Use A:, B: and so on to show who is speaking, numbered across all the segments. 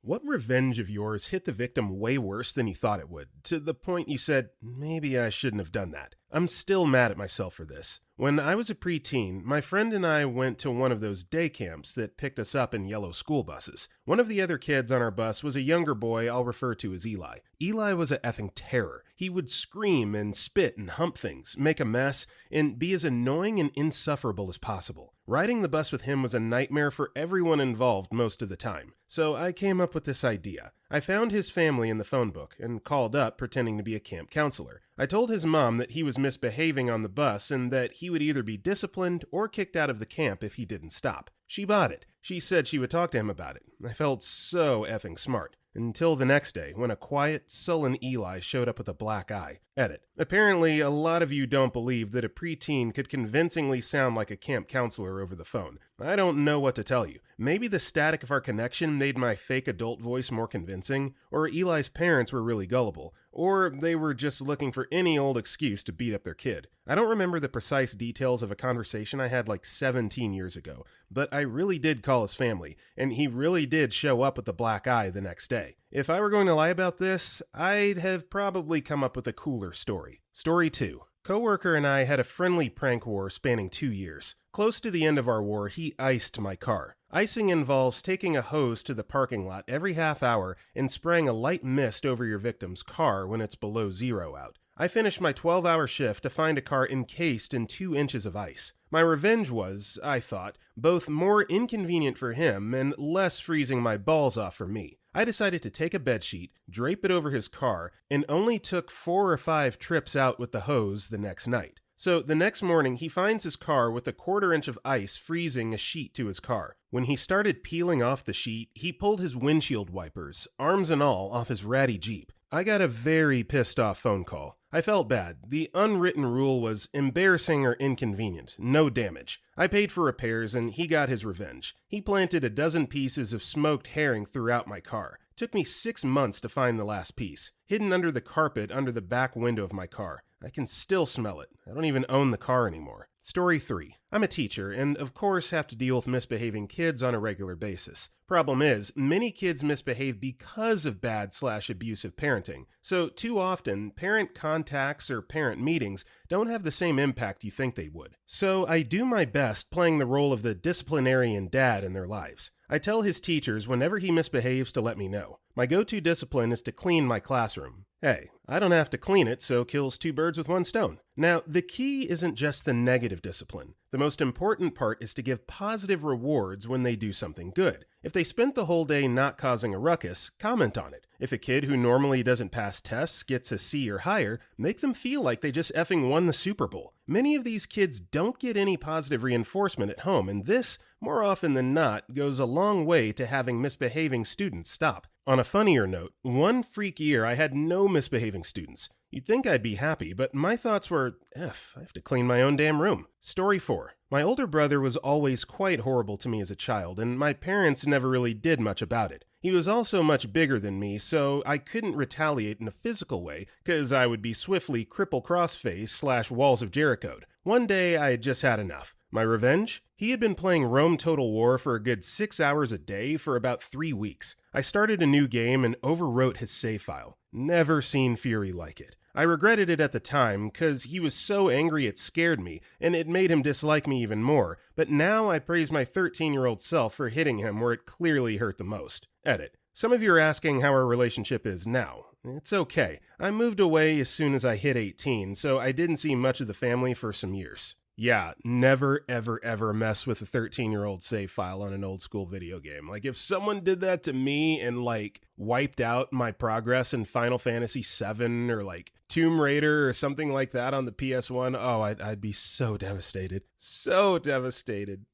A: What revenge of yours hit the victim way worse than you thought it would, to the point you said, maybe I shouldn't have done that? I'm still mad at myself for this. When I was a preteen, my friend and I went to one of those day camps that picked us up in yellow school buses. One of the other kids on our bus was a younger boy I'll refer to as Eli. Eli was a effing terror. He would scream and spit and hump things, make a mess, and be as annoying and insufferable as possible. Riding the bus with him was a nightmare for everyone involved most of the time. So I came up with this idea. I found his family in the phone book and called up pretending to be a camp counselor. I told his mom that he was misbehaving on the bus and that he would either be disciplined or kicked out of the camp if he didn't stop. She bought it. She said she would talk to him about it. I felt so effing smart. Until the next day, when a quiet, sullen Eli showed up with a black eye. Edit. Apparently, a lot of you don't believe that a preteen could convincingly sound like a camp counselor over the phone. I don't know what to tell you. Maybe the static of our connection made my fake adult voice more convincing, or Eli's parents were really gullible, or they were just looking for any old excuse to beat up their kid. I don't remember the precise details of a conversation I had like 17 years ago, but I really did call his family, and he really did show up with a black eye the next day. If I were going to lie about this, I'd have probably come up with a cooler story. Story 2. Coworker and I had a friendly prank war spanning 2 years. Close to the end of our war, he iced my car. Icing involves taking a hose to the parking lot every half hour and spraying a light mist over your victim's car when it's below zero out. I finished my 12-hour shift to find a car encased in 2 inches of ice. My revenge was, I thought, both more inconvenient for him and less freezing my balls off for me. I decided to take a bedsheet, drape it over his car, and only took 4 or 5 trips out with the hose the next night. So the next morning, he finds his car with a 1/4 inch of ice freezing a sheet to his car. When he started peeling off the sheet, he pulled his windshield wipers, arms and all, off his ratty Jeep. I got a very pissed off phone call. I felt bad. The unwritten rule was embarrassing or inconvenient, no damage. I paid for repairs and he got his revenge. He planted a dozen pieces of smoked herring throughout my car. Took me 6 months to find the last piece, hidden under the carpet under the back window of my car. I can still smell it. I don't even own the car anymore. Story 3. I'm a teacher and of course have to deal with misbehaving kids on a regular basis. Problem is, many kids misbehave because of bad/abusive parenting. So too often, parent contacts or parent meetings don't have the same impact you think they would. So I do my best playing the role of the disciplinarian dad in their lives. I tell his teachers whenever he misbehaves to let me know. My go-to discipline is to clean my classroom. Hey, I don't have to clean it, so kills 2 birds with 1 stone. Now, the key isn't just the negative discipline. The most important part is to give positive rewards when they do something good. If they spent the whole day not causing a ruckus, comment on it. If a kid who normally doesn't pass tests gets a C or higher, make them feel like they just effing won the Super Bowl. Many of these kids don't get any positive reinforcement at home, and this, more often than not, goes a long way to having misbehaving students stop. On a funnier note, one freak year I had no misbehaving students. You'd think I'd be happy, but my thoughts were, I have to clean my own damn room. Story 4. My older brother was always quite horrible to me as a child, and my parents never really did much about it. He was also much bigger than me, so I couldn't retaliate in a physical way, cause I would be swiftly cripple crossface / walls of Jericho'd. One day I had just had enough. My revenge? He had been playing Rome Total War for a good 6 hours a day for about 3 weeks. I started a new game and overwrote his save file. Never seen fury like it. I regretted it at the time, cause he was so angry it scared me, and it made him dislike me even more, but now I praise my 13-year-old self for hitting him where it clearly hurt the most. Edit. Some of you are asking how our relationship is now. It's okay. I moved away as soon as I hit 18, so I didn't see much of the family for some years. Yeah, never, ever, ever mess with a 13-year-old save file on an old school video game. Like, if someone did that to me and, wiped out my progress in Final Fantasy VII or, Tomb Raider or something like that on the PS1, oh, I'd be so devastated. So devastated.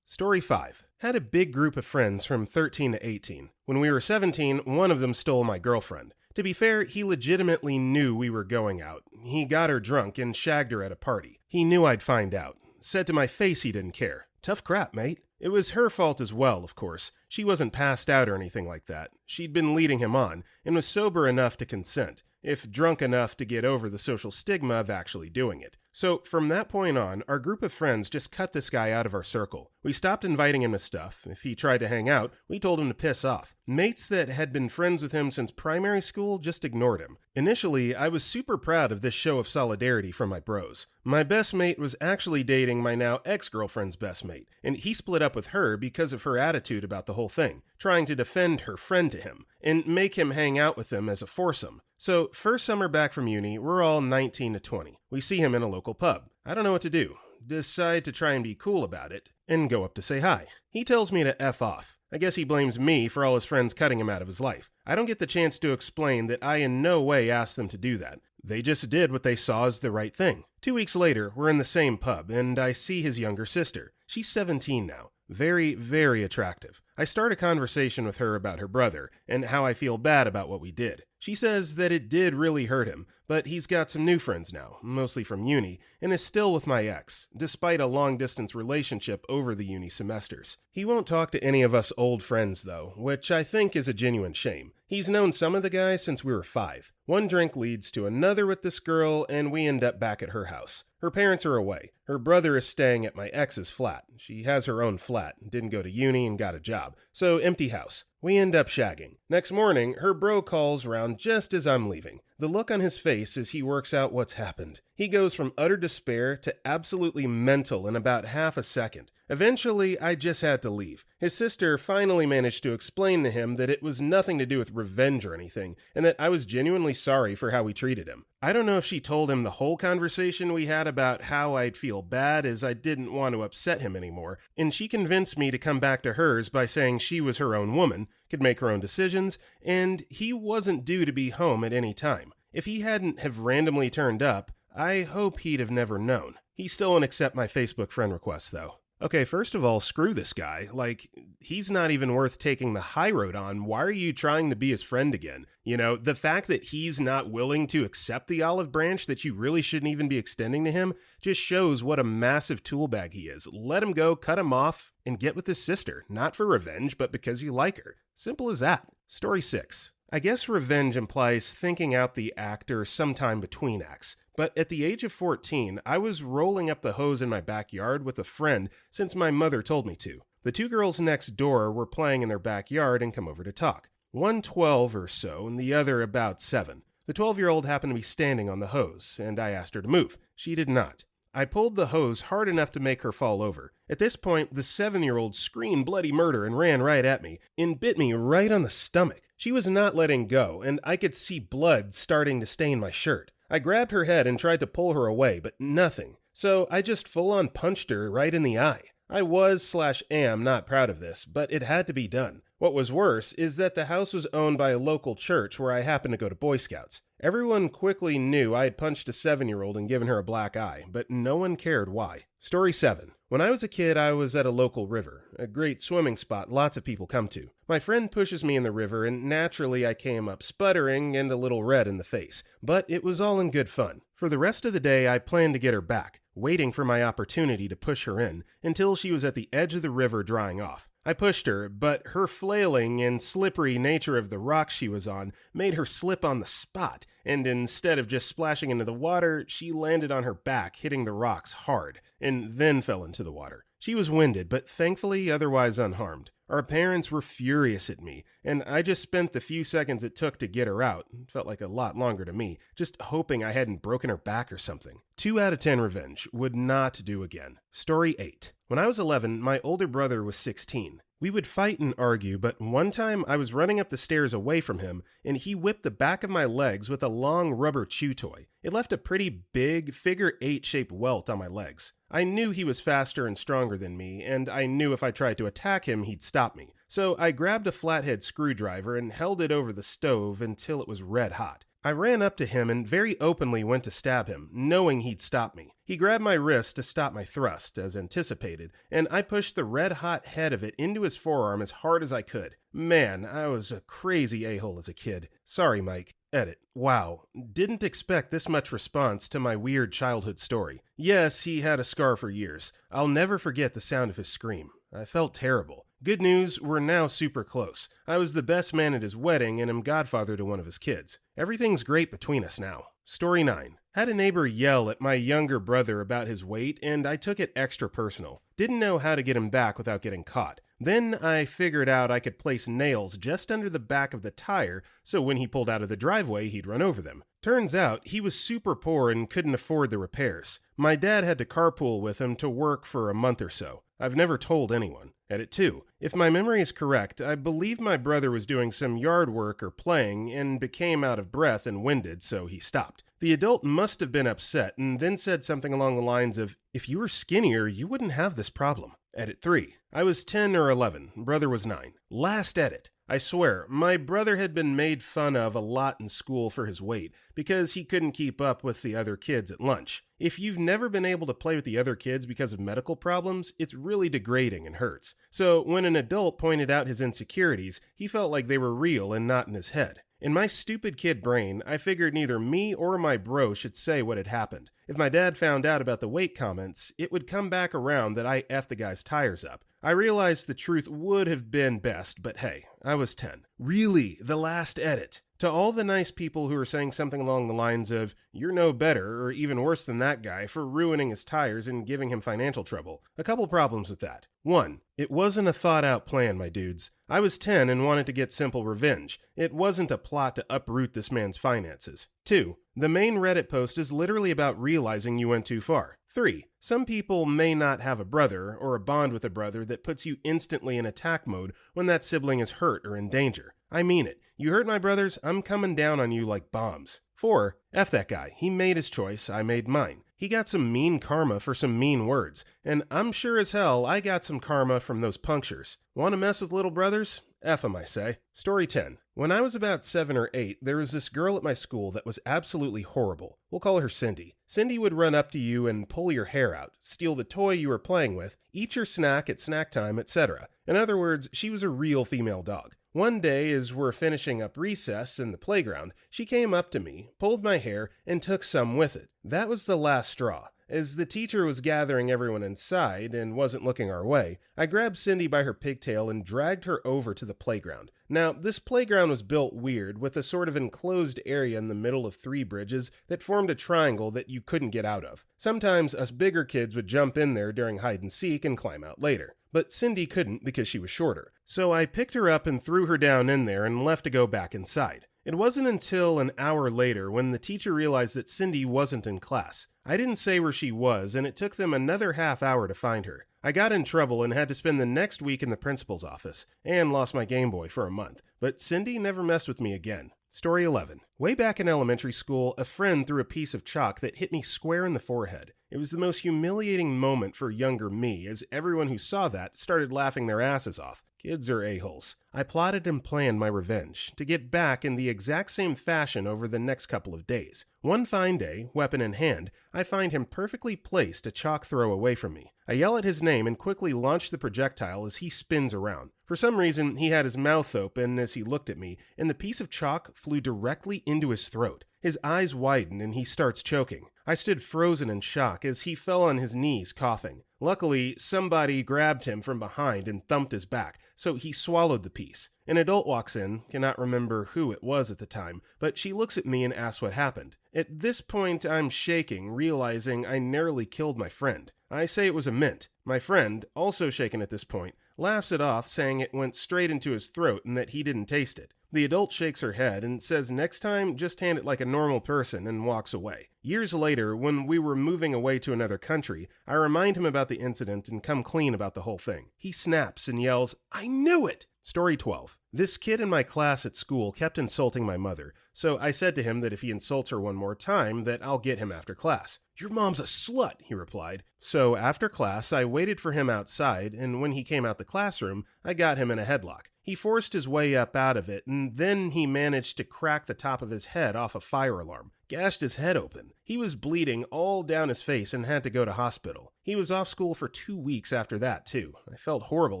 A: Story 5. Had a big group of friends from 13 to 18. When we were 17, one of them stole my girlfriend. To be fair, he legitimately knew we were going out. He got her drunk and shagged her at a party. He knew I'd find out. Said to my face he didn't care. Tough crap, mate. It was her fault as well, of course. She wasn't passed out or anything like that. She'd been leading him on, and was sober enough to consent, if drunk enough to get over the social stigma of actually doing it. So from that point on, our group of friends just cut this guy out of our circle. We stopped inviting him to stuff. If he tried to hang out, we told him to piss off. Mates that had been friends with him since primary school just ignored him. Initially, I was super proud of this show of solidarity from my bros. My best mate was actually dating my now ex-girlfriend's best mate, and he split up with her because of her attitude about the whole thing, trying to defend her friend to him, and make him hang out with them as a foursome. So, first summer back from uni, we're all 19 to 20. We see him in a local pub. I don't know what to do. Decide to try and be cool about it, and go up to say hi. He tells me to F off. I guess he blames me for all his friends cutting him out of his life. I don't get the chance to explain that I in no way asked them to do that. They just did what they saw as the right thing. 2 weeks later, we're in the same pub, and I see his younger sister. She's 17 now. Very, very attractive. I start a conversation with her about her brother, and how I feel bad about what we did. She says that it did really hurt him, but he's got some new friends now, mostly from uni, and is still with my ex, despite a long-distance relationship over the uni semesters. He won't talk to any of us old friends, though, which I think is a genuine shame. He's known some of the guys since we were 5. One drink leads to another with this girl, and we end up back at her house. Her parents are away. Her brother is staying at my ex's flat. She has her own flat, didn't go to uni and got a job. So empty house. We end up shagging. Next morning, her bro calls round just as I'm leaving. The look on his face as he works out what's happened. He goes from utter despair to absolutely mental in about half a second. Eventually, I just had to leave. His sister finally managed to explain to him that it was nothing to do with revenge or anything, and that I was genuinely sorry for how we treated him. I don't know if she told him the whole conversation we had about how I'd feel bad as I didn't want to upset him anymore, and she convinced me to come back to hers by saying she was her own woman, could make her own decisions, and he wasn't due to be home at any time. If he hadn't have randomly turned up, I hope he'd have never known. He still won't accept my Facebook friend request, though. Okay, first of all, screw this guy. Like, he's not even worth taking the high road on. Why are you trying to be his friend again? You know, the fact that he's not willing to accept the olive branch that you really shouldn't even be extending to him just shows what a massive tool bag he is. Let him go, cut him off, and get with his sister. Not for revenge, but because you like her. Simple as that. Story 6. I guess revenge implies thinking out the act or sometime between acts. But at the age of 14, I was rolling up the hose in my backyard with a friend since my mother told me to. The 2 girls next door were playing in their backyard and come over to talk. One 12 or so and the other about 7. The 12-year-old happened to be standing on the hose, and I asked her to move. She did not. I pulled the hose hard enough to make her fall over. At this point, the 7-year-old screamed bloody murder and ran right at me, and bit me right on the stomach. She was not letting go, and I could see blood starting to stain my shirt. I grabbed her head and tried to pull her away, but nothing. So I just full-on punched her right in the eye. I was/am not proud of this, but it had to be done. What was worse is that the house was owned by a local church where I happened to go to Boy Scouts. Everyone quickly knew I had punched a 7-year-old and given her a black eye, but no one cared why. Story 7. When I was a kid, I was at a local river, a great swimming spot lots of people come to. My friend pushes me in the river, and naturally I came up sputtering and a little red in the face, but it was all in good fun. For the rest of the day, I planned to get her back, waiting for my opportunity to push her in until she was at the edge of the river drying off. I pushed her, but her flailing and slippery nature of the rocks she was on made her slip on the spot, and instead of just splashing into the water, she landed on her back, hitting the rocks hard, and then fell into the water. She was winded, but thankfully otherwise unharmed. Our parents were furious at me, and I just spent the few seconds it took to get her out, it felt like a lot longer to me, just hoping I hadn't broken her back or something. 2 out of 10 revenge, would not do again. Story 8. When I was 11, my older brother was 16. We would fight and argue, but one time I was running up the stairs away from him, and he whipped the back of my legs with a long rubber chew toy. It left a pretty big, figure 8-shaped welt on my legs. I knew he was faster and stronger than me, and I knew if I tried to attack him, he'd stop me. So I grabbed a flathead screwdriver and held it over the stove until it was red hot. I ran up to him and very openly went to stab him, knowing he'd stop me. He grabbed my wrist to stop my thrust, as anticipated, and I pushed the red-hot head of it into his forearm as hard as I could. Man, I was a crazy a-hole as a kid. Sorry, Mike. Edit. Wow. Didn't expect this much response to my weird childhood story. Yes, he had a scar for years. I'll never forget the sound of his scream. I felt terrible. Good news, we're now super close. I was the best man at his wedding and am godfather to one of his kids. Everything's great between us now. Story 9. Had a neighbor yell at my younger brother about his weight, and I took it extra personal. Didn't know how to get him back without getting caught. Then I figured out I could place nails just under the back of the tire, so when he pulled out of the driveway, he'd run over them. Turns out, he was super poor and couldn't afford the repairs. My dad had to carpool with him to work for a month or so. I've never told anyone. Edit 2. If my memory is correct, I believe my brother was doing some yard work or playing and became out of breath and winded, so he stopped. The adult must have been upset and then said something along the lines of, "If you were skinnier, you wouldn't have this problem." Edit 3. I was 10 or 11. Brother was 9. Last edit. I swear, my brother had been made fun of a lot in school for his weight because he couldn't keep up with the other kids at lunch. If you've never been able to play with the other kids because of medical problems, it's really degrading and hurts. So when an adult pointed out his insecurities, he felt like they were real and not in his head. In my stupid kid brain, I figured neither me or my bro should say what had happened. If my dad found out about the weight comments, it would come back around that I effed the guy's tires up. I realized the truth would have been best, but hey, I was 10. Really, the last edit. To all the nice people who are saying something along the lines of, "You're no better," or even worse than that guy for ruining his tires and giving him financial trouble. A couple problems with that. 1. It wasn't a thought-out plan, my dudes. I was 10 and wanted to get simple revenge. It wasn't a plot to uproot this man's finances. 2. The main Reddit post is literally about realizing you went too far. 3. Some people may not have a brother or a bond with a brother that puts you instantly in attack mode when that sibling is hurt or in danger. I mean it. You hurt my brothers, I'm coming down on you like bombs. 4. F that guy. He made his choice, I made mine. He got some mean karma for some mean words, and I'm sure as hell I got some karma from those punctures. Want to mess with little brothers? F 'em, I say. Story 10. When I was about 7 or 8, there was this girl at my school that was absolutely horrible. We'll call her Cindy. Cindy would run up to you and pull your hair out, steal the toy you were playing with, eat your snack at snack time, etc. In other words, she was a real female dog. One day, as we're finishing up recess in the playground, she came up to me, pulled my hair, and took some with it. That was the last straw. As the teacher was gathering everyone inside and wasn't looking our way, I grabbed Cindy by her pigtail and dragged her over to the playground. Now, this playground was built weird, with a sort of enclosed area in the middle of 3 bridges that formed a triangle that you couldn't get out of. Sometimes us bigger kids would jump in there during hide and seek and climb out later. But Cindy couldn't because she was shorter. So I picked her up and threw her down in there and left to go back inside. It wasn't until an hour later when the teacher realized that Cindy wasn't in class. I didn't say where she was, and it took them another half hour to find her. I got in trouble and had to spend the next week in the principal's office, and lost my Game Boy for a month. But Cindy never messed with me again. Story 11. Way back in elementary school, a friend threw a piece of chalk that hit me square in the forehead. It was the most humiliating moment for younger me, as everyone who saw that started laughing their asses off. Kids are a-holes. I plotted and planned my revenge, to get back in the exact same fashion over the next couple of days. One fine day, weapon in hand, I find him perfectly placed a chalk throw away from me. I yell at his name and quickly launch the projectile as he spins around. For some reason, he had his mouth open as he looked at me, and the piece of chalk flew directly into his throat. His eyes widen and he starts choking. I stood frozen in shock as he fell on his knees coughing. Luckily, somebody grabbed him from behind and thumped his back, so he swallowed the piece. An adult walks in, cannot remember who it was at the time, but she looks at me and asks what happened. At this point, I'm shaking, realizing I narrowly killed my friend. I say it was a mint. My friend, also shaken at this point, laughs it off, saying it went straight into his throat and that he didn't taste it. The adult shakes her head and says next time, just hand it like a normal person, and walks away. Years later, when we were moving away to another country, I remind him about the incident and come clean about the whole thing. He snaps and yells, "I knew it!" Story 12. This kid in my class at school kept insulting my mother, so I said to him that if he insults her one more time, that I'll get him after class. "Your mom's a slut," he replied. So after class, I waited for him outside, and when he came out the classroom, I got him in a headlock. He forced his way up out of it, and then he managed to crack the top of his head off a fire alarm, gashed his head open. He was bleeding all down his face and had to go to hospital. He was off school for 2 weeks after that, too. I felt horrible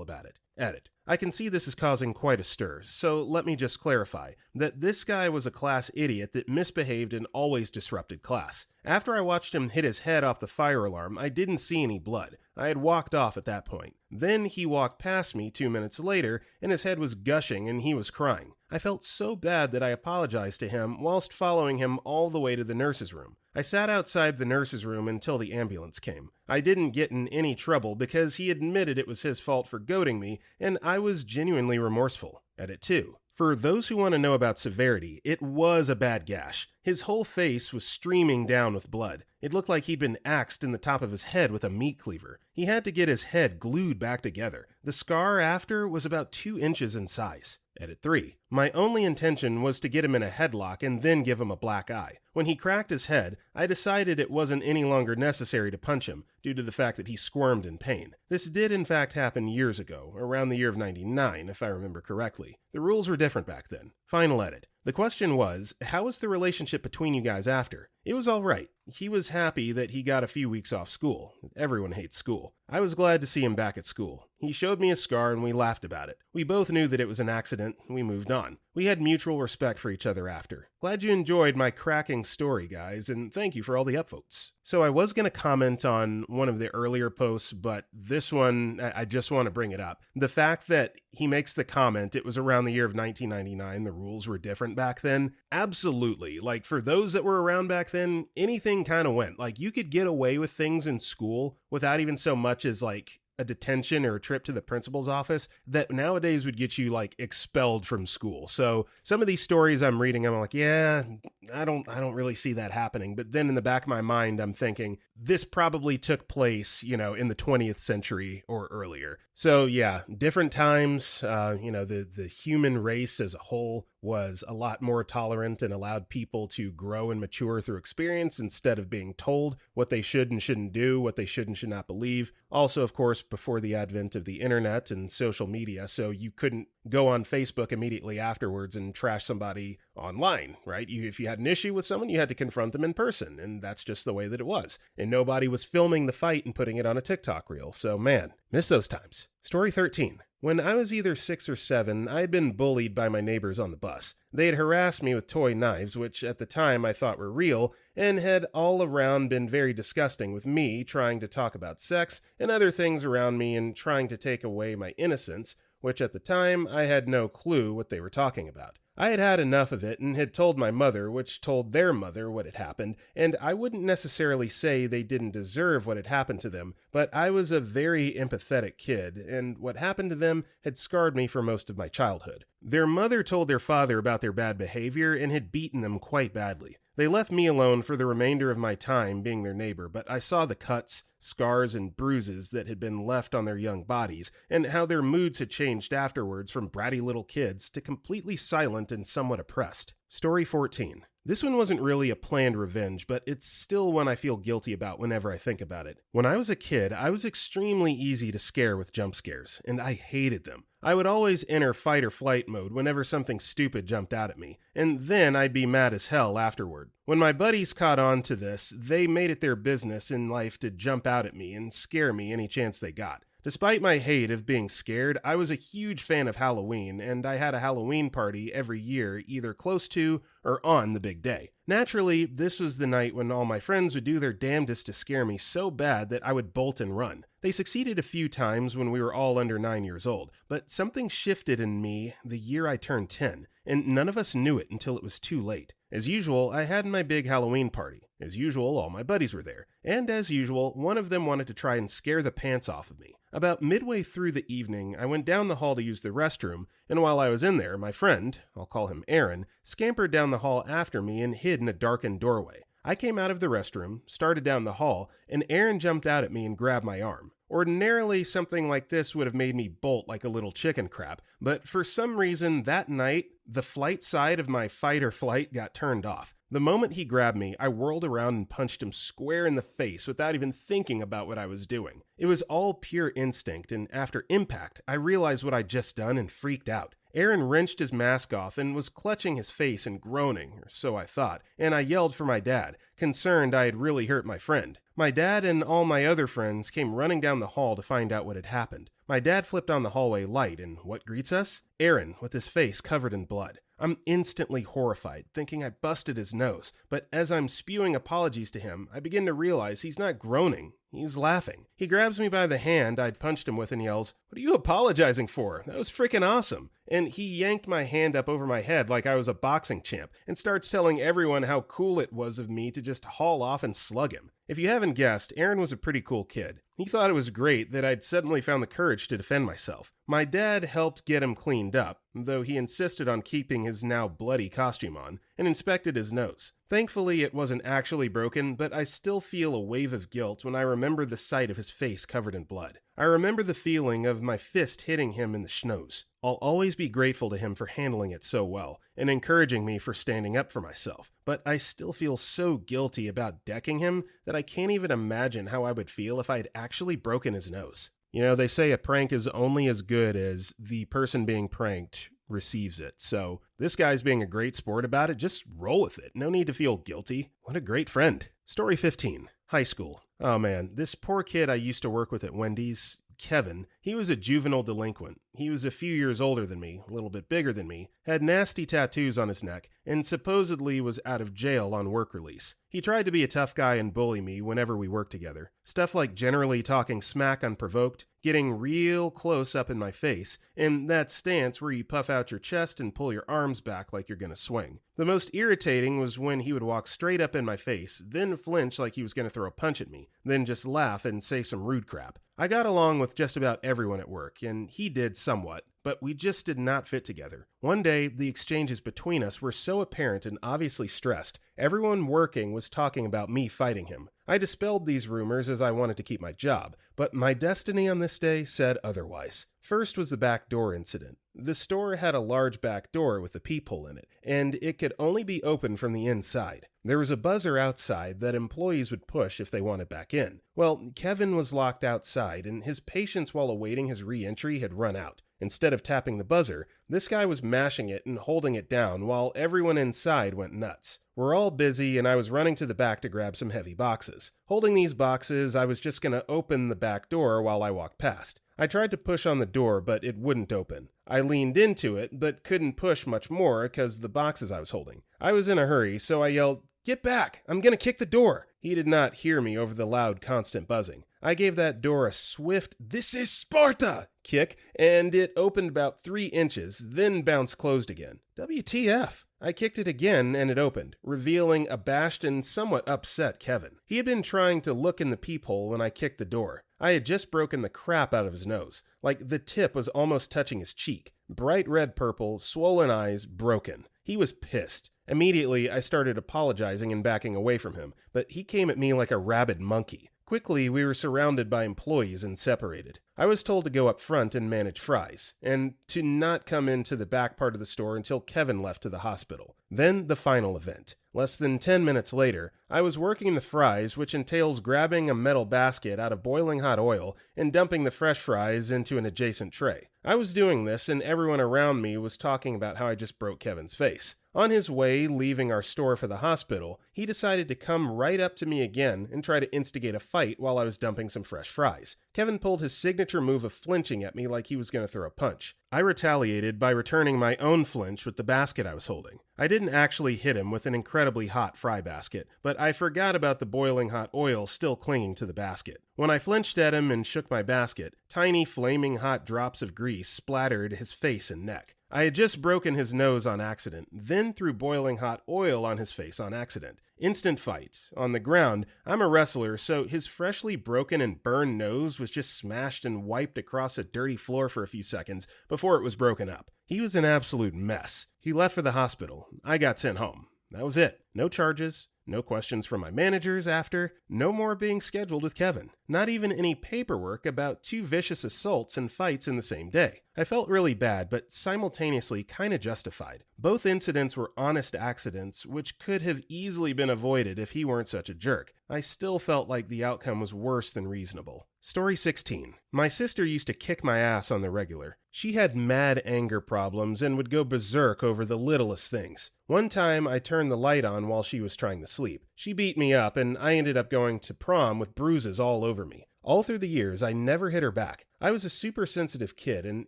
A: about it. Edit. I can see this is causing quite a stir, so let me just clarify that this guy was a class idiot that misbehaved and always disrupted class. After I watched him hit his head off the fire alarm, I didn't see any blood. I had walked off at that point. Then he walked past me 2 minutes later, and his head was gushing and he was crying. I felt so bad that I apologized to him whilst following him all the way to the nurse's room. I sat outside the nurse's room until the ambulance came. I didn't get in any trouble because he admitted it was his fault for goading me, and I was genuinely remorseful. Edit 2. For those who want to know about severity, it was a bad gash. His whole face was streaming down with blood. It looked like he'd been axed in the top of his head with a meat cleaver. He had to get his head glued back together. The scar after was about 2 inches in size. Edit 3. My only intention was to get him in a headlock and then give him a black eye. When he cracked his head, I decided it wasn't any longer necessary to punch him, due to the fact that he squirmed in pain. This did in fact happen years ago, around the year of 99, if I remember correctly. The rules were different back then. Final edit. The question was, how was the relationship between you guys after? It was alright. He was happy that he got a few weeks off school. Everyone hates school. I was glad to see him back at school. He showed me a scar and we laughed about it. We both knew that it was an accident. We moved on. We had mutual respect for each other after. Glad you enjoyed my cracking story, guys, and thank you for all the upvotes. So I was going to comment on one of the earlier posts, but this one, I just want to bring it up. The fact that he makes the comment, it was around the year of 1999, the rules were different back then. Absolutely. Like, for those that were around back then, anything kind of went. Like, you could get away with things in school without even so much as, like, a detention or a trip to the principal's office that nowadays would get you like expelled from school. So some of these stories I'm reading, I'm like, yeah, I don't really see that happening. But then in the back of my mind, I'm thinking this probably took place, in the 20th century or earlier. So yeah, different times, the human race as a whole was a lot more tolerant and allowed people to grow and mature through experience instead of being told what they should and shouldn't do, what they should and should not believe. Also, of course, before the advent of the internet and social media, so you couldn't go on Facebook immediately afterwards and trash somebody online, right? If you had an issue with someone, you had to confront them in person, and that's just the way that it was. And nobody was filming the fight and putting it on a TikTok reel, so man, miss those times. Story 13. When I was either 6 or 7, I had been bullied by my neighbors on the bus. They had harassed me with toy knives, which at the time I thought were real, and had all around been very disgusting, with me trying to talk about sex and other things around me and trying to take away my innocence, which at the time I had no clue what they were talking about. I had had enough of it and had told my mother, which told their mother what had happened, and I wouldn't necessarily say they didn't deserve what had happened to them, but I was a very empathetic kid, and what happened to them had scarred me for most of my childhood. Their mother told their father about their bad behavior and had beaten them quite badly. They left me alone for the remainder of my time being their neighbor, but I saw the cuts, scars, and bruises that had been left on their young bodies, and how their moods had changed afterwards from bratty little kids to completely silent and somewhat oppressed. Story 14. This one wasn't really a planned revenge, but it's still one I feel guilty about whenever I think about it. When I was a kid, I was extremely easy to scare with jump scares, and I hated them. I would always enter fight or flight mode whenever something stupid jumped out at me, and then I'd be mad as hell afterward. When my buddies caught on to this, they made it their business in life to jump out at me and scare me any chance they got. Despite my hate of being scared, I was a huge fan of Halloween, and I had a Halloween party every year, either close to or on the big day. Naturally, this was the night when all my friends would do their damnedest to scare me so bad that I would bolt and run. They succeeded a few times when we were all under 9 years old, but something shifted in me the year I turned 10, and none of us knew it until it was too late. As usual, I had my big Halloween party. As usual, all my buddies were there. And as usual, one of them wanted to try and scare the pants off of me. About midway through the evening, I went down the hall to use the restroom, and while I was in there, my friend, I'll call him Aaron, scampered down the hall after me and hid in a darkened doorway. I came out of the restroom, started down the hall, and Aaron jumped out at me and grabbed my arm. Ordinarily, something like this would have made me bolt like a little chicken crap, but for some reason that night, the flight side of my fight or flight got turned off. The moment he grabbed me, I whirled around and punched him square in the face without even thinking about what I was doing. It was all pure instinct, and after impact, I realized what I'd just done and freaked out. Aaron wrenched his mask off and was clutching his face and groaning, or so I thought, and I yelled for my dad, concerned I had really hurt my friend. My dad and all my other friends came running down the hall to find out what had happened. My dad flipped on the hallway light, and what greets us? Aaron, with his face covered in blood. I'm instantly horrified, thinking I busted his nose, but as I'm spewing apologies to him, I begin to realize he's not groaning. He's laughing. He grabs me by the hand I'd punched him with and yells, "What are you apologizing for? That was freaking awesome." And he yanked my hand up over my head like I was a boxing champ and starts telling everyone how cool it was of me to just haul off and slug him. If you haven't guessed, Aaron was a pretty cool kid. He thought it was great that I'd suddenly found the courage to defend myself. My dad helped get him cleaned up, though he insisted on keeping his now bloody costume on, and inspected his nose. Thankfully, it wasn't actually broken, but I still feel a wave of guilt when I remember the sight of his face covered in blood. I remember the feeling of my fist hitting him in the schnoz. I'll always be grateful to him for handling it so well, and encouraging me for standing up for myself, but I still feel so guilty about decking him that I can't even imagine how I would feel if I had actually broken his nose. You know, they say a prank is only as good as the person being pranked receives it, so this guy's being a great sport about it. Just roll with it. No need to feel guilty. What a great friend. Story 15. High school. Oh man, this poor kid I used to work with at Wendy's, Kevin, he was a juvenile delinquent. He was a few years older than me, a little bit bigger than me, had nasty tattoos on his neck, and supposedly was out of jail on work release. He tried to be a tough guy and bully me whenever we worked together. Stuff like generally talking smack unprovoked, getting real close up in my face, and that stance where you puff out your chest and pull your arms back like you're gonna swing. The most irritating was when he would walk straight up in my face, then flinch like he was gonna throw a punch at me, then just laugh and say some rude crap. I got along with just about everyone at work, and he did somewhat, but we just did not fit together. One day, the exchanges between us were so apparent and obviously stressed, everyone working was talking about me fighting him. I dispelled these rumors as I wanted to keep my job, but my destiny on this day said otherwise. First was the back door incident. The store had a large back door with a peephole in it, and it could only be opened from the inside. There was a buzzer outside that employees would push if they wanted back in. Well, Kevin was locked outside, and his patience while awaiting his re-entry had run out. Instead of tapping the buzzer, this guy was mashing it and holding it down while everyone inside went nuts. We're all busy, and I was running to the back to grab some heavy boxes. Holding these boxes, I was just going to open the back door while I walked past. I tried to push on the door, but it wouldn't open. I leaned into it, but couldn't push much more because of the boxes I was holding. I was in a hurry, so I yelled, "Get back! I'm gonna kick the door!" He did not hear me over the loud, constant buzzing. I gave that door a swift, "This is Sparta!" kick, and it opened about 3 inches, then bounced closed again. WTF? I kicked it again, and it opened, revealing abashed and somewhat upset Kevin. He had been trying to look in the peephole when I kicked the door. I had just broken the crap out of his nose. Like the tip was almost touching his cheek. Bright red purple, swollen eyes, broken. He was pissed. Immediately, I started apologizing and backing away from him, but he came at me like a rabid monkey. Quickly, we were surrounded by employees and separated. I was told to go up front and manage fries, and to not come into the back part of the store until Kevin left to the hospital. Then the final event. Less than 10 minutes later, I was working the fries, which entails grabbing a metal basket out of boiling hot oil and dumping the fresh fries into an adjacent tray. I was doing this, and everyone around me was talking about how I just broke Kevin's face. On his way, leaving our store for the hospital, he decided to come right up to me again and try to instigate a fight while I was dumping some fresh fries. Kevin pulled his signature move of flinching at me like he was going to throw a punch. I retaliated by returning my own flinch with the basket I was holding. I didn't actually hit him with an incredibly hot fry basket, but I forgot about the boiling hot oil still clinging to the basket. When I flinched at him and shook my basket, tiny flaming hot drops of grease splattered his face and neck. I had just broken his nose on accident, then threw boiling hot oil on his face on accident. Instant fight. On the ground, I'm a wrestler, so his freshly broken and burned nose was just smashed and wiped across a dirty floor for a few seconds before it was broken up. He was an absolute mess. He left for the hospital. I got sent home. That was it. No charges. No questions from my managers after, no more being scheduled with Kevin. Not even any paperwork about 2 vicious assaults and fights in the same day. I felt really bad, but simultaneously kinda justified. Both incidents were honest accidents, which could have easily been avoided if he weren't such a jerk. I still felt like the outcome was worse than reasonable. Story 16. My sister used to kick my ass on the regular. She had mad anger problems and would go berserk over the littlest things. One time, I turned the light on while she was trying to sleep. She beat me up, and I ended up going to prom with bruises all over me. All through the years, I never hit her back. I was a super sensitive kid, and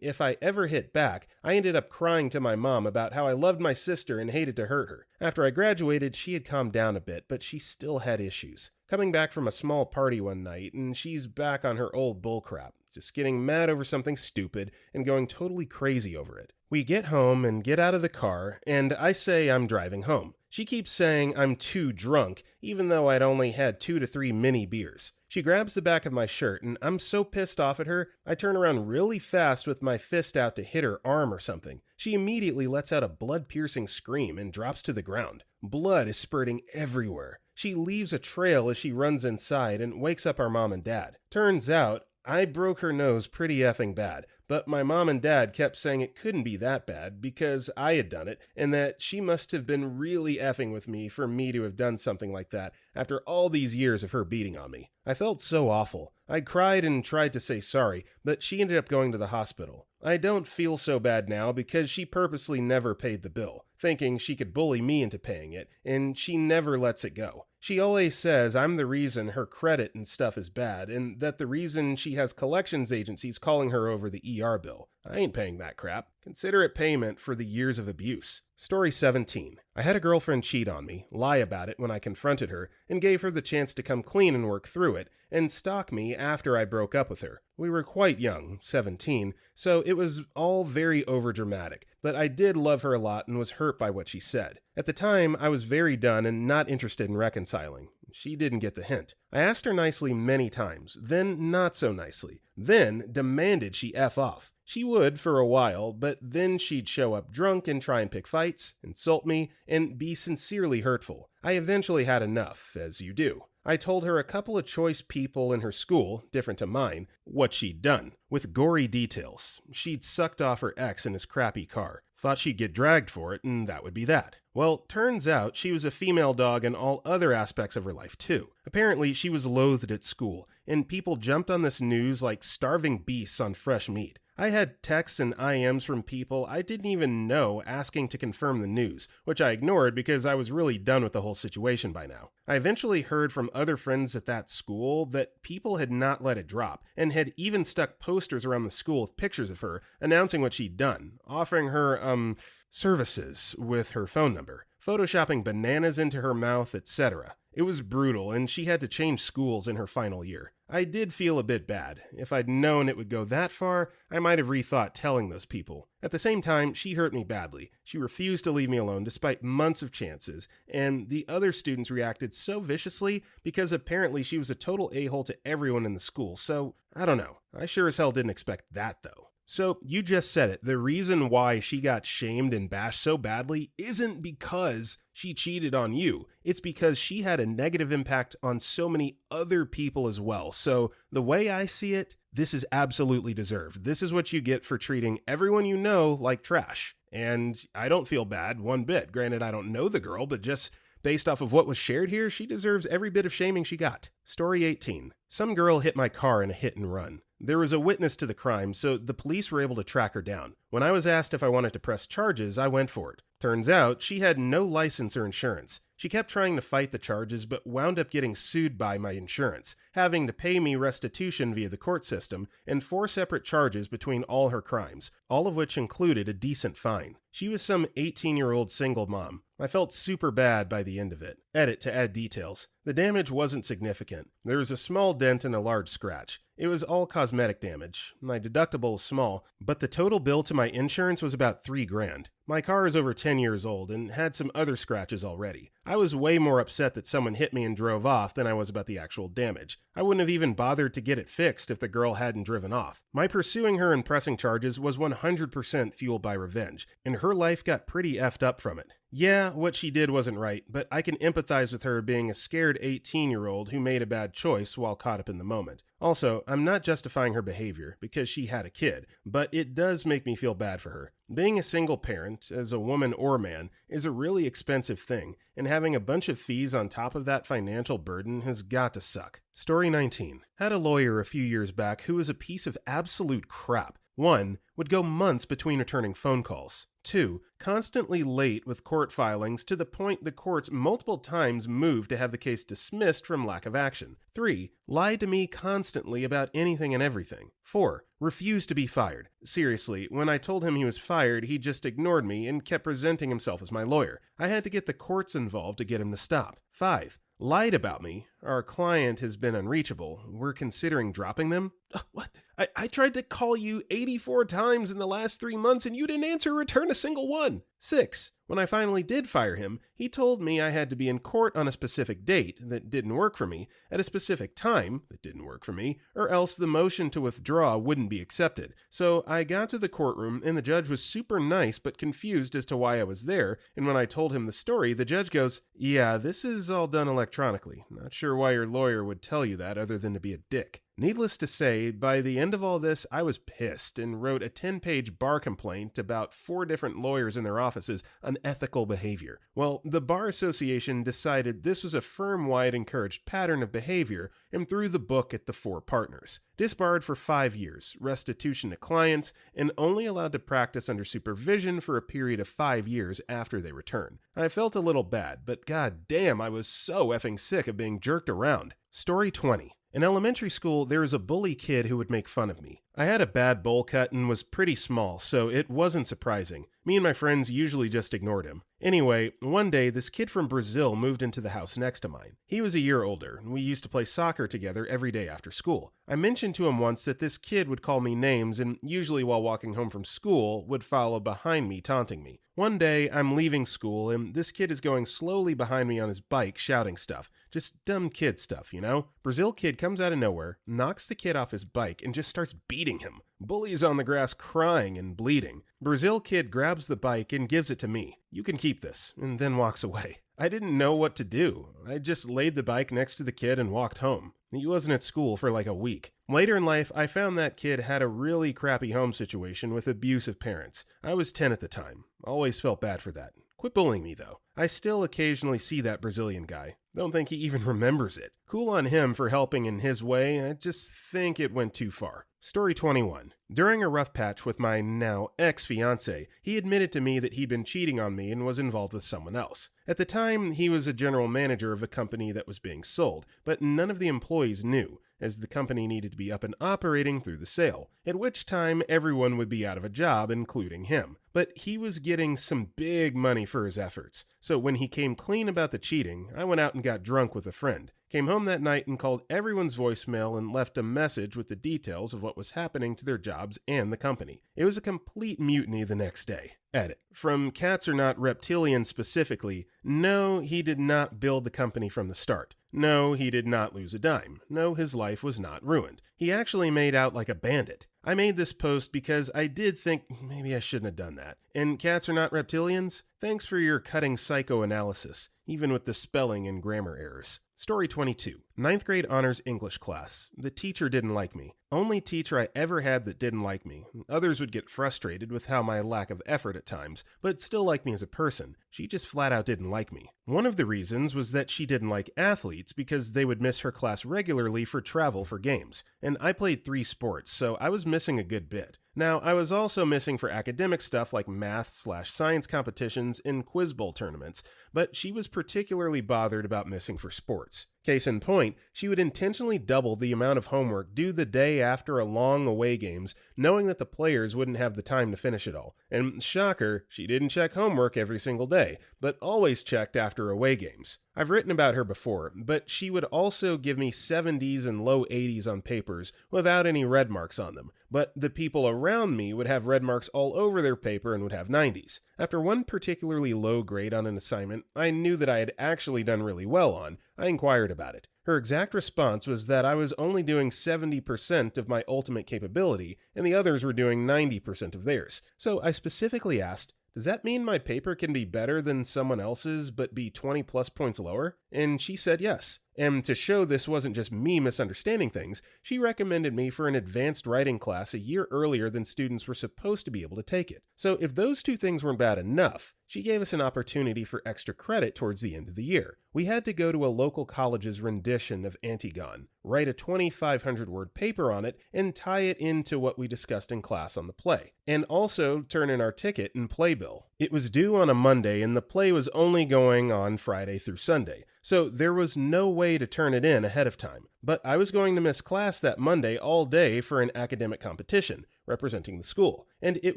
A: if I ever hit back, I ended up crying to my mom about how I loved my sister and hated to hurt her. After I graduated, she had calmed down a bit, but she still had issues. Coming back from a small party one night, and she's back on her old bullcrap, just getting mad over something stupid and going totally crazy over it. We get home and get out of the car, and I say I'm driving home. She keeps saying I'm too drunk, even though I'd only had 2 to 3 mini beers. She grabs the back of my shirt, and I'm so pissed off at her, I turn around really fast with my fist out to hit her arm or something. She immediately lets out a blood-piercing scream and drops to the ground. Blood is spurting everywhere. She leaves a trail as she runs inside and wakes up our mom and dad. Turns out, I broke her nose pretty effing bad, but my mom and dad kept saying it couldn't be that bad because I had done it, and that she must have been really effing with me for me to have done something like that after all these years of her beating on me. I felt so awful. I cried and tried to say sorry, but she ended up going to the hospital. I don't feel so bad now because she purposely never paid the bill, thinking she could bully me into paying it, and she never lets it go. She always says I'm the reason her credit and stuff is bad, and that the reason she has collections agencies calling her over the ER bill. I ain't paying that crap. Consider it payment for the years of abuse. Story 17. I had a girlfriend cheat on me, lie about it when I confronted her, and gave her the chance to come clean and work through it, and stalk me after I broke up with her. We were quite young, 17, so it was all very overdramatic, but I did love her a lot and was hurt by what she said. At the time, I was very done and not interested in reconciling. She didn't get the hint. I asked her nicely many times, then not so nicely, then demanded she F off. She would for a while, but then she'd show up drunk and try and pick fights, insult me, and be sincerely hurtful. I eventually had enough, as you do. I told her a couple of choice people in her school, different to mine, what she'd done, with gory details. She'd sucked off her ex in his crappy car, thought she'd get dragged for it, and that would be that. Well, turns out she was a female dog in all other aspects of her life too. Apparently, she was loathed at school, and people jumped on this news like starving beasts on fresh meat. I had texts and IMs from people I didn't even know asking to confirm the news, which I ignored because I was really done with the whole situation by now. I eventually heard from other friends at that school that people had not let it drop, and had even stuck posters around the school with pictures of her announcing what she'd done, offering her, services with her phone number, photoshopping bananas into her mouth, etc. It was brutal, and she had to change schools in her final year. I did feel a bit bad. If I'd known it would go that far, I might have rethought telling those people. At the same time, she hurt me badly. She refused to leave me alone despite months of chances, and the other students reacted so viciously because apparently she was a total a-hole to everyone in the school, so I don't know. I sure as hell didn't expect that, though. So, you just said it. The reason why she got shamed and bashed so badly isn't because she cheated on you. It's because she had a negative impact on so many other people as well. So, the way I see it, this is absolutely deserved. This is what you get for treating everyone you know like trash. And I don't feel bad one bit. Granted, I don't know the girl, but just based off of what was shared here, she deserves every bit of shaming she got. Story 18. Some girl hit my car in a hit and run. There was a witness to the crime, so the police were able to track her down. When I was asked if I wanted to press charges, I went for it. Turns out, she had no license or insurance. She kept trying to fight the charges, but wound up getting sued by my insurance, having to pay me restitution via the court system, and 4 separate charges between all her crimes, all of which included a decent fine. She was some 18-year-old single mom. I felt super bad by the end of it. Edit to add details. The damage wasn't significant. There was a small dent and a large scratch. It was all cosmetic damage. My deductible was small, but the total bill to my insurance was about $3,000. My car is over 10 years old and had some other scratches already. I was way more upset that someone hit me and drove off than I was about the actual damage. I wouldn't have even bothered to get it fixed if the girl hadn't driven off. My pursuing her and pressing charges was 100% fueled by revenge, and her life got pretty effed up from it. Yeah, what she did wasn't right, but I can empathize with her being a scared 18-year-old who made a bad choice while caught up in the moment. Also, I'm not justifying her behavior because she had a kid, but it does make me feel bad for her. Being a single parent, as a woman or man, is a really expensive thing, and having a bunch of fees on top of that financial burden has got to suck. Story 19. Had a lawyer a few years back who was a piece of absolute crap. 1. Would go months between returning phone calls. 2. Constantly late with court filings to the point the courts multiple times moved to have the case dismissed from lack of action. 3. Lied to me constantly about anything and everything. 4. Refused to be fired. Seriously, when I told him he was fired, he just ignored me and kept presenting himself as my lawyer. I had to get the courts involved to get him to stop. 5. Lied about me. Our client has been unreachable. We're considering dropping them. What? I tried to call you 84 times in the last 3 months and you didn't answer or return a single one. 6. When I finally did fire him, he told me I had to be in court on a specific date that didn't work for me, at a specific time that didn't work for me, or else the motion to withdraw wouldn't be accepted. So I got to the courtroom and the judge was super nice but confused as to why I was there, and when I told him the story, the judge goes, "Yeah, this is all done electronically. Not sure why your lawyer would tell you that other than to be a dick." Needless to say, by the end of all this, I was pissed and wrote a 10-page bar complaint about 4 different lawyers in their offices on ethical behavior. Well, the Bar Association decided this was a firm-wide encouraged pattern of behavior and threw the book at the 4 partners. Disbarred for 5 years, restitution to clients, and only allowed to practice under supervision for a period of 5 years after they return. I felt a little bad, but god damn, I was so effing sick of being jerked around. Story 20. In elementary school, there was a bully kid who would make fun of me. I had a bad bowl cut and was pretty small, so it wasn't surprising. Me and my friends usually just ignored him. Anyway, one day, this kid from Brazil moved into the house next to mine. He was a year older, and we used to play soccer together every day after school. I mentioned to him once that this kid would call me names and usually while walking home from school would follow behind me taunting me. One day, I'm leaving school and this kid is going slowly behind me on his bike shouting stuff. Just dumb kid stuff, you know? Brazil kid comes out of nowhere, knocks the kid off his bike and just starts beating him. Bully is on the grass crying and bleeding. Brazil kid grabs the bike and gives it to me. "You can keep this," and then walks away. I didn't know what to do. I just laid the bike next to the kid and walked home. He wasn't at school for like a week. Later in life, I found that kid had a really crappy home situation with abusive parents. I was 10 at the time. Always felt bad for that. Quit bullying me, though. I still occasionally see that Brazilian guy. Don't think he even remembers it. Cool on him for helping in his way, I just think it went too far. Story 21. During a rough patch with my now ex-fiancé, he admitted to me that he'd been cheating on me and was involved with someone else. At the time, he was a general manager of a company that was being sold, but none of the employees knew, as the company needed to be up and operating through the sale, at which time everyone would be out of a job, including him. But he was getting some big money for his efforts, so when he came clean about the cheating, I went out and got drunk with a friend. Came home that night and called everyone's voicemail and left a message with the details of what was happening to their jobs and the company. It was a complete mutiny the next day. Edit. From Cats Are Not Reptilians specifically, no, he did not build the company from the start. No, he did not lose a dime. No, his life was not ruined. He actually made out like a bandit. I made this post because I did think maybe I shouldn't have done that. And Cats Are Not Reptilians, thanks for your cutting psychoanalysis, even with the spelling and grammar errors. Story 22. 9th grade honors English class. The teacher didn't like me. Only teacher I ever had that didn't like me. Others would get frustrated with how my lack of effort at times, but still liked me as a person. She just flat out didn't like me. One of the reasons was that she didn't like athletes because they would miss her class regularly for travel for games. And I played 3 sports, so I was missing a good bit. Now, I was also missing for academic stuff like math/science competitions and quiz bowl tournaments, but she was particularly bothered about missing for sports. Case in point, she would intentionally double the amount of homework due the day after a long away games, knowing that the players wouldn't have the time to finish it all. And shocker, she didn't check homework every single day, but always checked after away games. I've written about her before, but she would also give me 70s and low 80s on papers without any red marks on them, but the people around me would have red marks all over their paper and would have 90s. After one particularly low grade on an assignment I knew that I had actually done really well on, I inquired about it. Her exact response was that I was only doing 70% of my ultimate capability, and the others were doing 90% of theirs. So I specifically asked, "Does that mean my paper can be better than someone else's but be 20 plus points lower?" And she said yes. And to show this wasn't just me misunderstanding things, she recommended me for an advanced writing class a year earlier than students were supposed to be able to take it. So if those two things weren't bad enough, she gave us an opportunity for extra credit towards the end of the year. We had to go to a local college's rendition of Antigone, write a 2,500-word paper on it, and tie it into what we discussed in class on the play, and also turn in our ticket and playbill. It was due on a Monday, and the play was only going on Friday through Sunday, so there was no way to turn it in ahead of time. But I was going to miss class that Monday all day for an academic competition, representing the school, and it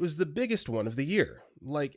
A: was the biggest one of the year,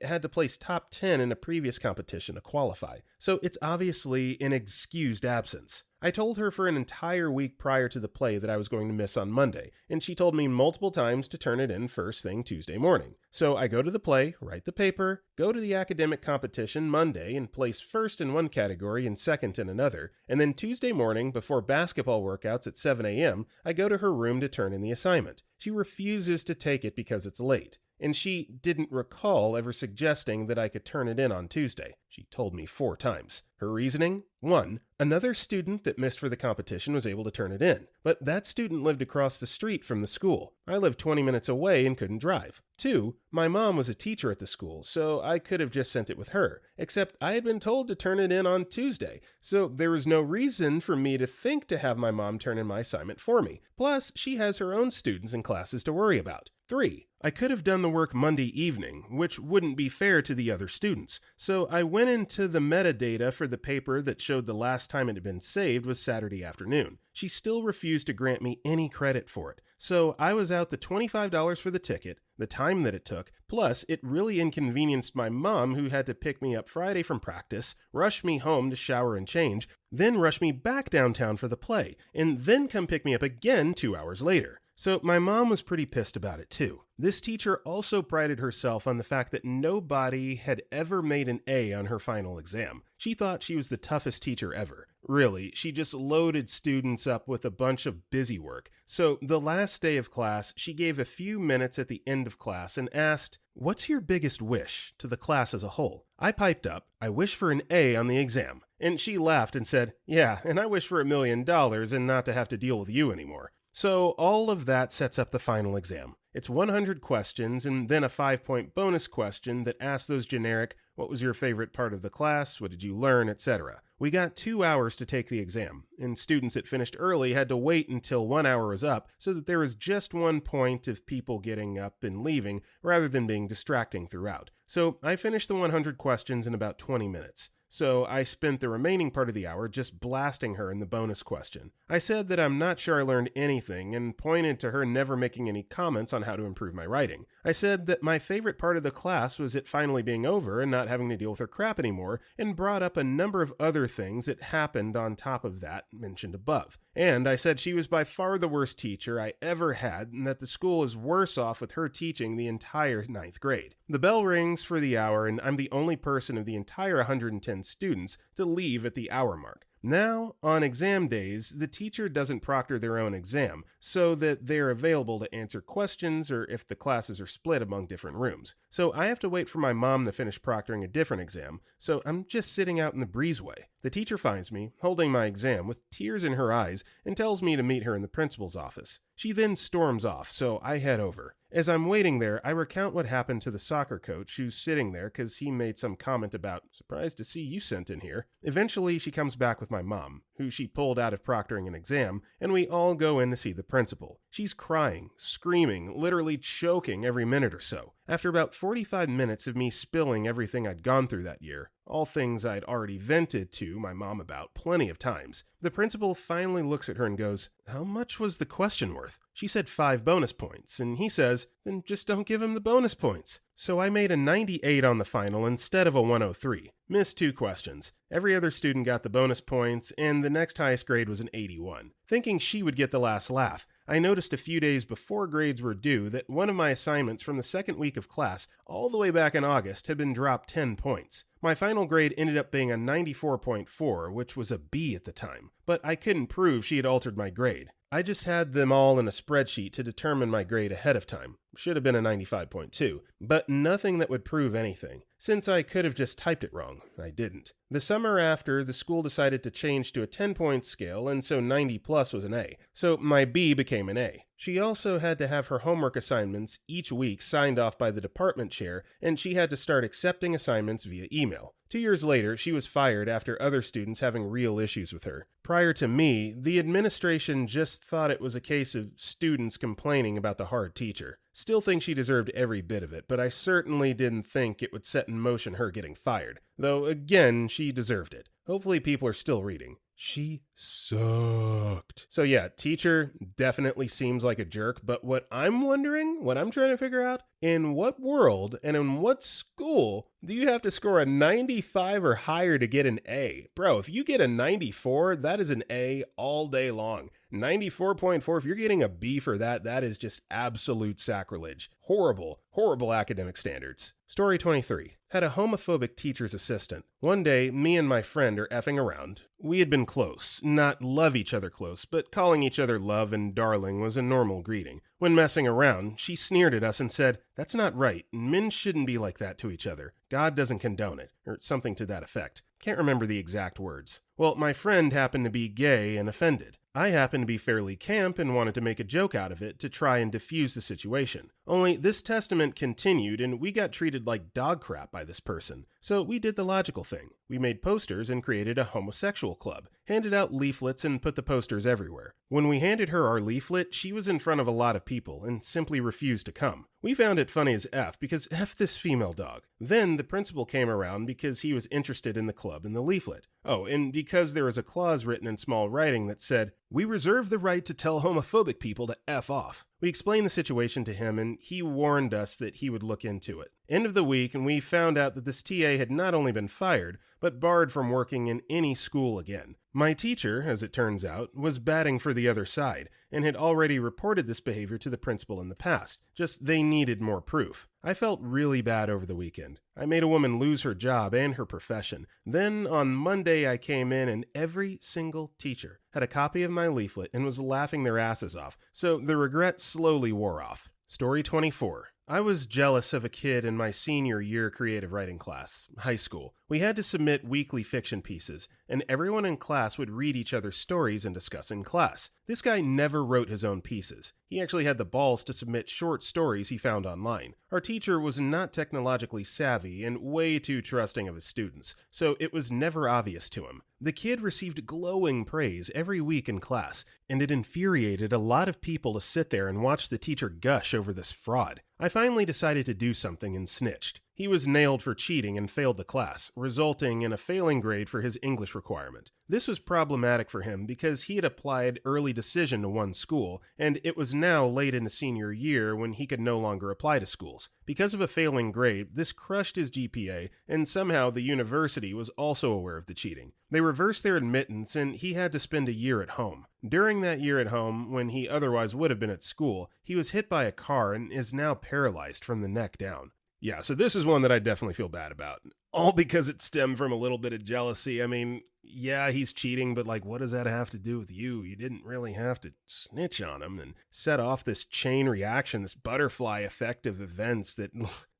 A: had to place top 10 in a previous competition to qualify, so it's obviously an excused absence. I told her for an entire week prior to the play that I was going to miss on Monday, and she told me multiple times to turn it in first thing Tuesday morning. So I go to the play, write the paper, go to the academic competition Monday and place first in one category and second in another, and then Tuesday morning, before basketball workouts at 7 a.m., I go to her room to turn in the assignment. She refuses to take it because it's late, and she didn't recall ever suggesting that I could turn it in on Tuesday. She told me 4 times. Her reasoning? 1. Another student that missed for the competition was able to turn it in, but that student lived across the street from the school. I lived 20 minutes away and couldn't drive. 2. My mom was a teacher at the school, so I could have just sent it with her, except I had been told to turn it in on Tuesday, so there was no reason for me to think to have my mom turn in my assignment for me. Plus, she has her own students and classes to worry about. 3. I could have done the work Monday evening, which wouldn't be fair to the other students, so I went into the metadata for the paper that showed the last time it had been saved was Saturday afternoon. She still refused to grant me any credit for it, so I was out the $25 for the ticket, the time that it took, plus it really inconvenienced my mom who had to pick me up Friday from practice, rush me home to shower and change, then rush me back downtown for the play, and then come pick me up again 2 hours later. So my mom was pretty pissed about it too. This teacher also prided herself on the fact that nobody had ever made an A on her final exam. She thought she was the toughest teacher ever. Really, she just loaded students up with a bunch of busy work. So the last day of class, she gave a few minutes at the end of class and asked, "What's your biggest wish?" to the class as a whole. I piped up, "I wish for an A on the exam." And she laughed and said, "Yeah, and I wish for $1 million and not to have to deal with you anymore." So all of that sets up the final exam. It's 100 questions and then a 5-point bonus question that asks those generic, what was your favorite part of the class, what did you learn, etc. We got 2 hours to take the exam, and students that finished early had to wait until 1 hour was up so that there was just 1 point of people getting up and leaving rather than being distracting throughout. So I finished the 100 questions in about 20 minutes. So I spent the remaining part of the hour just blasting her in the bonus question. I said that I'm not sure I learned anything and pointed to her never making any comments on how to improve my writing. I said that my favorite part of the class was it finally being over and not having to deal with her crap anymore, and brought up a number of other things that happened on top of that mentioned above. And I said she was by far the worst teacher I ever had, and that the school is worse off with her teaching the entire 9th grade. The bell rings for the hour, and I'm the only person of the entire 110 students to leave at the hour mark. Now, on exam days, the teacher doesn't proctor their own exam, so that they're available to answer questions or if the classes are split among different rooms. So I have to wait for my mom to finish proctoring a different exam, so I'm just sitting out in the breezeway. The teacher finds me, holding my exam, with tears in her eyes, and tells me to meet her in the principal's office. She then storms off, so I head over. As I'm waiting there, I recount what happened to the soccer coach who's sitting there because he made some comment about, "Surprised to see you sent in here." Eventually, she comes back with my mom, who she pulled out of proctoring an exam, and we all go in to see the principal. She's crying, screaming, literally choking every minute or so. After about 45 minutes of me spilling everything I'd gone through that year, all things I'd already vented to my mom about plenty of times, the principal finally looks at her and goes, "How much was the question worth?" She said 5 bonus points, and he says, "Then just don't give him the bonus points." So I made a 98 on the final instead of a 103. Missed 2 questions. Every other student got the bonus points, and the next highest grade was an 81. Thinking she would get the last laugh, I noticed a few days before grades were due that one of my assignments from the second week of class, all the way back in August, had been dropped 10 points. My final grade ended up being a 94.4, which was a B at the time, but I couldn't prove she had altered my grade. I just had them all in a spreadsheet to determine my grade ahead of time. Should have been a 95.2, but nothing that would prove anything. Since I could have just typed it wrong, I didn't. The summer after, the school decided to change to a 10-point scale, and so 90 plus was an A, so my B became an A. She also had to have her homework assignments each week signed off by the department chair, and she had to start accepting assignments via email. 2 years later, she was fired after other students having real issues with her. Prior to me, the administration just thought it was a case of students complaining about the hard teacher. Still think she deserved every bit of it, but I certainly didn't think it would set in motion her getting fired. Though, again, she deserved it. Hopefully people are still reading. She sucked. So yeah, teacher definitely seems like a jerk, but what I'm trying to figure out, in what world and in what school do you have to score a 95 or higher to get an A? Bro, if you get a 94, that is an A all day long. 94.4, if you're getting a B for that, that is just absolute sacrilege. Horrible academic standards. Story 23. Had a homophobic teacher's assistant. One day, me and my friend are effing around. We had been close, not love each other close, but calling each other love and darling was a normal greeting. When messing around, she sneered at us and said, "That's not right. Men shouldn't be like that to each other. God doesn't condone it," or something to that effect. Can't remember the exact words. Well, my friend happened to be gay and offended. I happened to be fairly camp and wanted to make a joke out of it to try and diffuse the situation. Only this testament continued and we got treated like dog crap by this person. So we did the logical thing. We made posters and created a homosexual club, handed out leaflets and put the posters everywhere. When we handed her our leaflet, she was in front of a lot of people and simply refused to come. We found it funny as F because F this female dog. Then the principal came around because he was interested in the club and the leaflet. Oh, and because there was a clause written in small writing that said, "We reserve the right to tell homophobic people to F off." We explained the situation to him and he warned us that he would look into it. End of the week, and we found out that this TA had not only been fired, but barred from working in any school again. My teacher, as it turns out, was batting for the other side, and had already reported this behavior to the principal in the past, just they needed more proof. I felt really bad over the weekend. I made a woman lose her job and her profession. Then on Monday I came in and every single teacher had a copy of my leaflet and was laughing their asses off, so the regret slowly wore off. Story 24. I was jealous of a kid in my senior year creative writing class, high school. We had to submit weekly fiction pieces, and everyone in class would read each other's stories and discuss in class. This guy never wrote his own pieces. He actually had the balls to submit short stories he found online. Our teacher was not technologically savvy and way too trusting of his students, so it was never obvious to him. The kid received glowing praise every week in class, and it infuriated a lot of people to sit there and watch the teacher gush over this fraud. I finally decided to do something and snitched. He was nailed for cheating and failed the class, resulting in a failing grade for his English requirement. This was problematic for him because he had applied early decision to one school, and it was now late in the senior year when he could no longer apply to schools. Because of a failing grade, this crushed his GPA, and somehow the university was also aware of the cheating. They reversed their admittance, and he had to spend a year at home. During that year at home, when he otherwise would have been at school, he was hit by a car and is now paralyzed from the neck down. Yeah, so this is one that I definitely feel bad about. All because it stemmed from a little bit of jealousy. I mean, yeah, he's cheating, but like, what does that have to do with you? You didn't really have to snitch on him and set off this chain reaction, this butterfly effect of events that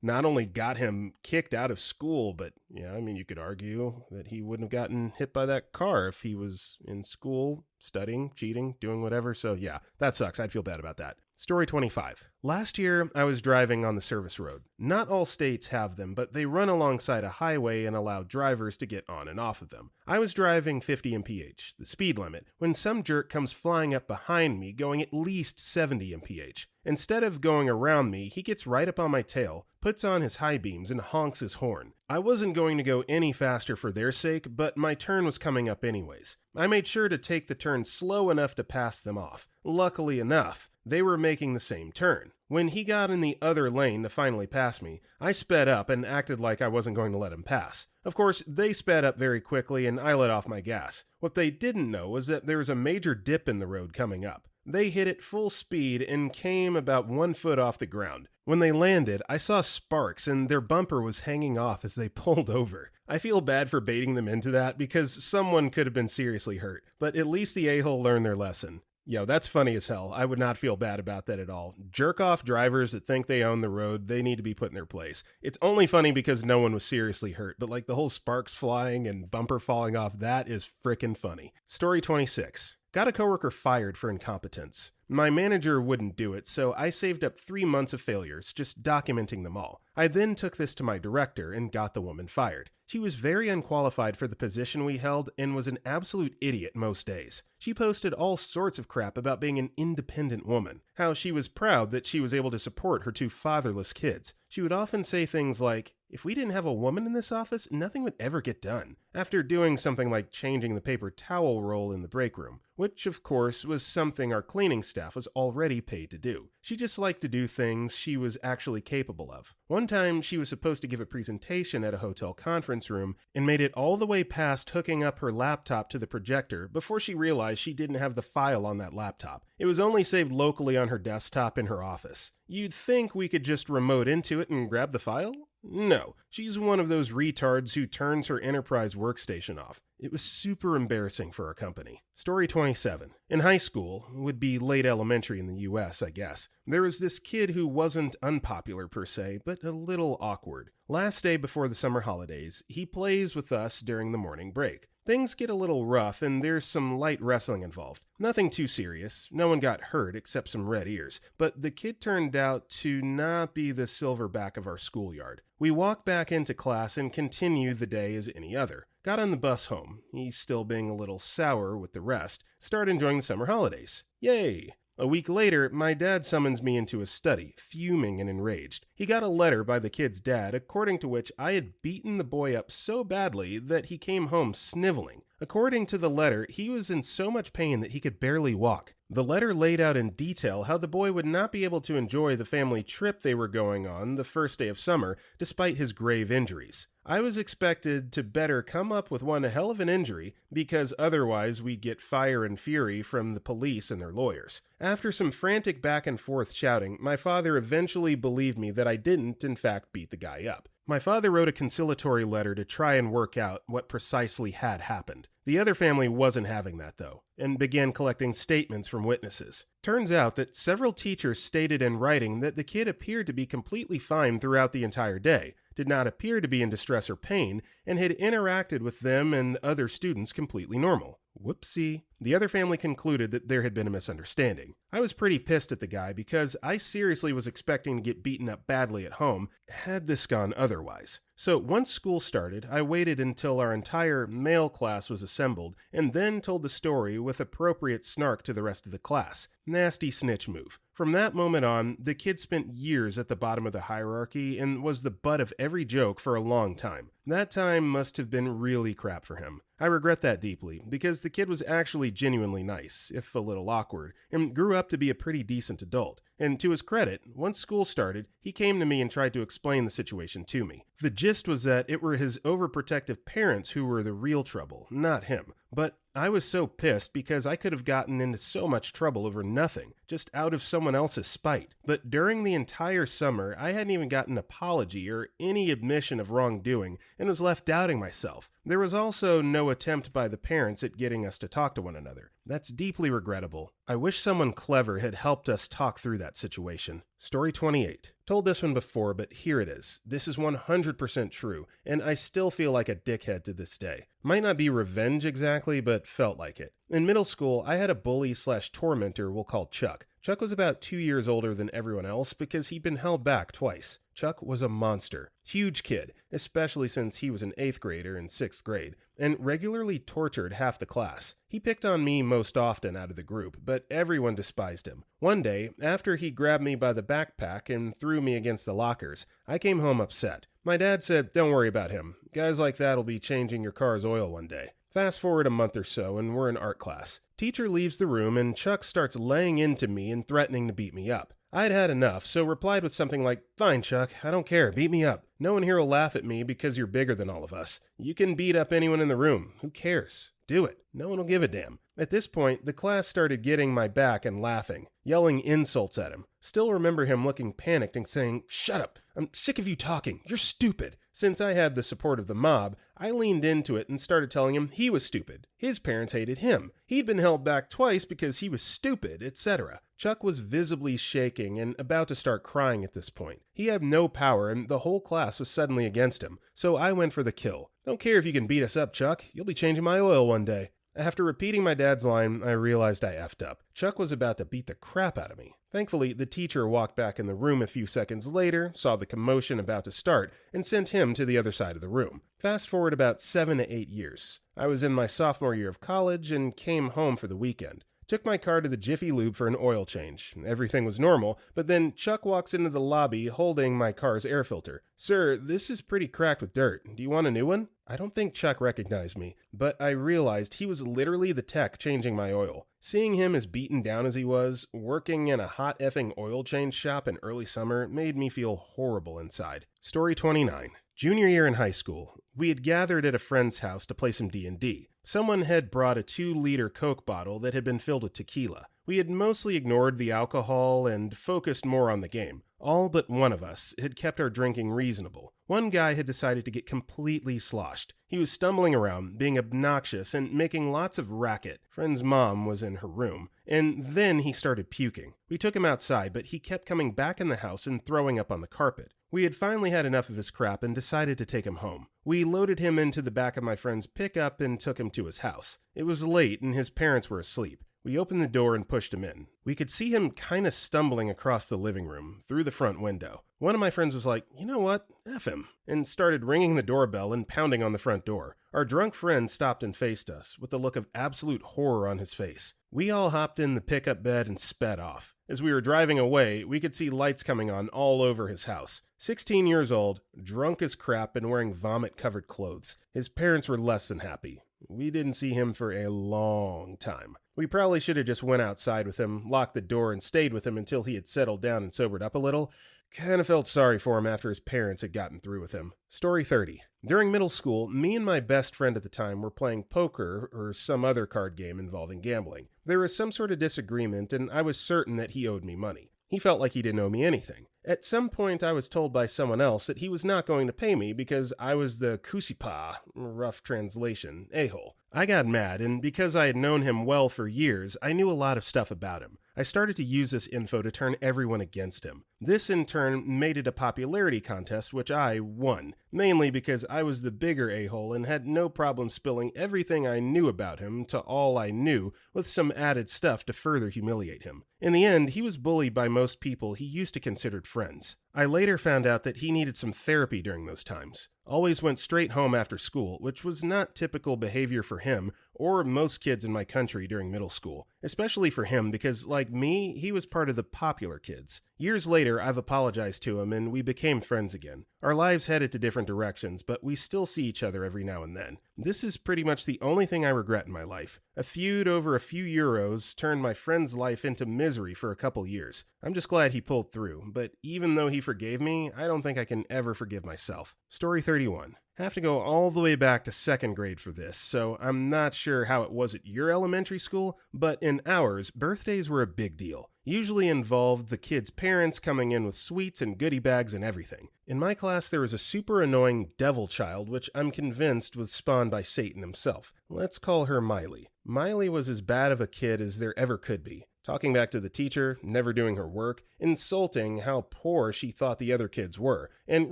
A: not only got him kicked out of school, but yeah, I mean, you could argue that he wouldn't have gotten hit by that car if he was in school, studying, cheating, doing whatever. So yeah, that sucks. I'd feel bad about that. Story 25. Last year, I was driving on the service road. Not all states have them, but they run alongside a highway and allow drivers to get on and off of them. I was driving 50 mph, the speed limit, when some jerk comes flying up behind me going at least 70 mph. Instead of going around me, he gets right up on my tail, puts on his high beams, and honks his horn. I wasn't going to go any faster for their sake, but my turn was coming up anyways. I made sure to take the turn slow enough to pass them off. Luckily enough, they were making the same turn. When he got in the other lane to finally pass me, I sped up and acted like I wasn't going to let him pass. Of course, they sped up very quickly and I let off my gas. What they didn't know was that there was a major dip in the road coming up. They hit it full speed and came about 1 foot off the ground. When they landed, I saw sparks and their bumper was hanging off as they pulled over. I feel bad for baiting them into that because someone could have been seriously hurt, but at least the a-hole learned their lesson. Yo, that's funny as hell. I would not feel bad about that at all. Jerk-off drivers that think they own the road, they need to be put in their place. It's only funny because no one was seriously hurt, but like the whole sparks flying and bumper falling off, that is frickin' funny. Story 26. Got a coworker fired for incompetence. My manager wouldn't do it, so I saved up 3 months of failures, just documenting them all. I then took this to my director and got the woman fired. She was very unqualified for the position we held and was an absolute idiot most days. She posted all sorts of crap about being an independent woman, how she was proud that she was able to support her 2 fatherless kids. She would often say things like, "If we didn't have a woman in this office, nothing would ever get done," after doing something like changing the paper towel roll in the break room, which of course was something our cleaning staff was already paid to do. She just liked to do things she was actually capable of. One time, she was supposed to give a presentation at a hotel conference room and made it all the way past hooking up her laptop to the projector before she realized she didn't have the file on that laptop. It was only saved locally on her desktop in her office. You'd think we could just remote into it and grab the file? No, she's one of those retards who turns her enterprise workstation off. It was super embarrassing for our company. Story 27. In high school, would be late elementary in the US, I guess, there was this kid who wasn't unpopular per se, but a little awkward. Last day before the summer holidays, he plays with us during the morning break. Things get a little rough and there's some light wrestling involved. Nothing too serious, no one got hurt except some red ears, but the kid turned out to not be the silverback of our schoolyard. We walked back into class and continued the day as any other. Got on the bus home, he's still being a little sour with the rest, started enjoying the summer holidays. Yay! A week later, my dad summons me into his study, fuming and enraged. He got a letter by the kid's dad, according to which I had beaten the boy up so badly that he came home sniveling. According to the letter, he was in so much pain that he could barely walk. The letter laid out in detail how the boy would not be able to enjoy the family trip they were going on the first day of summer, despite his grave injuries. I was expected to better come up with one hell of an injury, because otherwise we'd get fire and fury from the police and their lawyers. After some frantic back and forth shouting, my father eventually believed me that I didn't, in fact, beat the guy up. My father wrote a conciliatory letter to try and work out what precisely had happened. The other family wasn't having that, though, and began collecting statements from witnesses. Turns out that several teachers stated in writing that the kid appeared to be completely fine throughout the entire day, did not appear to be in distress or pain, and had interacted with them and other students completely normal. Whoopsie. The other family concluded that there had been a misunderstanding. I was pretty pissed at the guy because I seriously was expecting to get beaten up badly at home had this gone otherwise. So once school started, I waited until our entire male class was assembled and then told the story with appropriate snark to the rest of the class. Nasty snitch move. From that moment on, the kid spent years at the bottom of the hierarchy and was the butt of every joke for a long time. That time must have been really crap for him. I regret that deeply, because the kid was actually genuinely nice, if a little awkward, and grew up to be a pretty decent adult. And to his credit, once school started, he came to me and tried to explain the situation to me. The gist was that it were his overprotective parents who were the real trouble, not him. But I was so pissed because I could have gotten into so much trouble over nothing, just out of someone else's spite. But during the entire summer, I hadn't even gotten an apology or any admission of wrongdoing and was left doubting myself. There was also no attempt by the parents at getting us to talk to one another. That's deeply regrettable. I wish someone clever had helped us talk through that situation. Story 28. Told this one before, but here it is. This is 100% true, and I still feel like a dickhead to this day. Might not be revenge exactly, but felt like it. In middle school, I had a bully/tormentor we'll call Chuck. Chuck was about 2 years older than everyone else because he'd been held back twice. Chuck was a monster. Huge kid, especially since he was an 8th grader in 6th grade, and regularly tortured half the class. He picked on me most often out of the group, but everyone despised him. One day, after he grabbed me by the backpack and threw me against the lockers, I came home upset. My dad said, "Don't worry about him. Guys like that'll be changing your car's oil one day." Fast forward a month or so, and we're in art class. Teacher leaves the room, and Chuck starts laying into me and threatening to beat me up. I'd had enough, so replied with something like, "Fine, Chuck, I don't care, beat me up. No one here will laugh at me because you're bigger than all of us. You can beat up anyone in the room. Who cares? Do it. No one will give a damn." At this point, the class started getting my back and laughing, yelling insults at him. Still remember him looking panicked and saying, "Shut up, I'm sick of you talking, you're stupid." Since I had the support of the mob, I leaned into it and started telling him he was stupid. His parents hated him. He'd been held back twice because he was stupid, etc. Chuck was visibly shaking and about to start crying at this point. He had no power and the whole class was suddenly against him, so I went for the kill. "Don't care if you can beat us up, Chuck. You'll be changing my oil one day." After repeating my dad's line, I realized I effed up. Chuck was about to beat the crap out of me. Thankfully, the teacher walked back in the room a few seconds later, saw the commotion about to start, and sent him to the other side of the room. Fast forward about 7 to 8 years. I was in my sophomore year of college and came home for the weekend. Took my car to the Jiffy Lube for an oil change. Everything was normal, but then Chuck walks into the lobby holding my car's air filter. "Sir, this is pretty cracked with dirt. Do you want a new one?" I don't think Chuck recognized me, but I realized he was literally the tech changing my oil. Seeing him as beaten down as he was, working in a hot effing oil change shop in early summer made me feel horrible inside. Story 29. Junior year in high school, we had gathered at a friend's house to play some D&D. Someone had brought a 2-liter Coke bottle that had been filled with tequila. We had mostly ignored the alcohol and focused more on the game. All but one of us had kept our drinking reasonable. One guy had decided to get completely sloshed. He was stumbling around, being obnoxious, and making lots of racket. Friend's mom was in her room, and then he started puking. We took him outside, but he kept coming back in the house and throwing up on the carpet. We had finally had enough of his crap and decided to take him home. We loaded him into the back of my friend's pickup and took him to his house. It was late and his parents were asleep. We opened the door and pushed him in. We could see him kinda stumbling across the living room, through the front window. One of my friends was like, "You know what? F him," and started ringing the doorbell and pounding on the front door. Our drunk friend stopped and faced us, with a look of absolute horror on his face. We all hopped in the pickup bed and sped off. As we were driving away, we could see lights coming on all over his house. 16 years old, drunk as crap and wearing vomit-covered clothes. His parents were less than happy. We didn't see him for a long time. We probably should have just went outside with him, locked the door, and stayed with him until he had settled down and sobered up a little. Kinda felt sorry for him after his parents had gotten through with him. Story 30. During middle school, me and my best friend at the time were playing poker or some other card game involving gambling. There was some sort of disagreement, and I was certain that he owed me money. He felt like he didn't owe me anything. At some point, I was told by someone else that he was not going to pay me because I was the kusipa, rough translation, a-hole. I got mad, and because I had known him well for years, I knew a lot of stuff about him. I started to use this info to turn everyone against him. This, in turn, made it a popularity contest, which I won, mainly because I was the bigger a-hole and had no problem spilling everything I knew about him to all I knew, with some added stuff to further humiliate him. In the end, he was bullied by most people he used to consider friends. I later found out that he needed some therapy during those times. Always went straight home after school, which was not typical behavior for him or most kids in my country during middle school. Especially for him because, like me, he was part of the popular kids. Years later, I've apologized to him and we became friends again. Our lives headed to different directions, but we still see each other every now and then. This is pretty much the only thing I regret in my life. A feud over a few euros turned my friend's life into misery for a couple years. I'm just glad he pulled through, but even though he forgave me, I don't think I can ever forgive myself. Story 31. Have to go all the way back to 2nd grade for this, so I'm not sure how it was at your elementary school, but in ours, birthdays were a big deal. Usually involved the kids' parents coming in with sweets and goodie bags and everything. In my class, there was a super annoying devil child, which I'm convinced was spawned by Satan himself. Let's call her Miley. Miley was as bad of a kid as there ever could be. Talking back to the teacher, never doing her work, insulting how poor she thought the other kids were, and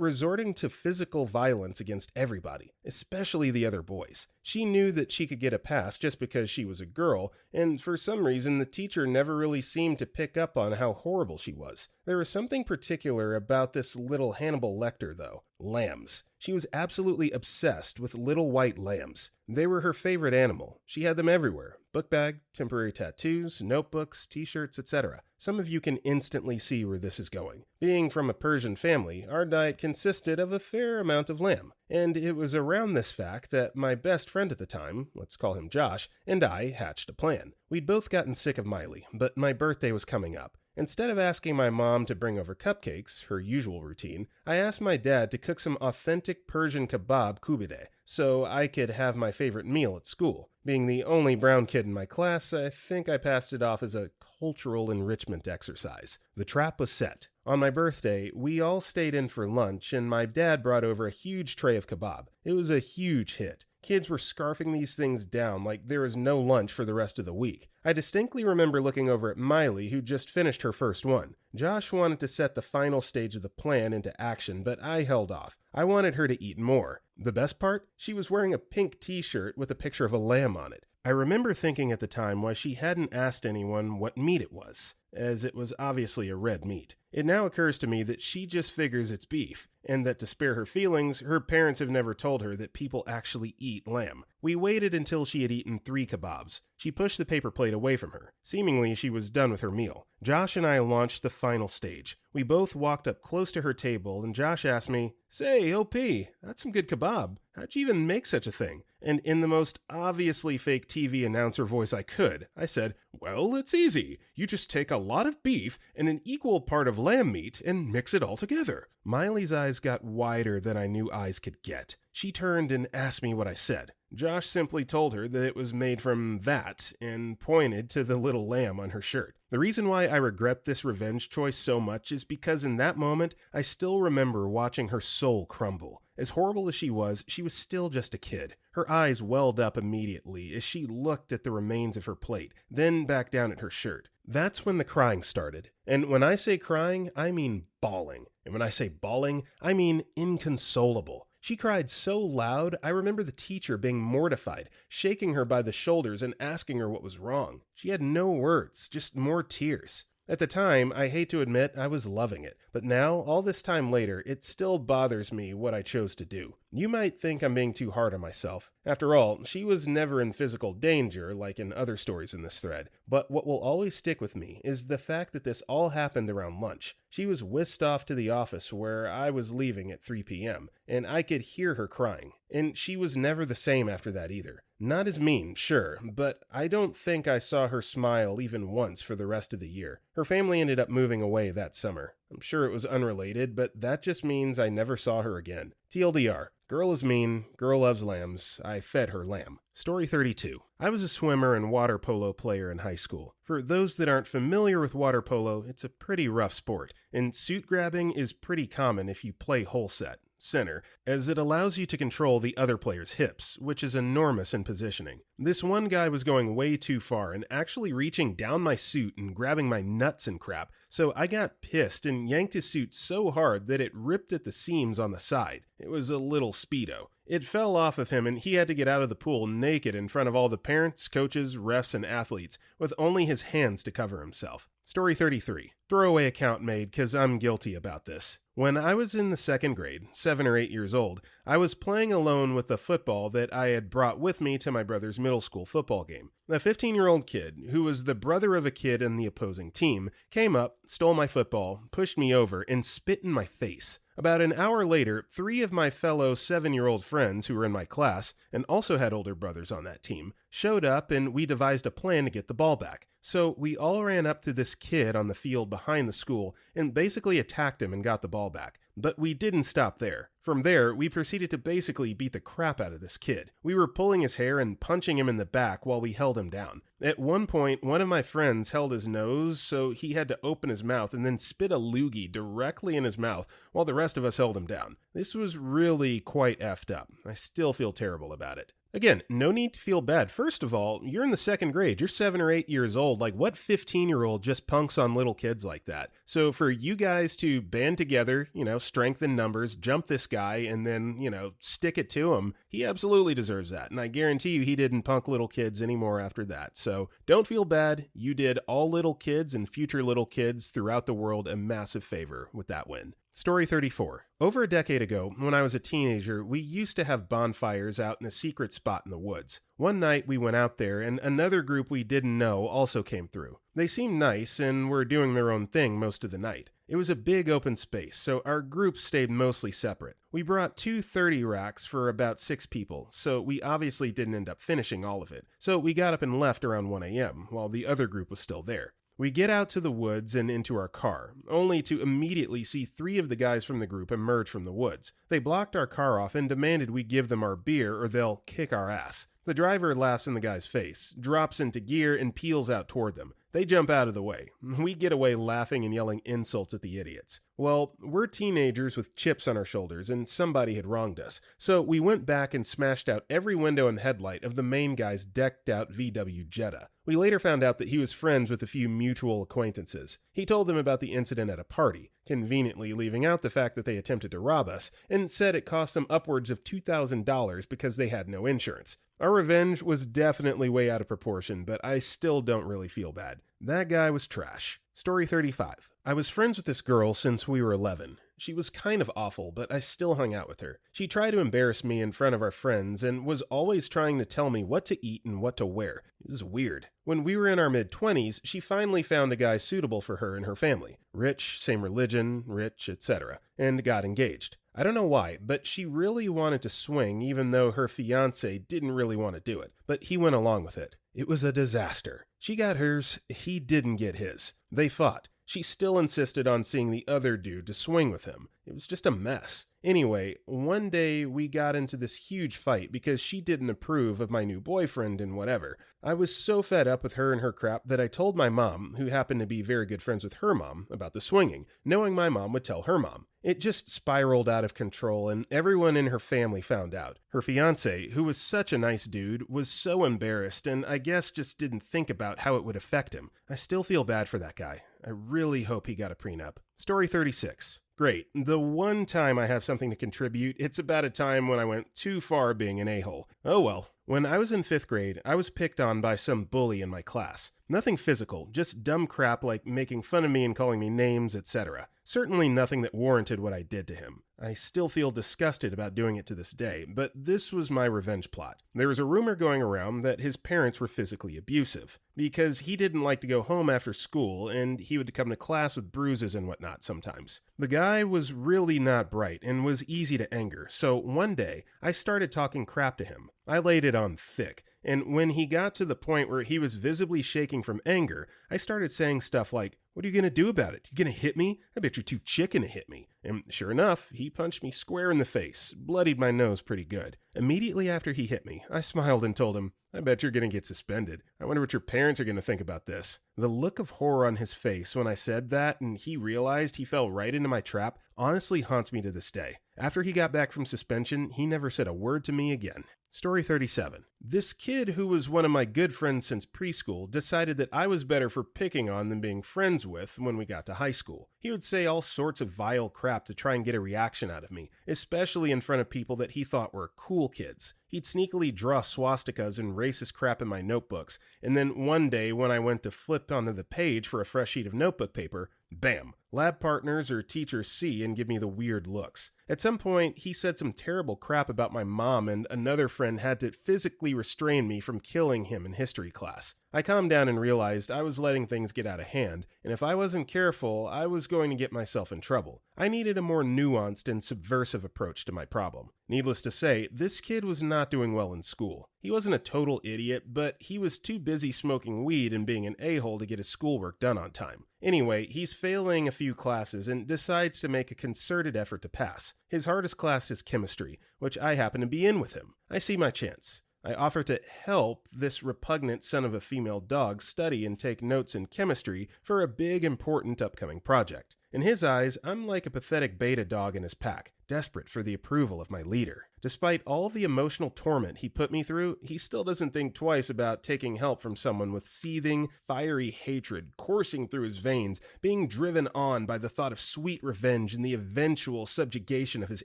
A: resorting to physical violence against everybody, especially the other boys. She knew that she could get a pass just because she was a girl, and for some reason the teacher never really seemed to pick up on how horrible she was. There was something particular about this little Hannibal Lecter, though. Lambs. She was absolutely obsessed with little white lambs. They were her favorite animal. She had them everywhere. Book bag, temporary tattoos, notebooks, t-shirts, etc. Some of you can instantly see where this is going. Being from a Persian family, our diet consisted of a fair amount of lamb. And it was around this fact that my best friend at the time, let's call him Josh, and I hatched a plan. We'd both gotten sick of Miley, but my birthday was coming up. Instead of asking my mom to bring over cupcakes, her usual routine, I asked my dad to cook some authentic Persian kebab kubide so I could have my favorite meal at school. Being the only brown kid in my class, I think I passed it off as a cultural enrichment exercise. The trap was set. On my birthday, we all stayed in for lunch, and my dad brought over a huge tray of kebab. It was a huge hit. Kids were scarfing these things down like there was no lunch for the rest of the week. I distinctly remember looking over at Miley, who just finished her first one. Josh wanted to set the final stage of the plan into action, but I held off. I wanted her to eat more. The best part? She was wearing a pink t-shirt with a picture of a lamb on it. I remember thinking at the time why she hadn't asked anyone what meat it was, as it was obviously a red meat. It now occurs to me that she just figures it's beef, and that to spare her feelings, her parents have never told her that people actually eat lamb. We waited until she had eaten 3 kebabs. She pushed the paper plate away from her. Seemingly, she was done with her meal. Josh and I launched the final stage. We both walked up close to her table, and Josh asked me, "Say, OP, that's some good kebab. How'd you even make such a thing?" And in the most obviously fake TV announcer voice I could, I said, "Well, it's easy. You just take a lot of beef and an equal part of lamb meat and mix it all together." Miley's eyes got wider than I knew eyes could get. She turned and asked me what I said. Josh simply told her that it was made from that and pointed to the little lamb on her shirt. The reason why I regret this revenge choice so much is because in that moment, I still remember watching her soul crumble. As horrible as she was still just a kid. Her eyes welled up immediately as she looked at the remains of her plate, then back down at her shirt. That's when the crying started. And when I say crying, I mean bawling. And when I say bawling, I mean inconsolable. She cried so loud, I remember the teacher being mortified, shaking her by the shoulders and asking her what was wrong. She had no words, just more tears. At the time, I hate to admit, I was loving it. But now, all this time later, it still bothers me what I chose to do. You might think I'm being too hard on myself. After all, she was never in physical danger like in other stories in this thread. But what will always stick with me is the fact that this all happened around lunch. She was whisked off to the office where I was leaving at 3 p.m., and I could hear her crying. And she was never the same after that either. Not as mean, sure, but I don't think I saw her smile even once for the rest of the year. Her family ended up moving away that summer. I'm sure it was unrelated, but that just means I never saw her again. TLDR. Girl is mean, girl loves lambs, I fed her lamb. Story 32. I was a swimmer and water polo player in high school. For those that aren't familiar with water polo, it's a pretty rough sport, and suit grabbing is pretty common if you play whole set, center, as it allows you to control the other player's hips, which is enormous in positioning. This one guy was going way too far and actually reaching down my suit and grabbing my nuts and crap, so I got pissed and yanked his suit so hard that it ripped at the seams on the side. It was a little Speedo. It fell off of him and he had to get out of the pool naked in front of all the parents, coaches, refs, and athletes, with only his hands to cover himself. Story 33. Throwaway account made because I'm guilty about this. When I was in the 2nd grade, 7 or 8 years old, I was playing alone with a football that I had brought with me to my brother's middle school football game. A 15-year-old kid, who was the brother of a kid in the opposing team, came up, stole my football, pushed me over, and spit in my face. About an hour later, 3 of my fellow 7-year-old friends who were in my class, and also had older brothers on that team, showed up and we devised a plan to get the ball back. So we all ran up to this kid on the field behind the school and basically attacked him and got the ball back. But we didn't stop there. From there, we proceeded to basically beat the crap out of this kid. We were pulling his hair and punching him in the back while we held him down. At one point, one of my friends held his nose, so he had to open his mouth and then spit a loogie directly in his mouth while the rest of us held him down. This was really quite effed up. I still feel terrible about it. Again, no need to feel bad. First of all, you're in the 2nd grade. You're 7 or 8 years old. Like, what 15-year-old just punks on little kids like that? So for you guys to band together, strength in numbers, jump this guy, and then, stick it to him, he absolutely deserves that. And I guarantee you he didn't punk little kids anymore after that. So don't feel bad. You did all little kids and future little kids throughout the world a massive favor with that win. Story 34. Over a decade ago, when I was a teenager, we used to have bonfires out in a secret spot in the woods. One night we went out there and another group we didn't know also came through. They seemed nice and were doing their own thing most of the night. It was a big open space, so our groups stayed mostly separate. We brought 2 30 racks for about 6 people, so we obviously didn't end up finishing all of it. So we got up and left around 1 a.m., while the other group was still there. We get out to the woods and into our car, only to immediately see 3 of the guys from the group emerge from the woods. They blocked our car off and demanded we give them our beer or they'll kick our ass. The driver laughs in the guy's face, drops into gear, and peels out toward them. They jump out of the way. We get away laughing and yelling insults at the idiots. Well, we're teenagers with chips on our shoulders, and somebody had wronged us. So we went back and smashed out every window and headlight of the main guy's decked-out VW Jetta. We later found out that he was friends with a few mutual acquaintances. He told them about the incident at a party, conveniently leaving out the fact that they attempted to rob us, and said it cost them upwards of $2,000 because they had no insurance. Our revenge was definitely way out of proportion, but I still don't really feel bad. That guy was trash. Story 35. I was friends with this girl since we were 11. She was kind of awful, but I still hung out with her. She tried to embarrass me in front of our friends and was always trying to tell me what to eat and what to wear. It was weird. When we were in our mid-20s, she finally found a guy suitable for her and her family. Rich, same religion, rich, etc. And got engaged. I don't know why, but she really wanted to swing even though her fiancé didn't really want to do it. But he went along with it. It was a disaster. She got hers, he didn't get his. They fought. She still insisted on seeing the other dude to swing with him. It was just a mess. Anyway, one day we got into this huge fight because she didn't approve of my new boyfriend and whatever. I was so fed up with her and her crap that I told my mom, who happened to be very good friends with her mom, about the swinging, knowing my mom would tell her mom. It just spiraled out of control and everyone in her family found out. Her fiancé, who was such a nice dude, was so embarrassed and I guess just didn't think about how it would affect him. I still feel bad for that guy. I really hope he got a prenup. Story 36. Great. The one time I have something to contribute, it's about a time when I went too far being an a-hole. Oh well. When I was in 5th grade, I was picked on by some bully in my class. Nothing physical, just dumb crap like making fun of me and calling me names, etc. Certainly nothing that warranted what I did to him. I still feel disgusted about doing it to this day, but this was my revenge plot. There was a rumor going around that his parents were physically abusive, because he didn't like to go home after school and he would come to class with bruises and whatnot sometimes. The guy was really not bright and was easy to anger, so one day I started talking crap to him. I laid it on thick, and when he got to the point where he was visibly shaking from anger, I started saying stuff like, "What are you going to do about it? You going to hit me? I bet you're too chicken to hit me." And sure enough, he punched me square in the face, bloodied my nose pretty good. Immediately after he hit me, I smiled and told him, "I bet you're going to get suspended. I wonder what your parents are going to think about this." The look of horror on his face when I said that and he realized he fell right into my trap honestly haunts me to this day. After he got back from suspension, he never said a word to me again. Story 37. This kid who was one of my good friends since preschool decided that I was better for picking on than being friends with when we got to high school. He would say all sorts of vile crap to try and get a reaction out of me, especially in front of people that he thought were cool kids. He'd sneakily draw swastikas and racist crap in my notebooks, and then one day when I went to flip onto the page for a fresh sheet of notebook paper, bam, lab partners or teachers see and give me the weird looks. At some point, he said some terrible crap about my mom and another friend had to physically restrain me from killing him in history class. I calmed down and realized I was letting things get out of hand, and if I wasn't careful, I was going to get myself in trouble. I needed a more nuanced and subversive approach to my problem. Needless to say, this kid was not doing well in school. He wasn't a total idiot, but he was too busy smoking weed and being an a-hole to get his schoolwork done on time. Anyway, he's failing a few classes and decides to make a concerted effort to pass. His hardest class is chemistry, which I happen to be in with him. I see my chance. I offer to help this repugnant son of a female dog study and take notes in chemistry for a big important upcoming project. In his eyes, I'm like a pathetic beta dog in his pack, desperate for the approval of my leader. Despite all the emotional torment he put me through, he still doesn't think twice about taking help from someone with seething, fiery hatred coursing through his veins, being driven on by the thought of sweet revenge and the eventual subjugation of his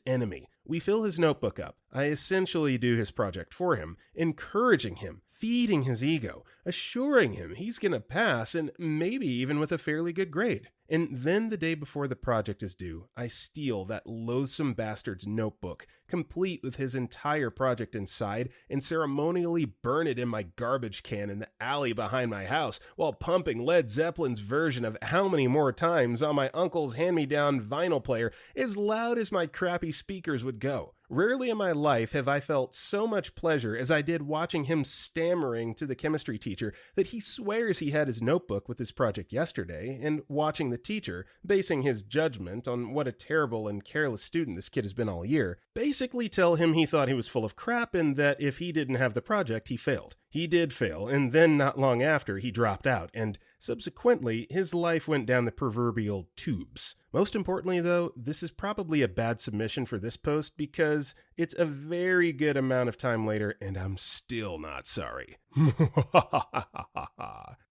A: enemy. We fill his notebook up. I essentially do his project for him, encouraging him, feeding his ego, assuring him he's gonna pass and maybe even with a fairly good grade. And then the day before the project is due, I steal that loathsome bastard's notebook, complete with his entire project inside, and ceremonially burn it in my garbage can in the alley behind my house while pumping Led Zeppelin's version of How Many More Times on my uncle's hand-me-down vinyl player as loud as my crappy speakers would go. Rarely in my life have I felt so much pleasure as I did watching him stammering to the chemistry teacher that he swears he had his notebook with his project yesterday, and watching the teacher, basing his judgment on what a terrible and careless student this kid has been all year, basically tell him he thought he was full of crap and that if he didn't have the project, he failed. He did fail, and then not long after, he dropped out, and subsequently, his life went down the proverbial tubes. Most importantly, though, this is probably a bad submission for this post because it's a very good amount of time later, and I'm still not sorry.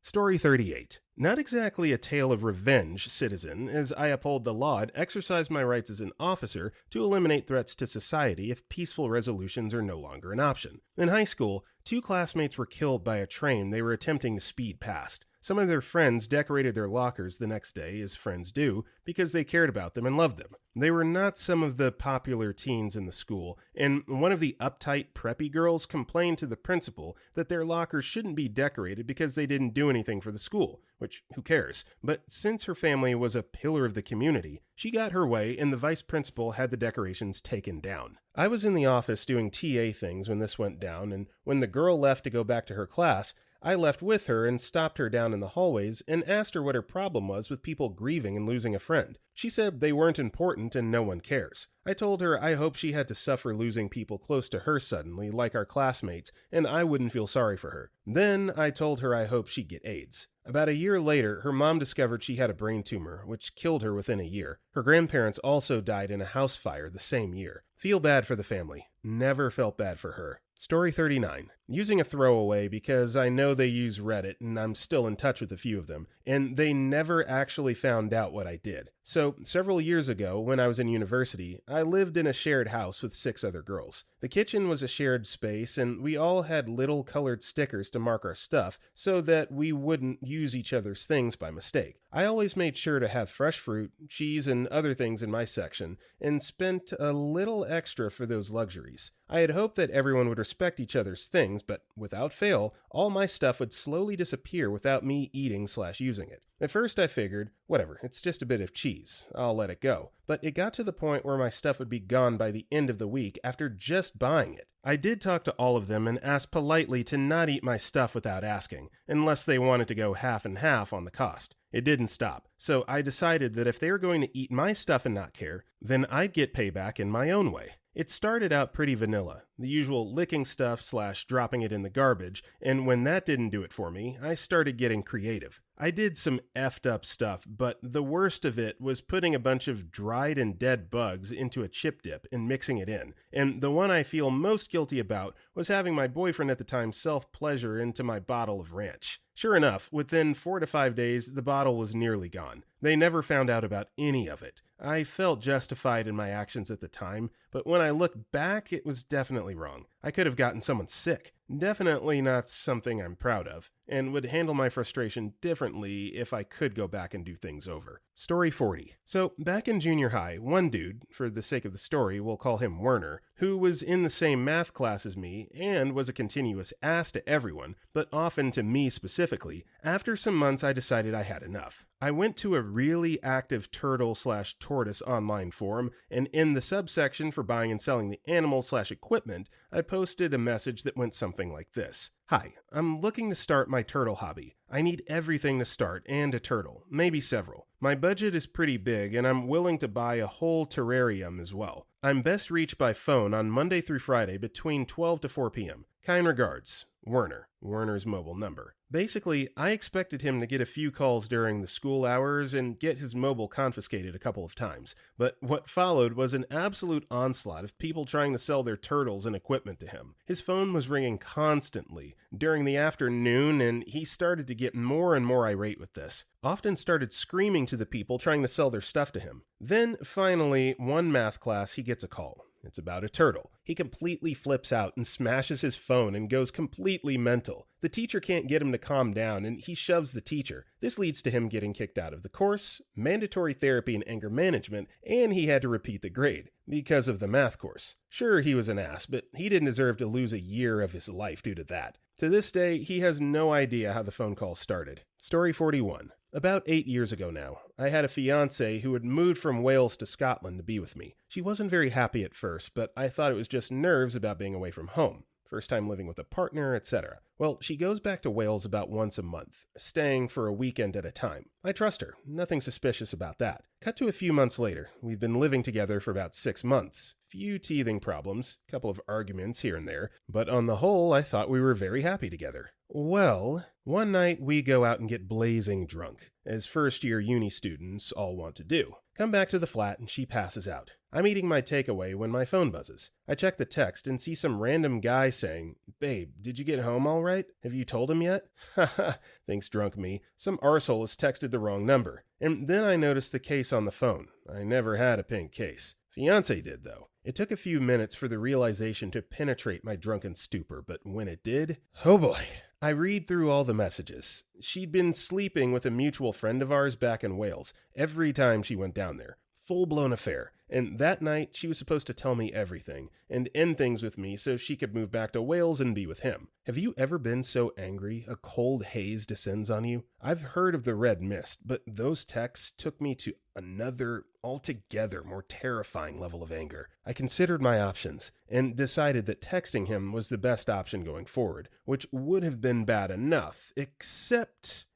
A: Story 38. Not exactly a tale of revenge, citizen, as I uphold the law and exercise my rights as an officer to eliminate threats to society if peaceful resolutions are no longer an option. In high school, 2 classmates were killed by a train they were attempting to speed past. Some of their friends decorated their lockers the next day, as friends do, because they cared about them and loved them. They were not some of the popular teens in the school, and one of the uptight, preppy girls complained to the principal that their lockers shouldn't be decorated because they didn't do anything for the school, which, who cares? But since her family was a pillar of the community, she got her way and the vice principal had the decorations taken down. I was in the office doing TA things when this went down, and when the girl left to go back to her class, I left with her and stopped her down in the hallways and asked her what her problem was with people grieving and losing a friend. She said they weren't important and no one cares. I told her I hope she had to suffer losing people close to her suddenly, like our classmates, and I wouldn't feel sorry for her. Then I told her I hoped she'd get AIDS. About a year later, her mom discovered she had a brain tumor, which killed her within a year. Her grandparents also died in a house fire the same year. Feel bad for the family. Never felt bad for her. Story 39. Using a throwaway because I know they use Reddit and I'm still in touch with a few of them, and they never actually found out what I did. So, several years ago, when I was in university, I lived in a shared house with 6 other girls. The kitchen was a shared space, and we all had little colored stickers to mark our stuff so that we wouldn't use each other's things by mistake. I always made sure to have fresh fruit, cheese, and other things in my section, and spent a little extra for those luxuries. I had hoped that everyone would respect each other's things, but without fail, all my stuff would slowly disappear without me eating/using it. At first I figured, whatever, it's just a bit of cheese, I'll let it go. But it got to the point where my stuff would be gone by the end of the week after just buying it. I did talk to all of them and asked politely to not eat my stuff without asking, unless they wanted to go half and half on the cost. It didn't stop, so I decided that if they were going to eat my stuff and not care, then I'd get payback in my own way. It started out pretty vanilla, the usual licking stuff/dropping it in the garbage, and when that didn't do it for me, I started getting creative. I did some effed up stuff, but the worst of it was putting a bunch of dried and dead bugs into a chip dip and mixing it in, and the one I feel most guilty about was having my boyfriend at the time self-pleasure into my bottle of ranch. Sure enough, within 4 to 5 days, the bottle was nearly gone. They never found out about any of it. I felt justified in my actions at the time, but when I look back, it was definitely wrong. I could have gotten someone sick. Definitely not something I'm proud of, and would handle my frustration differently if I could go back and do things over. Story 40. So, back in junior high, one dude, for the sake of the story, we'll call him Werner, who was in the same math class as me and was a continuous ass to everyone, but often to me specifically, after some months I decided I had enough. I went to a really active turtle/tortoise online forum, and in the subsection for buying and selling the animal/equipment, I posted a message that went something like this. Hi, I'm looking to start my turtle hobby. I need everything to start and a turtle, maybe several. My budget is pretty big and I'm willing to buy a whole terrarium as well. I'm best reached by phone on Monday through Friday between 12 to 4 p.m. Kind regards, Werner. Werner's mobile number. Basically, I expected him to get a few calls during the school hours and get his mobile confiscated a couple of times, but what followed was an absolute onslaught of people trying to sell their turtles and equipment to him. His phone was ringing constantly during the afternoon, and he started to get more and more irate with this. Often started screaming to the people trying to sell their stuff to him. Then, finally, one math class, he gets a call. It's about a turtle. He completely flips out and smashes his phone and goes completely mental. The teacher can't get him to calm down, and he shoves the teacher. This leads to him getting kicked out of the course, mandatory therapy and anger management, and he had to repeat the grade because of the math course. Sure, he was an ass, but he didn't deserve to lose a year of his life due to that. To this day, he has no idea how the phone call started. Story 41. About 8 years ago now, I had a fiancée who had moved from Wales to Scotland to be with me. She wasn't very happy at first, but I thought it was just nerves about being away from home. First time living with a partner, etc. Well, she goes back to Wales about once a month, staying for a weekend at a time. I trust her. Nothing suspicious about that. Cut to a few months later. We've been living together for about 6 months. Few teething problems, couple of arguments here and there, but on the whole, I thought we were very happy together. Well, one night we go out and get blazing drunk, as first-year uni students all want to do. Come back to the flat and she passes out. I'm eating my takeaway when my phone buzzes. I check the text and see some random guy saying, "Babe, did you get home all right? Have you told him yet?" Haha, thinks drunk me. Some arsehole has texted the wrong number. And then I noticed the case on the phone. I never had a pink case. Fiancé did, though. It took a few minutes for the realization to penetrate my drunken stupor, but when it did, oh boy. I read through all the messages. She'd been sleeping with a mutual friend of ours back in Wales every time she went down there. Full-blown affair. And that night, she was supposed to tell me everything and end things with me so she could move back to Wales and be with him. Have you ever been so angry a cold haze descends on you? I've heard of the red mist, but those texts took me to another, altogether more terrifying level of anger. I considered my options and decided that texting him was the best option going forward, which would have been bad enough, except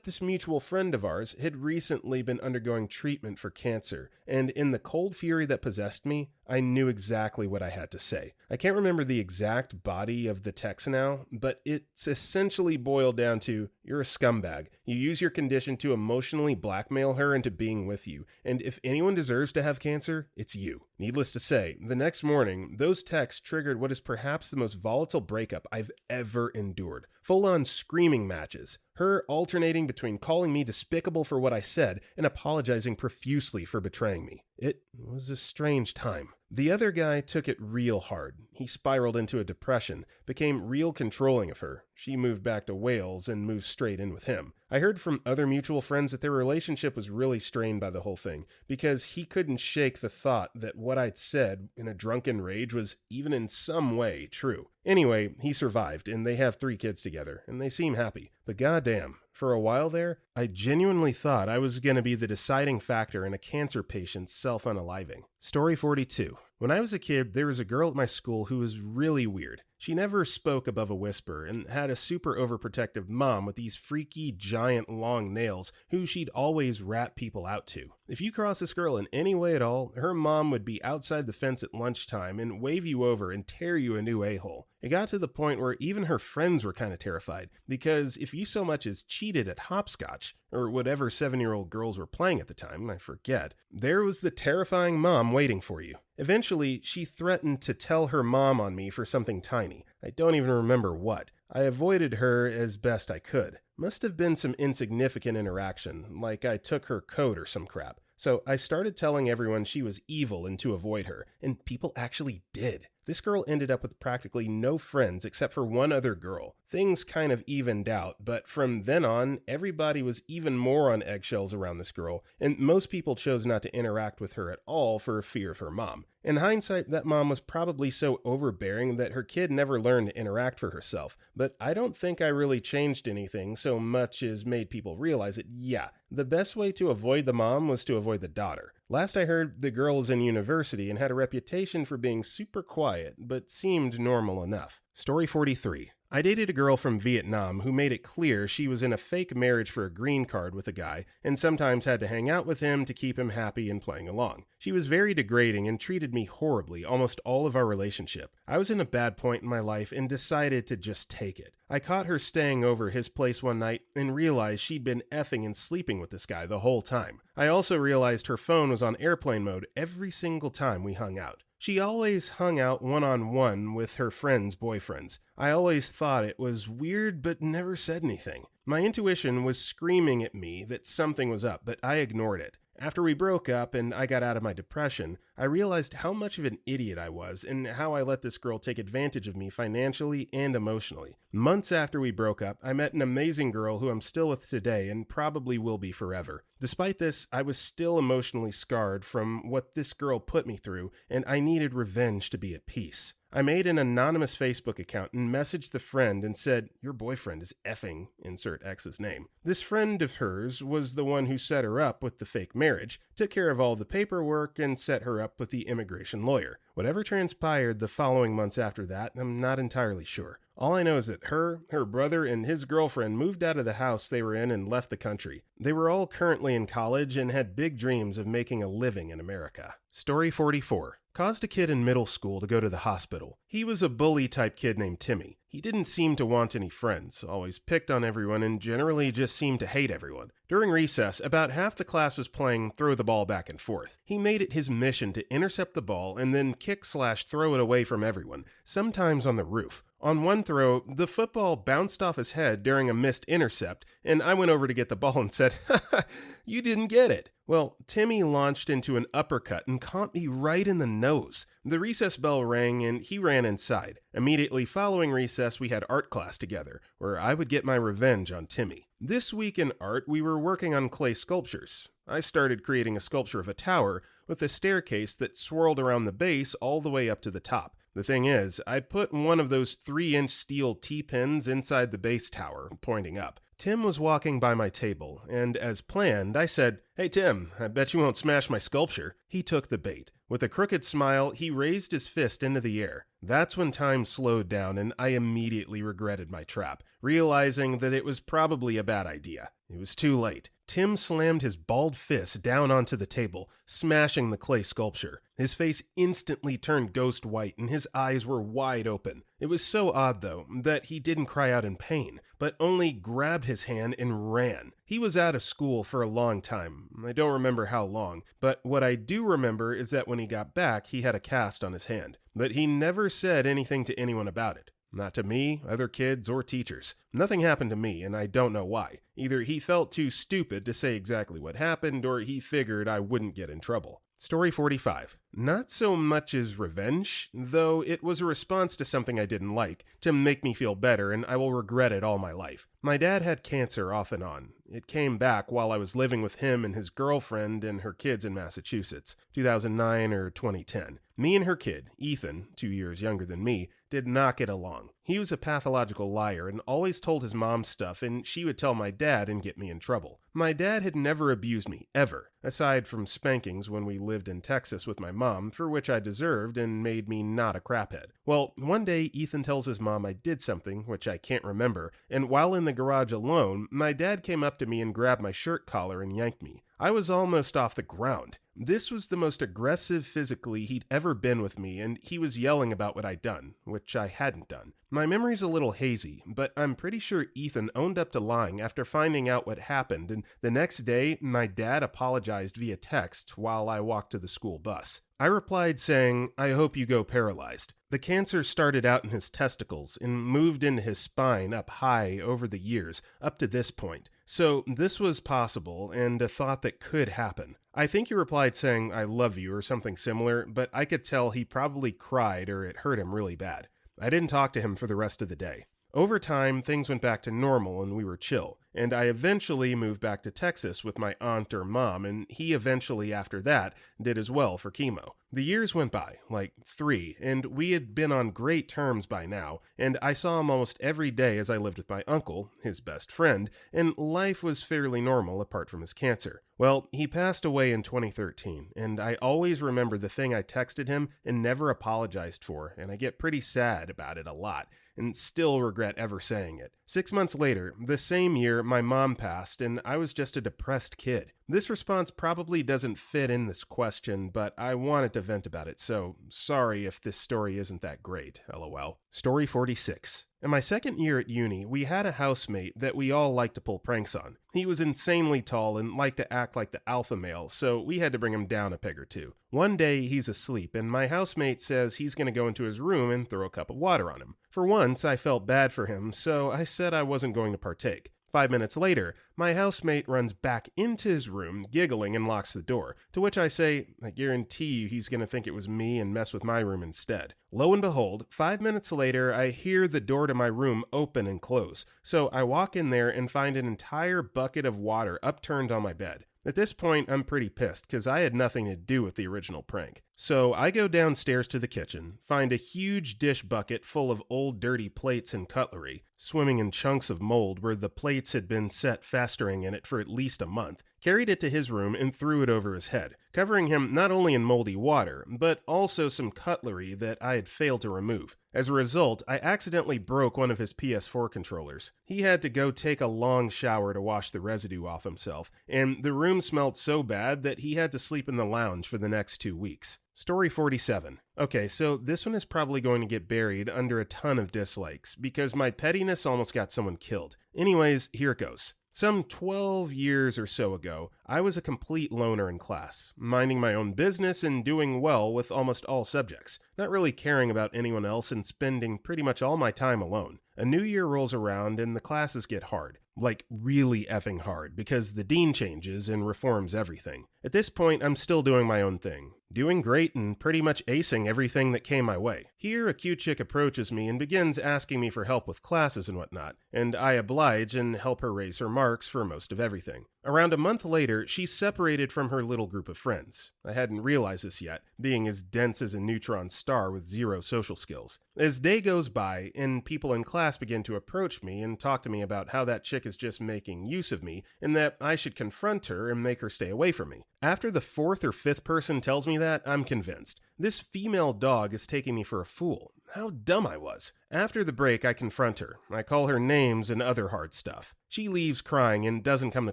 A: this mutual friend of ours had recently been undergoing treatment for cancer, and in the cold fury that possessed me, I knew exactly what I had to say. I can't remember the exact body of the text now, but it's essentially boiled down to, you're a scumbag. You use your condition to emotionally blackmail her into being with you, and if anyone deserves to have cancer, it's you. Needless to say, the next morning, those texts triggered what is perhaps the most volatile breakup I've ever endured. Full-on screaming matches. Her alternating between calling me despicable for what I said and apologizing profusely for betraying me. It was a strange time. The other guy took it real hard. He spiraled into a depression, became real controlling of her. She moved back to Wales and moved straight in with him. I heard from other mutual friends that their relationship was really strained by the whole thing, because he couldn't shake the thought that what I'd said in a drunken rage was even in some way true. Anyway, he survived, and they have 3 kids together, and they seem happy. But goddamn, for a while there, I genuinely thought I was going to be the deciding factor in a cancer patient's self-unaliving. Story 42. When I was a kid, there was a girl at my school who was really weird. She never spoke above a whisper and had a super overprotective mom with these freaky, giant, long nails who she'd always rat people out to. If you cross this girl in any way at all, her mom would be outside the fence at lunchtime and wave you over and tear you a new a-hole. It got to the point where even her friends were kind of terrified, because if you so much as cheated at hopscotch, or whatever 7-year-old girls were playing at the time, I forget, there was the terrifying mom waiting for you. Eventually, she threatened to tell her mom on me for something tiny. I don't even remember what. I avoided her as best I could. Must have been some insignificant interaction, like I took her coat or some crap. So I started telling everyone she was evil and to avoid her, and people actually did. This girl ended up with practically no friends except for one other girl. Things kind of evened out, but from then on, everybody was even more on eggshells around this girl, and most people chose not to interact with her at all for fear of her mom. In hindsight, that mom was probably so overbearing that her kid never learned to interact for herself, but I don't think I really changed anything so much as made people realize that, yeah, the best way to avoid the mom was to avoid the daughter. Last I heard, the girl was in university and had a reputation for being super quiet, but seemed normal enough. Story 43. I dated a girl from Vietnam who made it clear she was in a fake marriage for a green card with a guy, and sometimes had to hang out with him to keep him happy and playing along. She was very degrading and treated me horribly almost all of our relationship. I was in a bad point in my life and decided to just take it. I caught her staying over his place one night and realized she'd been effing and sleeping with this guy the whole time. I also realized her phone was on airplane mode every single time we hung out. She always hung out one-on-one with her friends' boyfriends. I always thought it was weird but never said anything. My intuition was screaming at me that something was up, but I ignored it. After we broke up and I got out of my depression, I realized how much of an idiot I was and how I let this girl take advantage of me financially and emotionally. Months after we broke up, I met an amazing girl who I'm still with today and probably will be forever. Despite this, I was still emotionally scarred from what this girl put me through, and I needed revenge to be at peace. I made an anonymous Facebook account and messaged the friend and said, "Your boyfriend is effing," insert X's name. This friend of hers was the one who set her up with the fake marriage, took care of all the paperwork, and set her up with the immigration lawyer. Whatever transpired the following months after that, I'm not entirely sure. All I know is that her brother, and his girlfriend moved out of the house they were in and left the country. They were all currently in college and had big dreams of making a living in America. Story 44. Caused a kid in middle school to go to the hospital. He was a bully-type kid named Timmy. He didn't seem to want any friends, always picked on everyone, and generally just seemed to hate everyone. During recess, about half the class was playing throw the ball back and forth. He made it his mission to intercept the ball and then kick/throw it away from everyone, sometimes on the roof. On one throw, the football bounced off his head during a missed intercept, and I went over to get the ball and said, "Ha, you didn't get it." Well, Timmy launched into an uppercut and caught me right in the nose. The recess bell rang and he ran inside. Immediately following recess, we had art class together, where I would get my revenge on Timmy. This week in art, we were working on clay sculptures. I started creating a sculpture of a tower with a staircase that swirled around the base all the way up to the top. The thing is, I put one of those 3-inch steel T-pins inside the base tower, pointing up. Tim was walking by my table, and as planned, I said, "Hey Tim, I bet you won't smash my sculpture." He took the bait. With a crooked smile, he raised his fist into the air. That's when time slowed down, and I immediately regretted my trap, realizing that it was probably a bad idea. It was too late. Tim slammed his bald fist down onto the table, smashing the clay sculpture. His face instantly turned ghost white and his eyes were wide open. It was so odd, though, that he didn't cry out in pain, but only grabbed his hand and ran. He was out of school for a long time. I don't remember how long, but what I do remember is that when he got back, he had a cast on his hand. But he never said anything to anyone about it. Not to me, other kids, or teachers. Nothing happened to me, and I don't know why. Either he felt too stupid to say exactly what happened, or he figured I wouldn't get in trouble. Story 45. Not so much as revenge, though it was a response to something I didn't like, to make me feel better, and I will regret it all my life. My dad had cancer off and on. It came back while I was living with him and his girlfriend and her kids in Massachusetts, 2009 or 2010. Me and her kid, Ethan, 2 years younger than me, did not get along. He was a pathological liar and always told his mom stuff, and she would tell my dad and get me in trouble. My dad had never abused me, ever, aside from spankings when we lived in Texas with my mom, for which I deserved and made me not a craphead. Well, one day Ethan tells his mom I did something, which I can't remember, and while in the garage alone, my dad came up to me and grabbed my shirt collar and yanked me. I was almost off the ground. This was the most aggressive physically he'd ever been with me, and he was yelling about what I'd done, which I hadn't done. My memory's a little hazy, but I'm pretty sure Ethan owned up to lying after finding out what happened, and the next day, my dad apologized via text while I walked to the school bus. I replied saying, "I hope you go paralyzed." The cancer started out in his testicles and moved into his spine up high over the years, up to this point. So this was possible and a thought that could happen. I think he replied saying, "I love you," or something similar, but I could tell he probably cried or it hurt him really bad. I didn't talk to him for the rest of the day. Over time, things went back to normal and we were chill, and I eventually moved back to Texas with my aunt or mom, and he eventually after that did as well for chemo. The years went by, like 3, and we had been on great terms by now, and I saw him almost every day as I lived with my uncle, his best friend, and life was fairly normal apart from his cancer. Well, he passed away in 2013, and I always remember the thing I texted him and never apologized for, and I get pretty sad about it a lot, and still regret ever saying it. 6 months later, the same year, my mom passed, and I was just a depressed kid. This response probably doesn't fit in this question, but I wanted to vent about it, so sorry if this story isn't that great, lol. Story 46. In my second year at uni, we had a housemate that we all liked to pull pranks on. He was insanely tall and liked to act like the alpha male, so we had to bring him down a peg or two. One day, he's asleep, and my housemate says he's going to go into his room and throw a cup of water on him. For once, I felt bad for him, so I said I wasn't going to partake. 5 minutes later, my housemate runs back into his room, giggling, and locks the door, to which I say, I guarantee you he's going to think it was me and mess with my room instead. Lo and behold, 5 minutes later, I hear the door to my room open and close, so I walk in there and find an entire bucket of water upturned on my bed. At this point, I'm pretty pissed because I had nothing to do with the original prank. So I go downstairs to the kitchen, find a huge dish bucket full of old dirty plates and cutlery, swimming in chunks of mold where the plates had been set festering in it for at least a month, carried it to his room and threw it over his head, covering him not only in moldy water, but also some cutlery that I had failed to remove. As a result, I accidentally broke one of his PS4 controllers. He had to go take a long shower to wash the residue off himself, and the room smelled so bad that he had to sleep in the lounge for the next 2 weeks. Story 47. Okay, so this one is probably going to get buried under a ton of dislikes, because my pettiness almost got someone killed. Anyways, here it goes. Some 12 years or so ago, I was a complete loner in class, minding my own business and doing well with almost all subjects, not really caring about anyone else and spending pretty much all my time alone. A new year rolls around and the classes get hard. Like really effing hard, because the dean changes and reforms everything. At this point, I'm still doing my own thing. Doing great and pretty much acing everything that came my way. Here, a cute chick approaches me and begins asking me for help with classes and whatnot, and I oblige and help her raise her marks for most of everything. Around a month later, she's separated from her little group of friends. I hadn't realized this yet, being as dense as a neutron star with zero social skills. As day goes by, and people in class begin to approach me and talk to me about how that chick is just making use of me, and that I should confront her and make her stay away from me. After the 4th or 5th person tells me that, I'm convinced. This female dog is taking me for a fool. How dumb I was. After the break, I confront her. I call her names and other hard stuff. She leaves crying and doesn't come to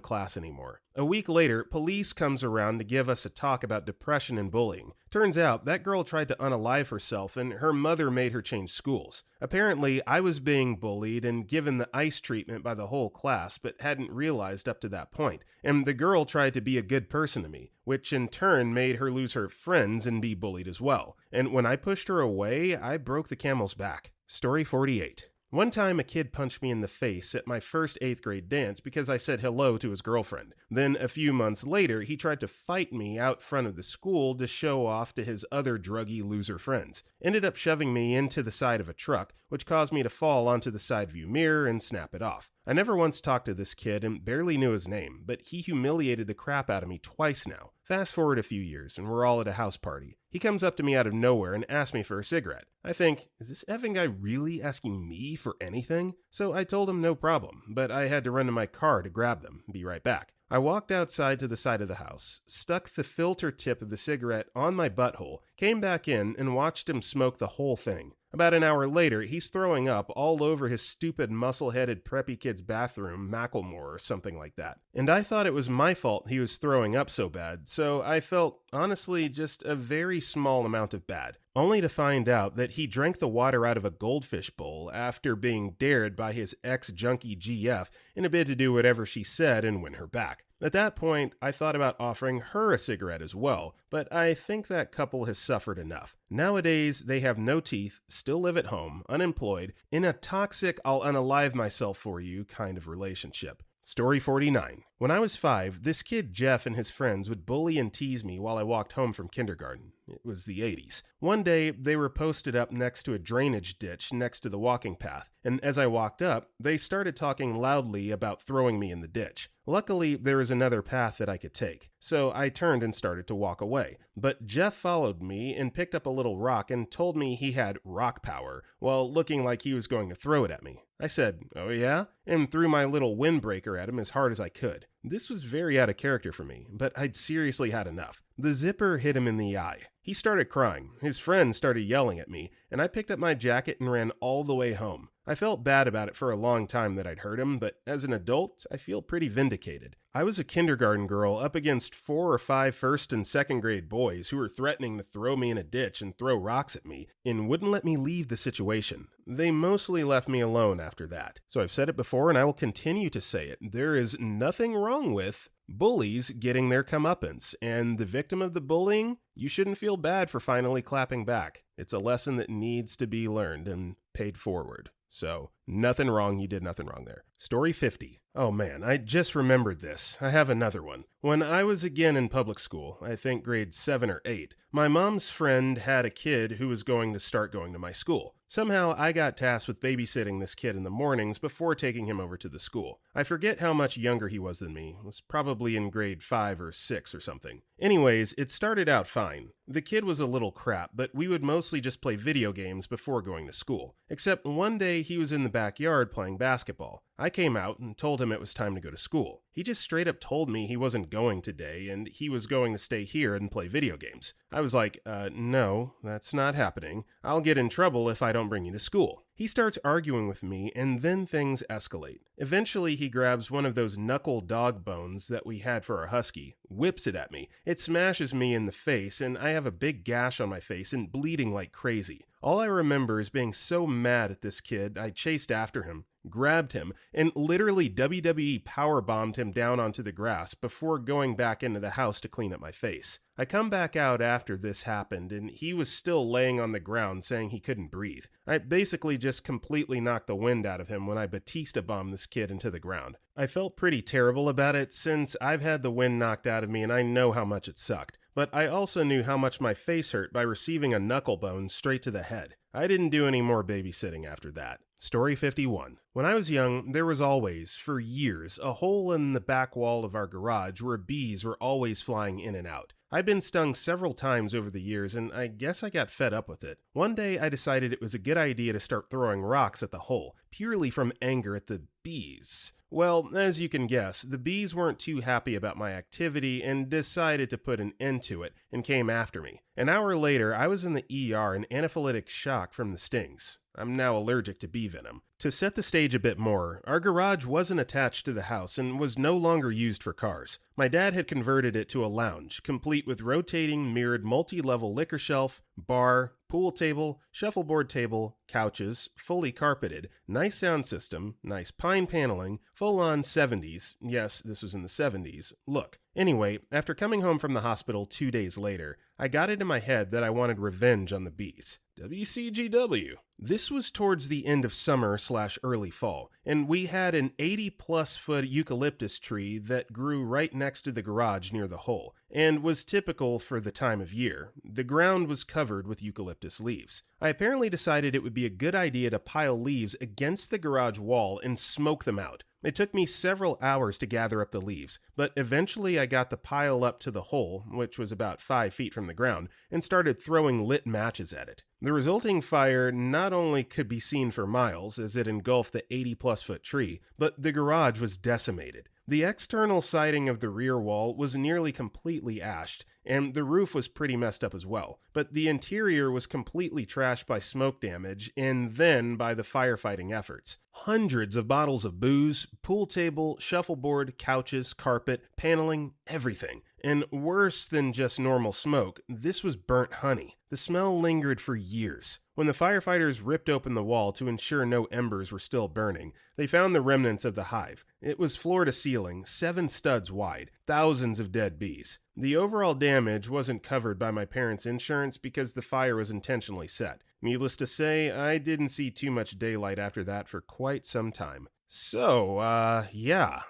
A: class anymore. A week later, police comes around to give us a talk about depression and bullying. Turns out, that girl tried to unalive herself and her mother made her change schools. Apparently, I was being bullied and given the ice treatment by the whole class, but hadn't realized up to that point. And the girl tried to be a good person to me, which in turn made her lose her friends and be bullied as well. And when I pushed her away, I broke the camel's back. Story 48. One time a kid punched me in the face at my first 8th grade dance because I said hello to his girlfriend. Then a few months later, he tried to fight me out front of the school to show off to his other druggy loser friends. Ended up shoving me into the side of a truck, which caused me to fall onto the side view mirror and snap it off. I never once talked to this kid and barely knew his name, but he humiliated the crap out of me twice now. Fast forward a few years, and we're all at a house party. He comes up to me out of nowhere and asks me for a cigarette. I think, is this effing guy really asking me for anything? So I told him no problem, but I had to run to my car to grab them. Be right back. I walked outside to the side of the house, stuck the filter tip of the cigarette on my butthole, came back in, and watched him smoke the whole thing. About an hour later, he's throwing up all over his stupid muscle-headed preppy kid's bathroom, Macklemore or something like that. And I thought it was my fault he was throwing up so bad, so I felt, honestly, just a very small amount of bad. Only to find out that he drank the water out of a goldfish bowl after being dared by his ex-junkie GF in a bid to do whatever she said and win her back. At that point, I thought about offering her a cigarette as well, but I think that couple has suffered enough. Nowadays, they have no teeth, still live at home, unemployed, in a toxic I'll unalive myself for you kind of relationship. Story 49. When I was 5, this kid Jeff and his friends would bully and tease me while I walked home from kindergarten. It was the 80s. One day, they were posted up next to a drainage ditch next to the walking path, and as I walked up, they started talking loudly about throwing me in the ditch. Luckily, there was another path that I could take, so I turned and started to walk away. But Jeff followed me and picked up a little rock and told me he had rock power, while looking like he was going to throw it at me. I said, "Oh yeah?" and threw my little Windbreaker at him as hard as I could. This was very out of character for me, but I'd seriously had enough. The zipper hit him in the eye. He started crying, his friends started yelling at me, and I picked up my jacket and ran all the way home. I felt bad about it for a long time that I'd hurt him, but as an adult, I feel pretty vindicated. I was a kindergarten girl up against 4 or 5 first and second grade boys who were threatening to throw me in a ditch and throw rocks at me, and wouldn't let me leave the situation. They mostly left me alone after that. So I've said it before and I will continue to say it. There is nothing wrong with bullies getting their comeuppance, and the victim of the bullying, you shouldn't feel bad for finally clapping back. It's a lesson that needs to be learned and paid forward. So, Nothing wrong, you did nothing wrong there. Story 50. Oh man, I just remembered this. I have another one. When I was again in public school, I think grade 7 or 8, my mom's friend had a kid who was going to start going to my school. Somehow I got tasked with babysitting this kid in the mornings before taking him over to the school. I forget how much younger he was than me. Was probably in grade 5 or 6 or something. Anyways, it started out fine. The kid was a little crap, but we would mostly just play video games before going to school. Except one day he was in the backyard playing basketball. I came out and told him it was time to go to school. He just straight up told me he wasn't going today and he was going to stay here and play video games. I was like, no, that's not happening. I'll get in trouble if I don't bring you to school. He starts arguing with me, and then things escalate. Eventually, he grabs one of those knuckle dog bones that we had for our husky, whips it at me. It smashes me in the face, and I have a big gash on my face and bleeding like crazy. All I remember is being so mad at this kid, I chased after him, grabbed him, and literally WWE powerbombed him down onto the grass before going back into the house to clean up my face. I come back out after this happened, and he was still laying on the ground saying he couldn't breathe. I basically just completely knocked the wind out of him when I Batista bombed this kid into the ground. I felt pretty terrible about it since I've had the wind knocked out of me and I know how much it sucked. But I also knew how much my face hurt by receiving a knuckle bone straight to the head. I didn't do any more babysitting after that. Story 51. When I was young, there was always, for years, a hole in the back wall of our garage where bees were always flying in and out. I'd been stung several times over the years, and I guess I got fed up with it. One day, I decided it was a good idea to start throwing rocks at the hole, purely from anger at the bees. Well, as you can guess, the bees weren't too happy about my activity and decided to put an end to it and came after me. An hour later, I was in the ER in anaphylactic shock from the stings. I'm now allergic to bee venom. To set the stage a bit more, our garage wasn't attached to the house and was no longer used for cars. My dad had converted it to a lounge, complete with rotating, mirrored, multi-level liquor shelf, bar, pool table, shuffleboard table, couches, fully carpeted, nice sound system, nice pine paneling, full-on 70s, yes, this was in the 70s, look. Anyway, after coming home from the hospital 2 days later, I got it in my head that I wanted revenge on the bees. WCGW. This was towards the end of summer/early fall, and we had an 80-plus foot eucalyptus tree that grew right next to the garage near the hole, and was typical for the time of year. The ground was covered with eucalyptus leaves. I apparently decided it would be a good idea to pile leaves against the garage wall and smoke them out. It took me several hours to gather up the leaves, but eventually I got the pile up to the hole, which was about 5 feet from the ground, and started throwing lit matches at it. The resulting fire not only could be seen for miles as it engulfed the 80-plus foot tree, but the garage was decimated. The external siding of the rear wall was nearly completely ashed, and the roof was pretty messed up as well, but the interior was completely trashed by smoke damage and then by the firefighting efforts. Hundreds of bottles of booze, pool table, shuffleboard, couches, carpet, paneling, everything. And worse than just normal smoke, this was burnt honey. The smell lingered for years. When the firefighters ripped open the wall to ensure no embers were still burning, they found the remnants of the hive. It was floor to ceiling, 7 studs wide, thousands of dead bees. The overall damage wasn't covered by my parents' insurance because the fire was intentionally set. Needless to say, I didn't see too much daylight after that for quite some time. So, yeah.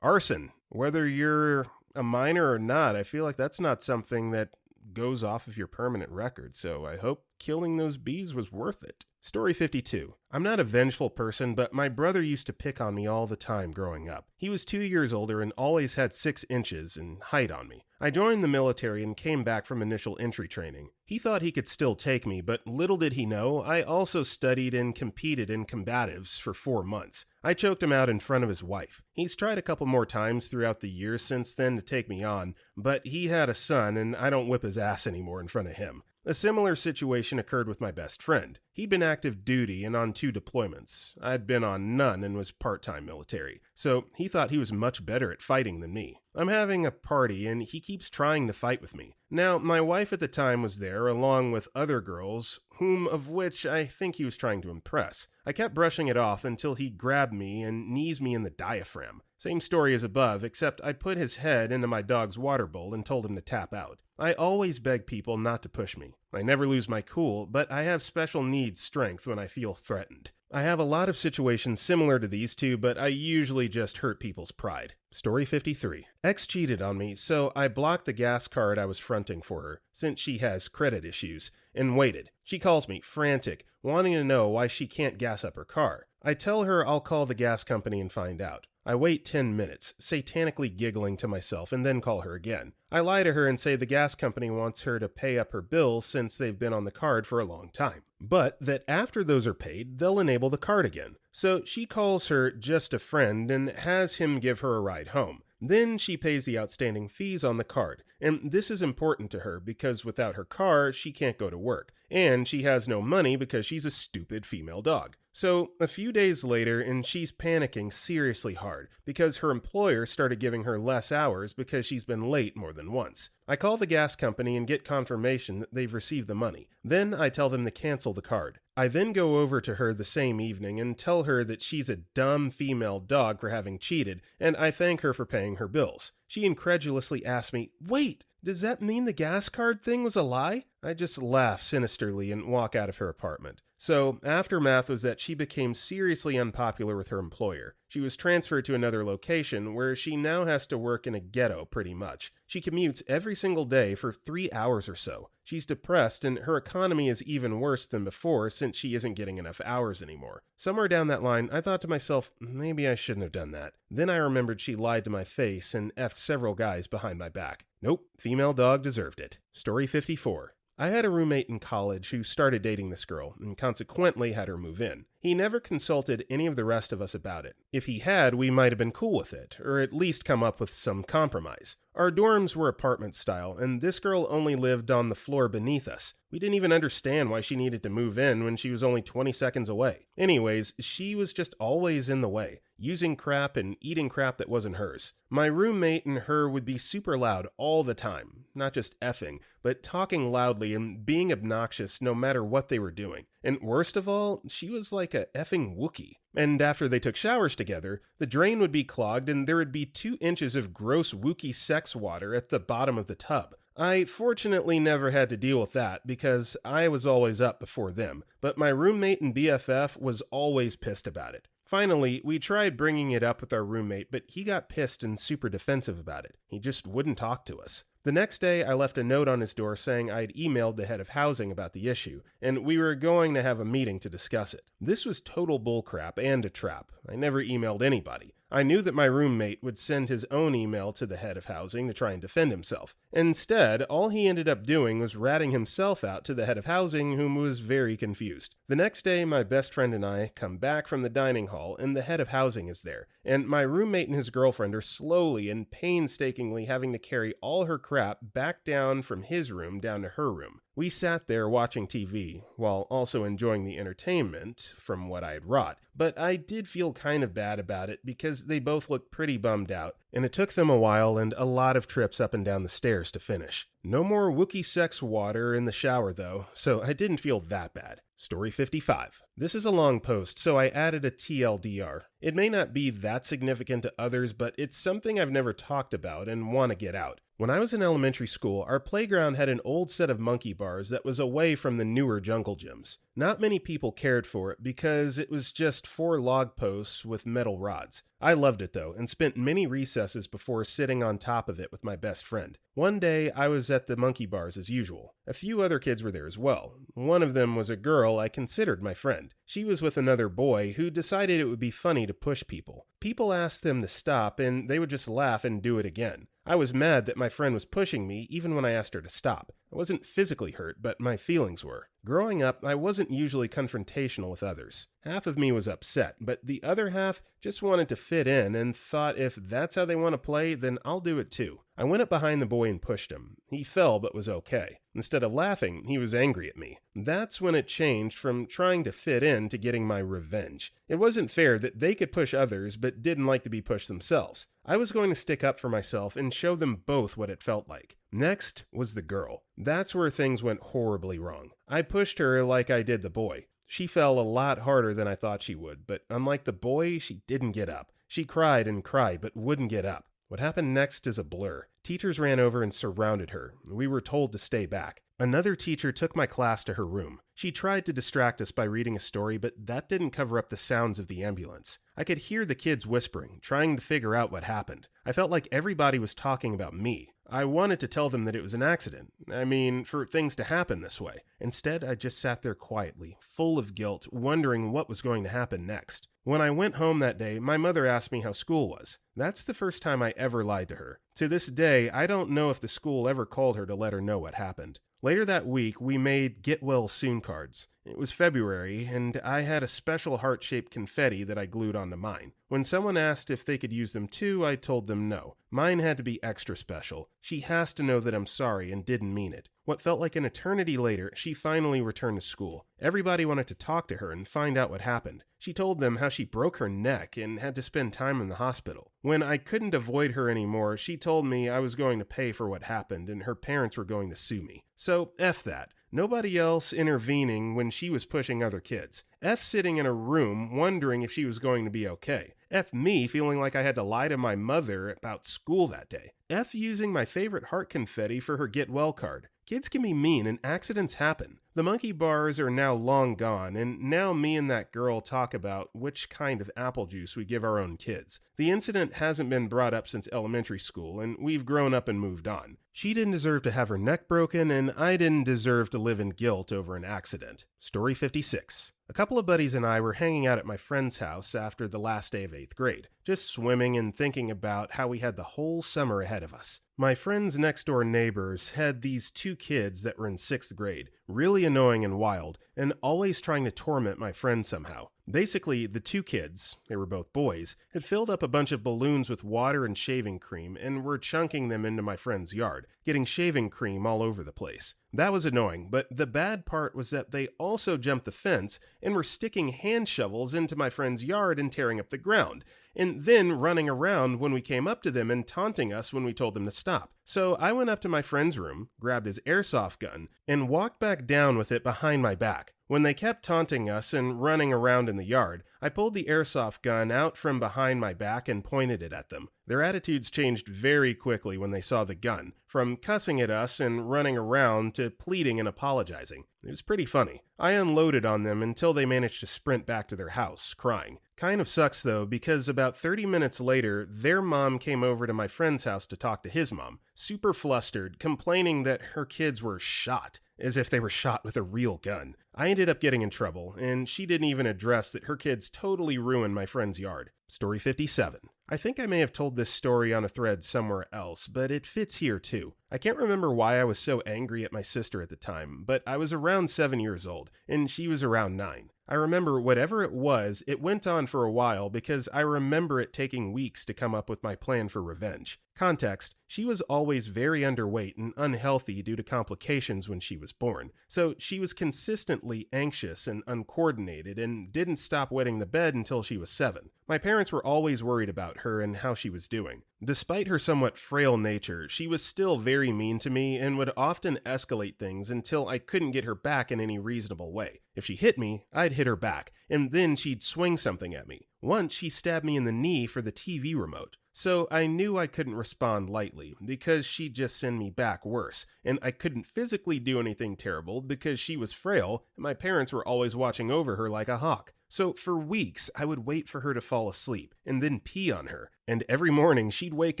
A: Arson. Whether you're a minor or not, I feel like that's not something that goes off of your permanent record, so I hope killing those bees was worth it. Story 52. I'm not a vengeful person, but my brother used to pick on me all the time growing up. He was 2 years older and always had 6 inches in height on me. I joined the military and came back from initial entry training. He thought he could still take me, but little did he know, I also studied and competed in combatives for 4 months. I choked him out in front of his wife. He's tried a couple more times throughout the years since then to take me on, but he had a son and I don't whip his ass anymore in front of him. A similar situation occurred with my best friend. He'd been active duty and on 2 deployments. I'd been on none and was part-time military, so he thought he was much better at fighting than me. I'm having a party and he keeps trying to fight with me. Now, my wife at the time was there along with other girls, whom of which I think he was trying to impress. I kept brushing it off until he grabbed me and knees me in the diaphragm. Same story as above, except I put his head into my dog's water bowl and told him to tap out. I always beg people not to push me. I never lose my cool, but I have special needs strength when I feel threatened. I have a lot of situations similar to these two, but I usually just hurt people's pride. Story 53. Ex cheated on me, so I blocked the gas card I was fronting for her, since she has credit issues, and waited. She calls me, frantic, wanting to know why she can't gas up her car. I tell her I'll call the gas company and find out. I wait 10 minutes, satanically giggling to myself, and then call her again. I lie to her and say the gas company wants her to pay up her bills since they've been on the card for a long time, but that after those are paid, they'll enable the card again. So she calls her just a friend and has him give her a ride home. Then she pays the outstanding fees on the card, and this is important to her because without her car, she can't go to work, and she has no money because she's a stupid female dog. So, a few days later, and she's panicking seriously hard because her employer started giving her less hours because she's been late more than once. I call the gas company and get confirmation that they've received the money. Then I tell them to cancel the card. I then go over to her the same evening and tell her that she's a dumb female dog for having cheated, and I thank her for paying her bills. She incredulously asks me, "Wait, does that mean the gas card thing was a lie?" I just laugh sinisterly and walk out of her apartment. So, aftermath was that she became seriously unpopular with her employer. She was transferred to another location where she now has to work in a ghetto pretty much. She commutes every single day for 3 hours or so. She's depressed and her economy is even worse than before since she isn't getting enough hours anymore. Somewhere down that line, I thought to myself, maybe I shouldn't have done that. Then I remembered she lied to my face and effed several guys behind my back. Nope, female dog deserved it. Story 54. I had a roommate in college who started dating this girl, and consequently had her move in. He never consulted any of the rest of us about it. If he had, we might have been cool with it, or at least come up with some compromise. Our dorms were apartment style, and this girl only lived on the floor beneath us. We didn't even understand why she needed to move in when she was only 20 seconds away. Anyways, she was just always in the way, using crap and eating crap that wasn't hers. My roommate and her would be super loud all the time, not just effing, but talking loudly and being obnoxious no matter what they were doing. And worst of all, she was like a effing Wookiee. And after they took showers together, the drain would be clogged and there would be 2 inches of gross Wookiee sex water at the bottom of the tub. I fortunately never had to deal with that because I was always up before them, but my roommate and BFF was always pissed about it. Finally, we tried bringing it up with our roommate, but he got pissed and super defensive about it. He just wouldn't talk to us. The next day, I left a note on his door saying I'd emailed the head of housing about the issue, and we were going to have a meeting to discuss it. This was total bullcrap and a trap. I never emailed anybody. I knew that my roommate would send his own email to the head of housing to try and defend himself. Instead, all he ended up doing was ratting himself out to the head of housing, whom was very confused. The next day, my best friend and I come back from the dining hall, and the head of housing is there, and my roommate and his girlfriend are slowly and painstakingly having to carry all her crap back down from his room down to her room. We sat there watching TV, while also enjoying the entertainment from what I had wrought, but I did feel kind of bad about it because they both looked pretty bummed out, and it took them a while and a lot of trips up and down the stairs to finish. No more Wookiee sex water in the shower though, so I didn't feel that bad. Story 55. This is a long post, so I added a TLDR. It may not be that significant to others, but it's something I've never talked about and want to get out. When I was in elementary school, our playground had an old set of monkey bars that was away from the newer jungle gyms. Not many people cared for it because it was just 4 log posts with metal rods. I loved it though, and spent many recesses before sitting on top of it with my best friend. One day, I was at the monkey bars as usual. A few other kids were there as well. One of them was a girl I considered my friend. She was with another boy who decided it would be funny to push people. People asked them to stop, and they would just laugh and do it again. I was mad that my friend was pushing me even when I asked her to stop. I wasn't physically hurt, but my feelings were. Growing up, I wasn't usually confrontational with others. Half of me was upset, but the other half just wanted to fit in and thought if that's how they want to play, then I'll do it too. I went up behind the boy and pushed him. He fell but was okay. Instead of laughing, he was angry at me. That's when it changed from trying to fit in to getting my revenge. It wasn't fair that they could push others but didn't like to be pushed themselves. I was going to stick up for myself and show them both what it felt like. Next was the girl. That's where things went horribly wrong. I pushed her like I did the boy. She fell a lot harder than I thought she would, but unlike the boy, she didn't get up. She cried and cried but wouldn't get up. What happened next is a blur. Teachers ran over and surrounded her. We were told to stay back. Another teacher took my class to her room. She tried to distract us by reading a story, but that didn't cover up the sounds of the ambulance. I could hear the kids whispering, trying to figure out what happened. I felt like everybody was talking about me. I wanted to tell them that it was an accident. I mean, for things to happen this way. Instead, I just sat there quietly, full of guilt, wondering what was going to happen next. When I went home that day, my mother asked me how school was. That's the first time I ever lied to her. To this day, I don't know if the school ever called her to let her know what happened. Later that week, we made Get Well Soon cards. It was February, and I had a special heart-shaped confetti that I glued onto mine. When someone asked if they could use them too, I told them no. Mine had to be extra special. She has to know that I'm sorry and didn't mean it. What felt like an eternity later, she finally returned to school. Everybody wanted to talk to her and find out what happened. She told them how she broke her neck and had to spend time in the hospital. When I couldn't avoid her anymore, she told me I was going to pay for what happened and her parents were going to sue me. So, F that. Nobody else intervening when she was pushing other kids. F sitting in a room wondering if she was going to be okay. F me feeling like I had to lie to my mother about school that day. F using my favorite heart confetti for her Get Well card. Kids can be mean and accidents happen. The monkey bars are now long gone, and now me and that girl talk about which kind of apple juice we give our own kids. The incident hasn't been brought up since elementary school, and we've grown up and moved on. She didn't deserve to have her neck broken, and I didn't deserve to live in guilt over an accident. Story 56. A couple of buddies and I were hanging out at my friend's house after the last day of 8th grade, just swimming and thinking about how we had the whole summer ahead of us. My friend's next-door neighbors had these two kids that were in 6th grade, really annoying and wild, and always trying to torment my friend somehow. Basically, the two kids, they were both boys, had filled up a bunch of balloons with water and shaving cream and were chunking them into my friend's yard, getting shaving cream all over the place. That was annoying, but the bad part was that they also jumped the fence and were sticking hand shovels into my friend's yard and tearing up the ground, and then running around when we came up to them and taunting us when we told them to stop. So I went up to my friend's room, grabbed his airsoft gun, and walked back down with it behind my back. When they kept taunting us and running around in the yard, I pulled the airsoft gun out from behind my back and pointed it at them. Their attitudes changed very quickly when they saw the gun, from cussing at us and running around to pleading and apologizing. It was pretty funny. I unloaded on them until they managed to sprint back to their house, crying. Kind of sucks though, because about 30 minutes later, their mom came over to my friend's house to talk to his mom, super flustered, complaining that her kids were shot, as if they were shot with a real gun. I ended up getting in trouble, and she didn't even address that her kids totally ruined my friend's yard. Story 57. I think I may have told this story on a thread somewhere else, but it fits here too. I can't remember why I was so angry at my sister at the time, but I was around 7 years old, and she was around 9. I remember whatever it was, it went on for a while because I remember it taking weeks to come up with my plan for revenge. Context, she was always very underweight and unhealthy due to complications when she was born, so she was consistently anxious and uncoordinated and didn't stop wetting the bed until she was 7. My parents were always worried about her and how she was doing. Despite her somewhat frail nature, she was still very mean to me and would often escalate things until I couldn't get her back in any reasonable way. If she hit me, I'd hit her back, and then she'd swing something at me. Once she stabbed me in the knee for the TV remote. So I knew I couldn't respond lightly, because she'd just send me back worse, and I couldn't physically do anything terrible because she was frail, and my parents were always watching over her like a hawk. So for weeks, I would wait for her to fall asleep, and then pee on her, and every morning she'd wake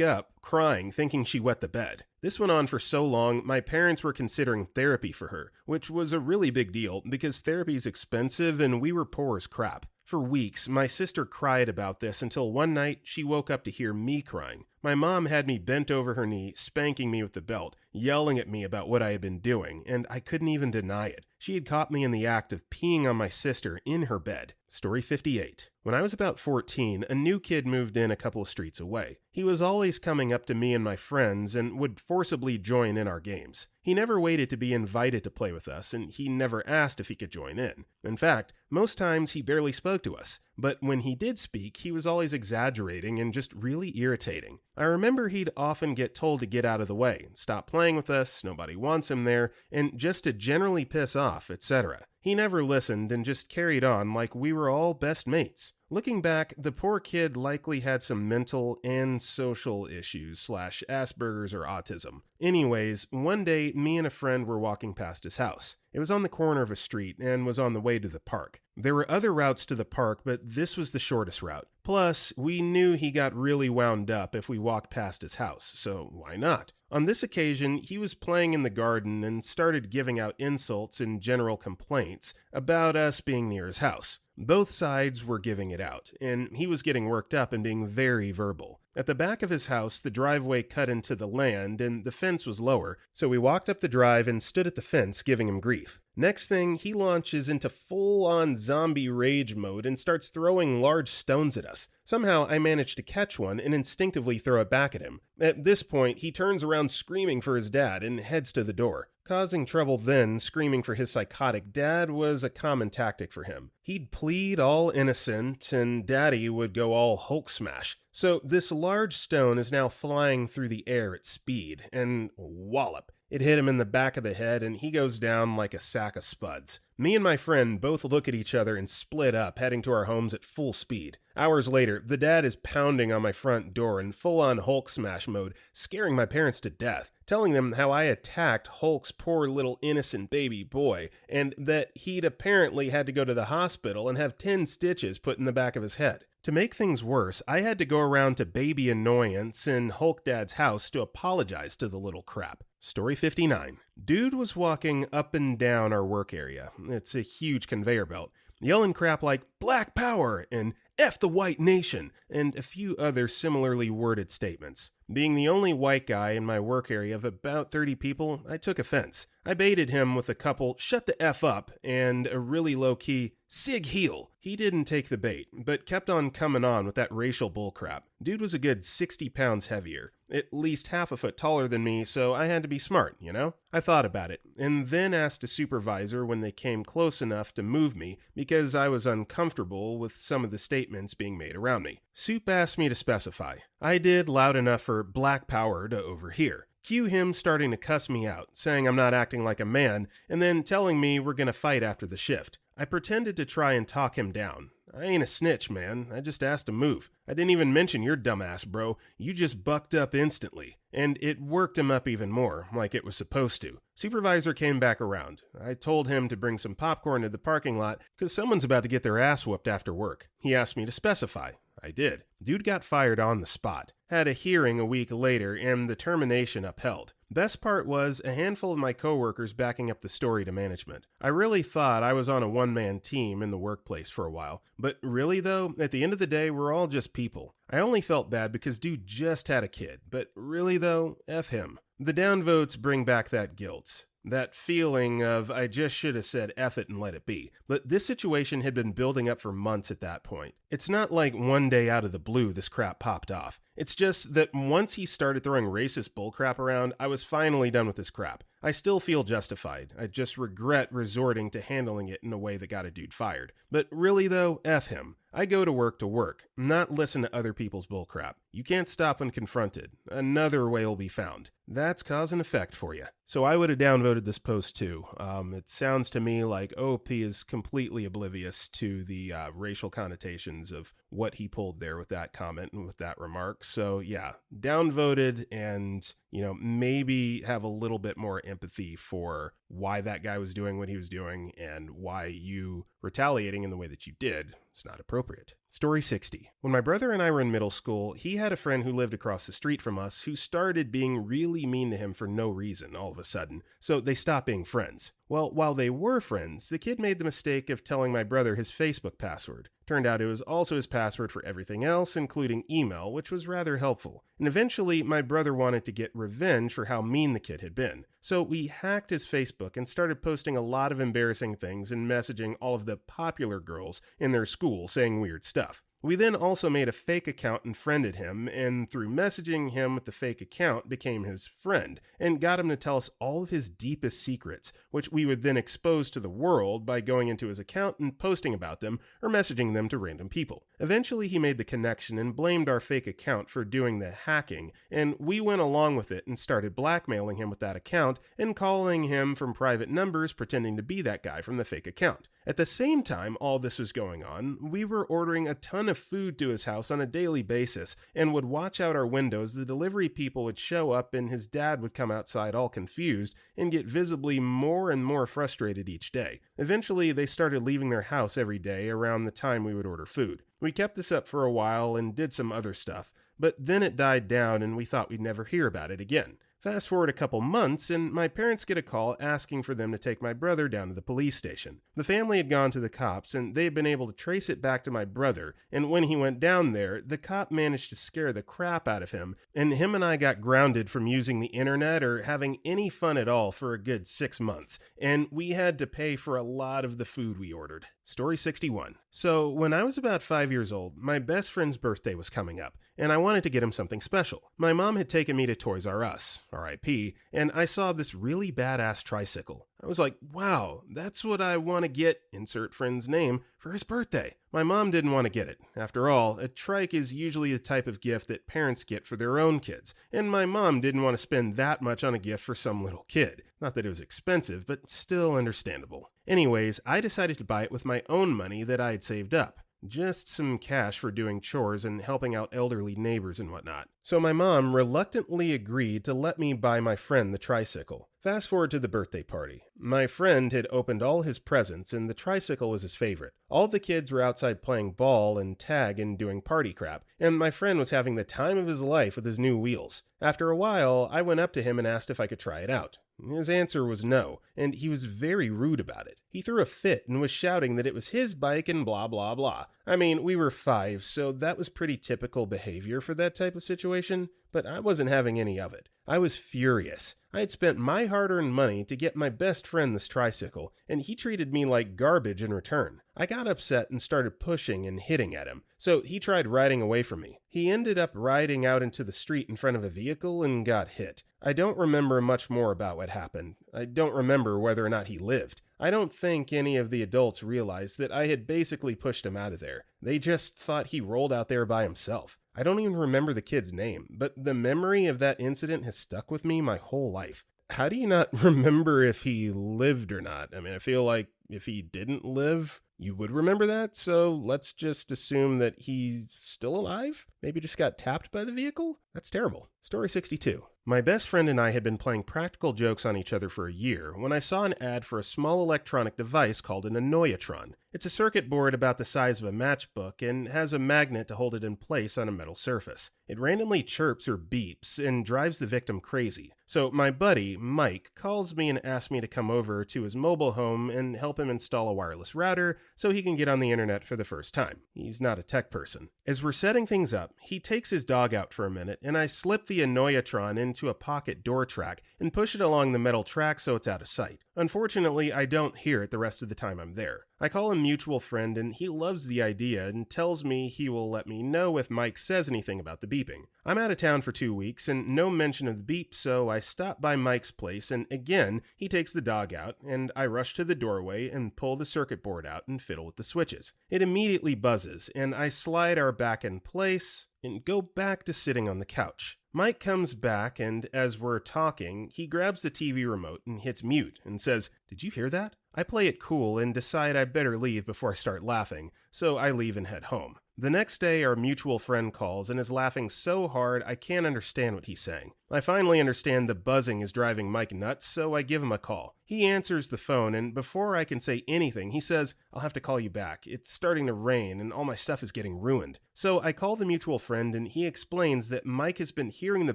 A: up, crying, thinking she wet the bed. This went on for so long, my parents were considering therapy for her, which was a really big deal, because therapy is expensive and we were poor as crap. For weeks, my sister cried about this until one night she woke up to hear me crying. My mom had me bent over her knee, spanking me with the belt, yelling at me about what I had been doing, and I couldn't even deny it. She had caught me in the act of peeing on my sister in her bed. Story 58. When I was about 14, a new kid moved in a couple of streets away. He was always coming up to me and my friends and would forcibly join in our games. He never waited to be invited to play with us, and he never asked if he could join in. In fact, most times he barely spoke to us, but when he did speak, he was always exaggerating and just really irritating. I remember he'd often get told to get out of the way, stop playing with us, nobody wants him there, and just to generally piss off, etc. He never listened and just carried on like we were all best mates. Looking back, the poor kid likely had some mental and social issues / Asperger's or autism. Anyways, one day, me and a friend were walking past his house. It was on the corner of a street and was on the way to the park. There were other routes to the park, but this was the shortest route. Plus, we knew he got really wound up if we walked past his house, so why not? On this occasion, he was playing in the garden and started giving out insults and general complaints about us being near his house. Both sides were giving it out, and he was getting worked up and being very verbal. At the back of his house, the driveway cut into the land and the fence was lower, so we walked up the drive and stood at the fence giving him grief. Next thing, he launches into full-on zombie rage mode and starts throwing large stones at us. Somehow, I managed to catch one and instinctively throw it back at him. At this point, he turns around screaming for his dad and heads to the door. Causing trouble then, screaming for his psychotic dad was a common tactic for him. He'd plead all innocent, and Daddy would go all Hulk smash. So this large stone is now flying through the air at speed, and wallop. It hit him in the back of the head, and he goes down like a sack of spuds. Me and my friend both look at each other and split up, heading to our homes at full speed. Hours later, the dad is pounding on my front door in full-on Hulk smash mode, scaring my parents to death, telling them how I attacked Hulk's poor little innocent baby boy, and that he'd apparently had to go to the hospital and have 10 stitches put in the back of his head. To make things worse, I had to go around to Baby Annoyance in Hulk Dad's house to apologize to the little crap. Story 59. Dude was walking up and down our work area. It's a huge conveyor belt, yelling crap like Black Power and F the White Nation, and a few other similarly worded statements. Being the only white guy in my work area of about 30 people, I took offense. I baited him with a couple shut the F up and a really low-key Sig Heal. He didn't take the bait, but kept on coming on with that racial bullcrap. Dude was a good 60 pounds heavier, at least half a foot taller than me, so I had to be smart, you know? I thought about it, and then asked a supervisor when they came close enough to move me because I was uncomfortable with some of the statements being made around me. Soup asked me to specify. I did loud enough for Black Power to overhear. Cue him starting to cuss me out, saying I'm not acting like a man, and then telling me we're gonna fight after the shift. I pretended to try and talk him down. I ain't a snitch, man. I just asked to move. I didn't even mention your dumbass, bro. You just bucked up instantly. And it worked him up even more, like it was supposed to. Supervisor came back around. I told him to bring some popcorn to the parking lot, because someone's about to get their ass whooped after work. He asked me to specify. I did. Dude got fired on the spot. Had a hearing a week later, and the termination upheld. Best part was a handful of my coworkers backing up the story to management. I really thought I was on a one-man team in the workplace for a while. But really though, at the end of the day, we're all just people. I only felt bad because dude just had a kid. But really though, F him. The downvotes bring back that guilt. That feeling of I just should have said F it and let it be. But this situation had been building up for months at that point. It's not like one day out of the blue this crap popped off. It's just that once he started throwing racist bullcrap around, I was finally done with this crap. I still feel justified. I just regret resorting to handling it in a way that got a dude fired. But really though, F him. I go to work, not listen to other people's bullcrap. You can't stop when confronted. Another way will be found. That's cause and effect for you. So I would have downvoted this post too. It sounds to me like OP is completely oblivious to the racial connotations of what he pulled there with that comment and with that remark. So yeah, downvoted, and maybe have a little bit more empathy for why that guy was doing what he was doing and why you retaliating in the way that you did. It's not appropriate. Story 60. When my brother and I were in middle school, he had a friend who lived across the street from us who started being really mean to him for no reason all of a sudden, so they stopped being friends. Well, while they were friends, the kid made the mistake of telling my brother his Facebook password. Turned out it was also his password for everything else, including email, which was rather helpful. And eventually, my brother wanted to get revenge for how mean the kid had been. So we hacked his Facebook and started posting a lot of embarrassing things and messaging all of the popular girls in their school saying weird stuff. We then also made a fake account and friended him, and through messaging him with the fake account became his friend, and got him to tell us all of his deepest secrets, which we would then expose to the world by going into his account and posting about them or messaging them to random people. Eventually he made the connection and blamed our fake account for doing the hacking, and we went along with it and started blackmailing him with that account and calling him from private numbers pretending to be that guy from the fake account. At the same time all this was going on, we were ordering a ton of of food to his house on a daily basis and would watch out our windows. The delivery people would show up and his dad would come outside all confused and get visibly more and more frustrated each day. Eventually, they started leaving their house every day around the time we would order food. We kept this up for a while and did some other stuff, but then it died down and we thought we'd never hear about it again. Fast forward a couple months, and my parents get a call asking for them to take my brother down to the police station. The family had gone to the cops, and they had been able to trace it back to my brother, and when he went down there, the cop managed to scare the crap out of him, and him and I got grounded from using the internet or having any fun at all for a good 6 months, and we had to pay for a lot of the food we ordered. Story 61. So, when I was about 5 years old, my best friend's birthday was coming up, and I wanted to get him something special. My mom had taken me to Toys R Us, RIP, and I saw this really badass tricycle. I was like, wow, that's what I want to get, insert friend's name, for his birthday. My mom didn't want to get it. After all, a trike is usually the type of gift that parents get for their own kids, and my mom didn't want to spend that much on a gift for some little kid. Not that it was expensive, but still understandable. Anyways, I decided to buy it with my own money that I had saved up. Just some cash for doing chores and helping out elderly neighbors and whatnot. So my mom reluctantly agreed to let me buy my friend the tricycle. Fast forward to the birthday party. My friend had opened all his presents and the tricycle was his favorite. All the kids were outside playing ball and tag and doing party crap, and my friend was having the time of his life with his new wheels. After a while, I went up to him and asked if I could try it out. His answer was no, and he was very rude about it. He threw a fit and was shouting that it was his bike and blah blah blah. I mean, we were 5, so that was pretty typical behavior for that type of situation, but I wasn't having any of it. I was furious. I had spent my hard-earned money to get my best friend this tricycle, and he treated me like garbage in return. I got upset and started pushing and hitting at him, so he tried riding away from me. He ended up riding out into the street in front of a vehicle and got hit. I don't remember much more about what happened. I don't remember whether or not he lived. I don't think any of the adults realized that I had basically pushed him out of there. They just thought he rolled out there by himself. I don't even remember the kid's name, but the memory of that incident has stuck with me my whole life. How do you not remember if he lived or not? I mean, I feel like if he didn't live, you would remember that, so let's just assume that he's still alive? Maybe just got tapped by the vehicle? That's terrible. Story 62. My best friend and I had been playing practical jokes on each other for a year when I saw an ad for a small electronic device called an annoyatron. It's a circuit board about the size of a matchbook and has a magnet to hold it in place on a metal surface. It randomly chirps or beeps and drives the victim crazy. So my buddy, Mike, calls me and asks me to come over to his mobile home and help him install a wireless router so he can get on the internet for the first time. He's not a tech person. As we're setting things up, he takes his dog out for a minute and I slip the annoyatron into a pocket door track and push it along the metal track so it's out of sight. Unfortunately, I don't hear it the rest of the time I'm there. I call a mutual friend and he loves the idea and tells me he will let me know if Mike says anything about the beeping. I'm out of town for 2 weeks and no mention of the beep, so I stop by Mike's place and again, he takes the dog out and I rush to the doorway and pull the circuit board out and fiddle with the switches. It immediately buzzes and I slide our back in place and go back to sitting on the couch. Mike comes back and as we're talking, he grabs the TV remote and hits mute and says, "Did you hear that?" I play it cool and decide I better leave before I start laughing, so I leave and head home. The next day, our mutual friend calls and is laughing so hard I can't understand what he's saying. I finally understand the buzzing is driving Mike nuts, so I give him a call. He answers the phone, and before I can say anything, he says, "I'll have to call you back. It's starting to rain, and all my stuff is getting ruined." So I call the mutual friend, and he explains that Mike has been hearing the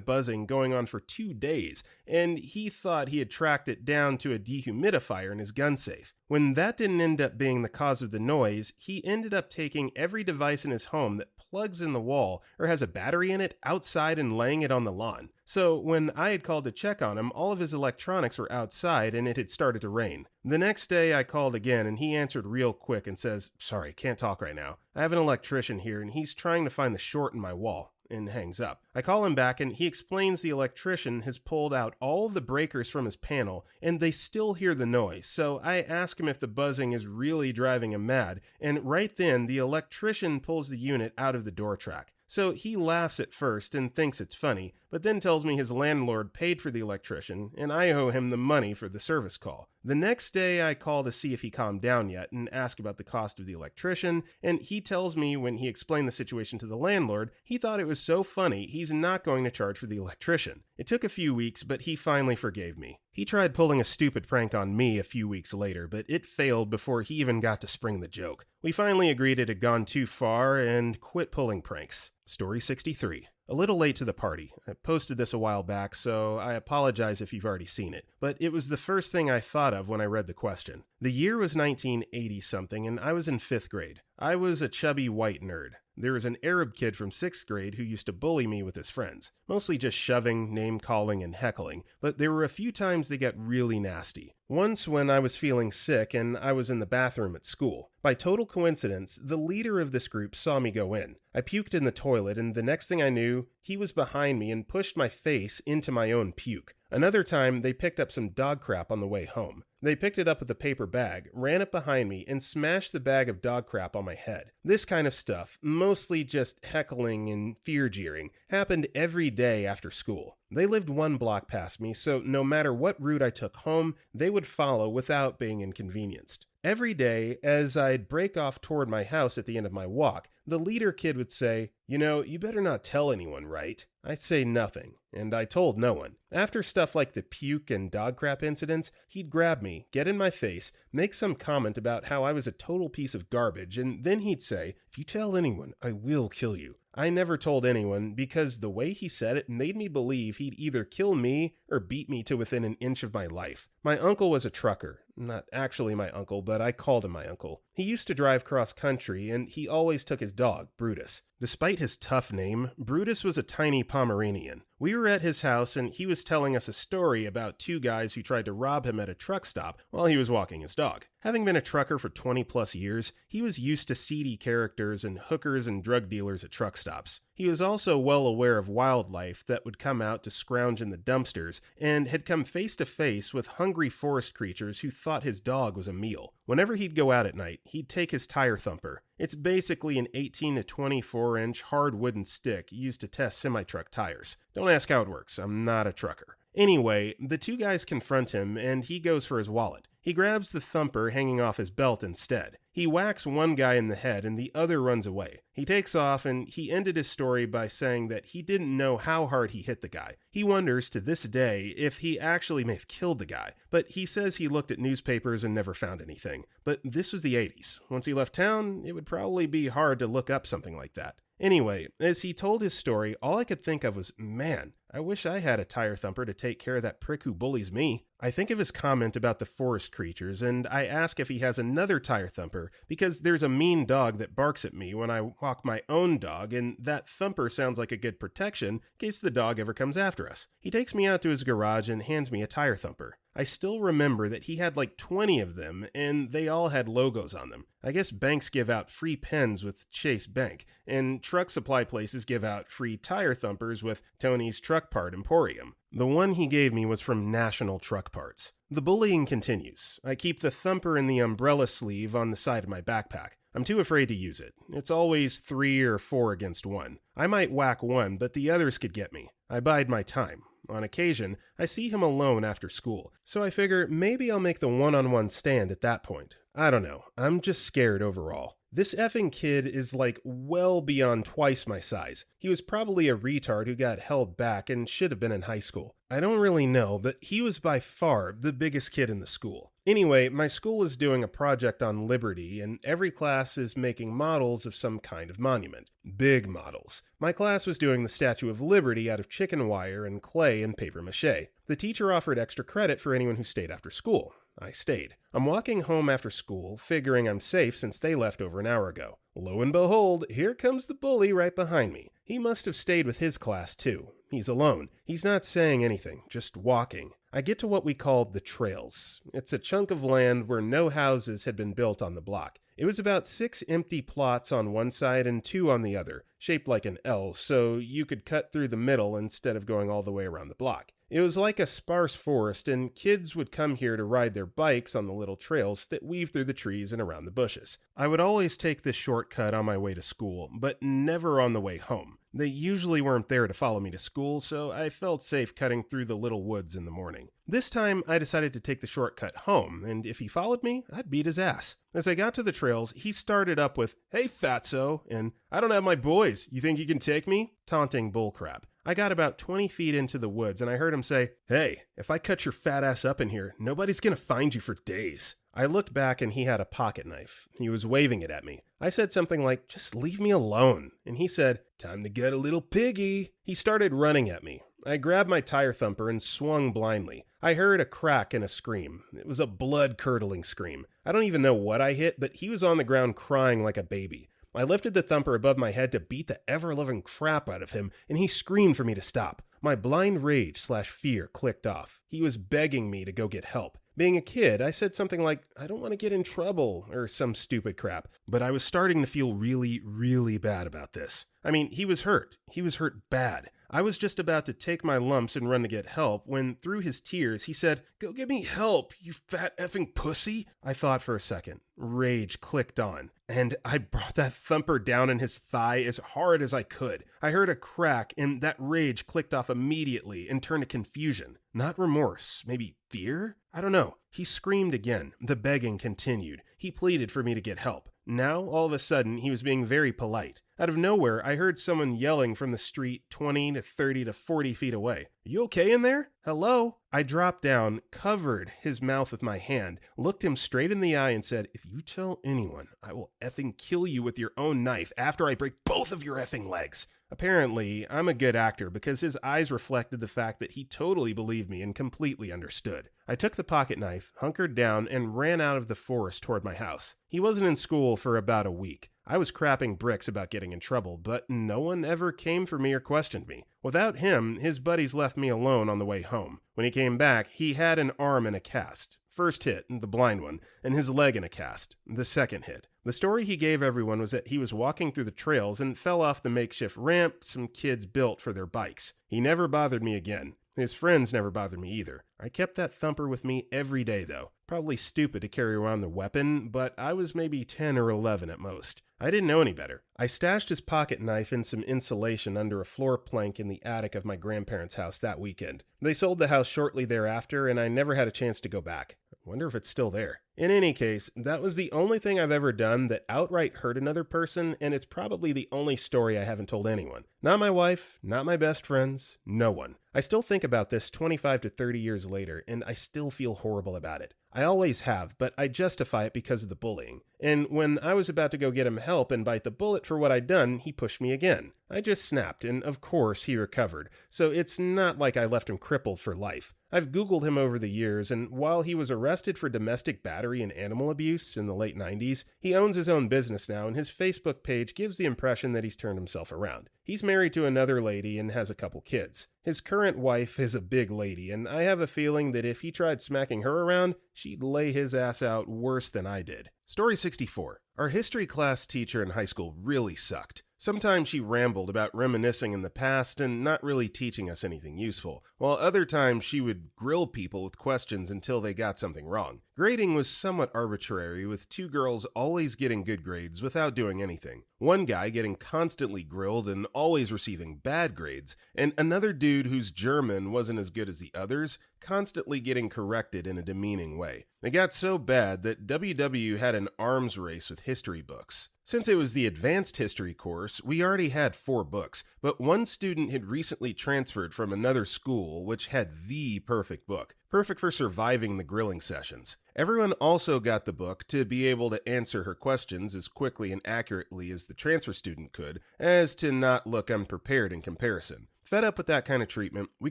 A: buzzing going on for 2 days, and he thought he had tracked it down to a dehumidifier in his gun safe. When that didn't end up being the cause of the noise, he ended up taking every device in his home that plugs in the wall or has a battery in it outside and laying it on the lawn. So when I had called to check on him, all of his electronics were outside and it had started to rain. The next day I called again and he answered real quick and says, "Sorry, can't talk right now. I have an electrician here and he's trying to find the short in my wall," and hangs up. I call him back and he explains the electrician has pulled out all the breakers from his panel and they still hear the noise. So I ask him if the buzzing is really driving him mad, and right then the electrician pulls the unit out of the door track. So he laughs at first and thinks it's funny, but then tells me his landlord paid for the electrician and I owe him the money for the service call. The next day, I call to see if he calmed down yet and ask about the cost of the electrician, and he tells me when he explained the situation to the landlord, he thought it was so funny he's not going to charge for the electrician. It took a few weeks, but he finally forgave me. He tried pulling a stupid prank on me a few weeks later, but it failed before he even got to spring the joke. We finally agreed it had gone too far and quit pulling pranks. Story 63. A little late to the party. I posted this a while back, so I apologize if you've already seen it, but it was the first thing I thought of when I read the question. The year was 1980-something, and I was in 5th grade. I was a chubby white nerd. There was an Arab kid from 6th grade who used to bully me with his friends, mostly just shoving, name-calling, and heckling, but there were a few times they got really nasty. Once when I was feeling sick and I was in the bathroom at school. By total coincidence, the leader of this group saw me go in. I puked in the toilet, and the next thing I knew, he was behind me and pushed my face into my own puke. Another time, they picked up some dog crap on the way home. They picked it up with a paper bag, ran it behind me, and smashed the bag of dog crap on my head. This kind of stuff, mostly just heckling and fear-jeering, happened every day after school. They lived 1 block past me, so no matter what route I took home, they would follow without being inconvenienced. Every day, as I'd break off toward my house at the end of my walk, the leader kid would say, "You better not tell anyone, right?" I'd say nothing, and I told no one. After stuff like the puke and dog crap incidents, he'd grab me, get in my face, make some comment about how I was a total piece of garbage, and then he'd say, "If you tell anyone, I will kill you." I never told anyone because the way he said it made me believe he'd either kill me or beat me to within an inch of my life. My uncle was a trucker. Not actually my uncle, but I called him my uncle. He used to drive cross country, and he always took his dog, Brutus. Despite his tough name, Brutus was a tiny Pomeranian. We were at his house, and he was telling us a story about 2 guys who tried to rob him at a truck stop while he was walking his dog. Having been a trucker for 20 plus years, he was used to seedy characters and hookers and drug dealers at truck stops. He was also well aware of wildlife that would come out to scrounge in the dumpsters, and had come face to face with hungry forest creatures who thought his dog was a meal. Whenever he'd go out at night, he'd take his tire thumper. It's basically an 18 to 24-inch hard wooden stick used to test semi-truck tires. Don't ask how it works, I'm not a trucker. Anyway, the 2 guys confront him, and he goes for his wallet. He grabs the thumper hanging off his belt instead. He whacks one guy in the head and the other runs away. He takes off, and he ended his story by saying that he didn't know how hard he hit the guy. He wonders to this day if he actually may have killed the guy, but he says he looked at newspapers and never found anything. But this was the 80s. Once he left town, it would probably be hard to look up something like that. Anyway, as he told his story, all I could think of was, man, I wish I had a tire thumper to take care of that prick who bullies me. I think of his comment about the forest creatures, and I ask if he has another tire thumper, because there's a mean dog that barks at me when I walk my own dog, and that thumper sounds like a good protection in case the dog ever comes after us. He takes me out to his garage and hands me a tire thumper. I still remember that he had like 20 of them, and they all had logos on them. I guess banks give out free pens with Chase Bank, and truck supply places give out free tire thumpers with Tony's Truck Part Emporium. The one he gave me was from National Truck Parts. The bullying continues. I keep the thumper in the umbrella sleeve on the side of my backpack. I'm too afraid to use it. It's always 3 or 4 against 1. I might whack one, but the others could get me. I bide my time. On occasion, I see him alone after school, so I figure maybe I'll make the one-on-one stand at that point. I don't know, I'm just scared overall. This effing kid is like well beyond twice my size. He was probably a retard who got held back and should have been in high school. I don't really know, but he was by far the biggest kid in the school. Anyway, my school is doing a project on liberty, and every class is making models of some kind of monument. Big models. My class was doing the Statue of Liberty out of chicken wire and clay and paper mache. The teacher offered extra credit for anyone who stayed after school. I stayed. I'm walking home after school, figuring I'm safe since they left over an hour ago. Lo and behold, here comes the bully right behind me. He must have stayed with his class too. He's alone. He's not saying anything, just walking. I get to what we call the trails. It's a chunk of land where no houses had been built on the block. It was about 6 empty plots on one side and 2 on the other, shaped like an L, so you could cut through the middle instead of going all the way around the block. It was like a sparse forest, and kids would come here to ride their bikes on the little trails that weave through the trees and around the bushes. I would always take this shortcut on my way to school, but never on the way home. They usually weren't there to follow me to school, so I felt safe cutting through the little woods in the morning. This time, I decided to take the shortcut home, and if he followed me, I'd beat his ass. As I got to the trails, he started up with, "Hey, fatso," and "I don't have my boys. You think you can take me?" Taunting bullcrap. I got about 20 feet into the woods and I heard him say, "Hey, if I cut your fat ass up in here, nobody's gonna find you for days." I looked back and he had a pocket knife. He was waving it at me. I said something like, "Just leave me alone." And he said, "Time to get a little piggy." He started running at me. I grabbed my tire thumper and swung blindly. I heard a crack and a scream. It was a blood-curdling scream. I don't even know what I hit, but he was on the ground crying like a baby. I lifted the thumper above my head to beat the ever-loving crap out of him, and he screamed for me to stop. My blind rage/fear clicked off. He was begging me to go get help. Being a kid, I said something like, "I don't want to get in trouble," or some stupid crap, but I was starting to feel really, really bad about this. I mean, he was hurt. He was hurt bad. I was just about to take my lumps and run to get help when, through his tears, he said, "Go get me help, you fat effing pussy." I thought for a second. Rage clicked on, and I brought that thumper down in his thigh as hard as I could. I heard a crack, and that rage clicked off immediately and turned to confusion. Not remorse, maybe fear? I don't know. He screamed again. The begging continued. He pleaded for me to get help. Now, all of a sudden, he was being very polite. Out of nowhere, I heard someone yelling from the street 20 to 30 to 40 feet away. "You okay in there? Hello?" I dropped down, covered his mouth with my hand, looked him straight in the eye and said, "If you tell anyone, I will effing kill you with your own knife after I break both of your effing legs." Apparently, I'm a good actor because his eyes reflected the fact that he totally believed me and completely understood. I took the pocket knife, hunkered down, and ran out of the forest toward my house. He wasn't in school for about a week. I was crapping bricks about getting in trouble, but no one ever came for me or questioned me. Without him, his buddies left me alone on the way home. When he came back, he had an arm in a cast. First hit, the blind one, and his leg in a cast. The second hit. The story he gave everyone was that he was walking through the trails and fell off the makeshift ramp some kids built for their bikes. He never bothered me again. His friends never bothered me either. I kept that thumper with me every day, though. Probably stupid to carry around the weapon, but I was maybe 10 or 11 at most. I didn't know any better. I stashed his pocket knife in some insulation under a floor plank in the attic of my grandparents' house that weekend. They sold the house shortly thereafter, and I never had a chance to go back. I wonder if it's still there. In any case, that was the only thing I've ever done that outright hurt another person, and it's probably the only story I haven't told anyone. Not my wife, not my best friends, no one. I still think about this 25 to 30 years later, and I still feel horrible about it. I always have, but I justify it because of the bullying. And when I was about to go get him help and bite the bullet for what I'd done, he pushed me again. I just snapped, and of course he recovered, so it's not like I left him crippled for life. I've Googled him over the years, and while he was arrested for domestic battery and animal abuse in the late 90s, he owns his own business now, and his Facebook page gives the impression that he's turned himself around. He's married to another lady and has a couple kids. His current wife is a big lady, and I have a feeling that if he tried smacking her around, she'd lay his ass out worse than I did. Story 64. Our history class teacher in high school really sucked. Sometimes she rambled about reminiscing in the past and not really teaching us anything useful, while other times she would grill people with questions until they got something wrong. Grading was somewhat arbitrary, with two girls always getting good grades without doing anything. One guy getting constantly grilled and always receiving bad grades, and another dude whose German wasn't as good as the others, constantly getting corrected in a demeaning way. It got so bad that WW had an arms race with history books. Since it was the advanced history course, we already had 4 books, but one student had recently transferred from another school which had the perfect book, perfect for surviving the grilling sessions. Everyone also got the book to be able to answer her questions as quickly and accurately as the transfer student could, as to not look unprepared in comparison. Fed up with that kind of treatment, we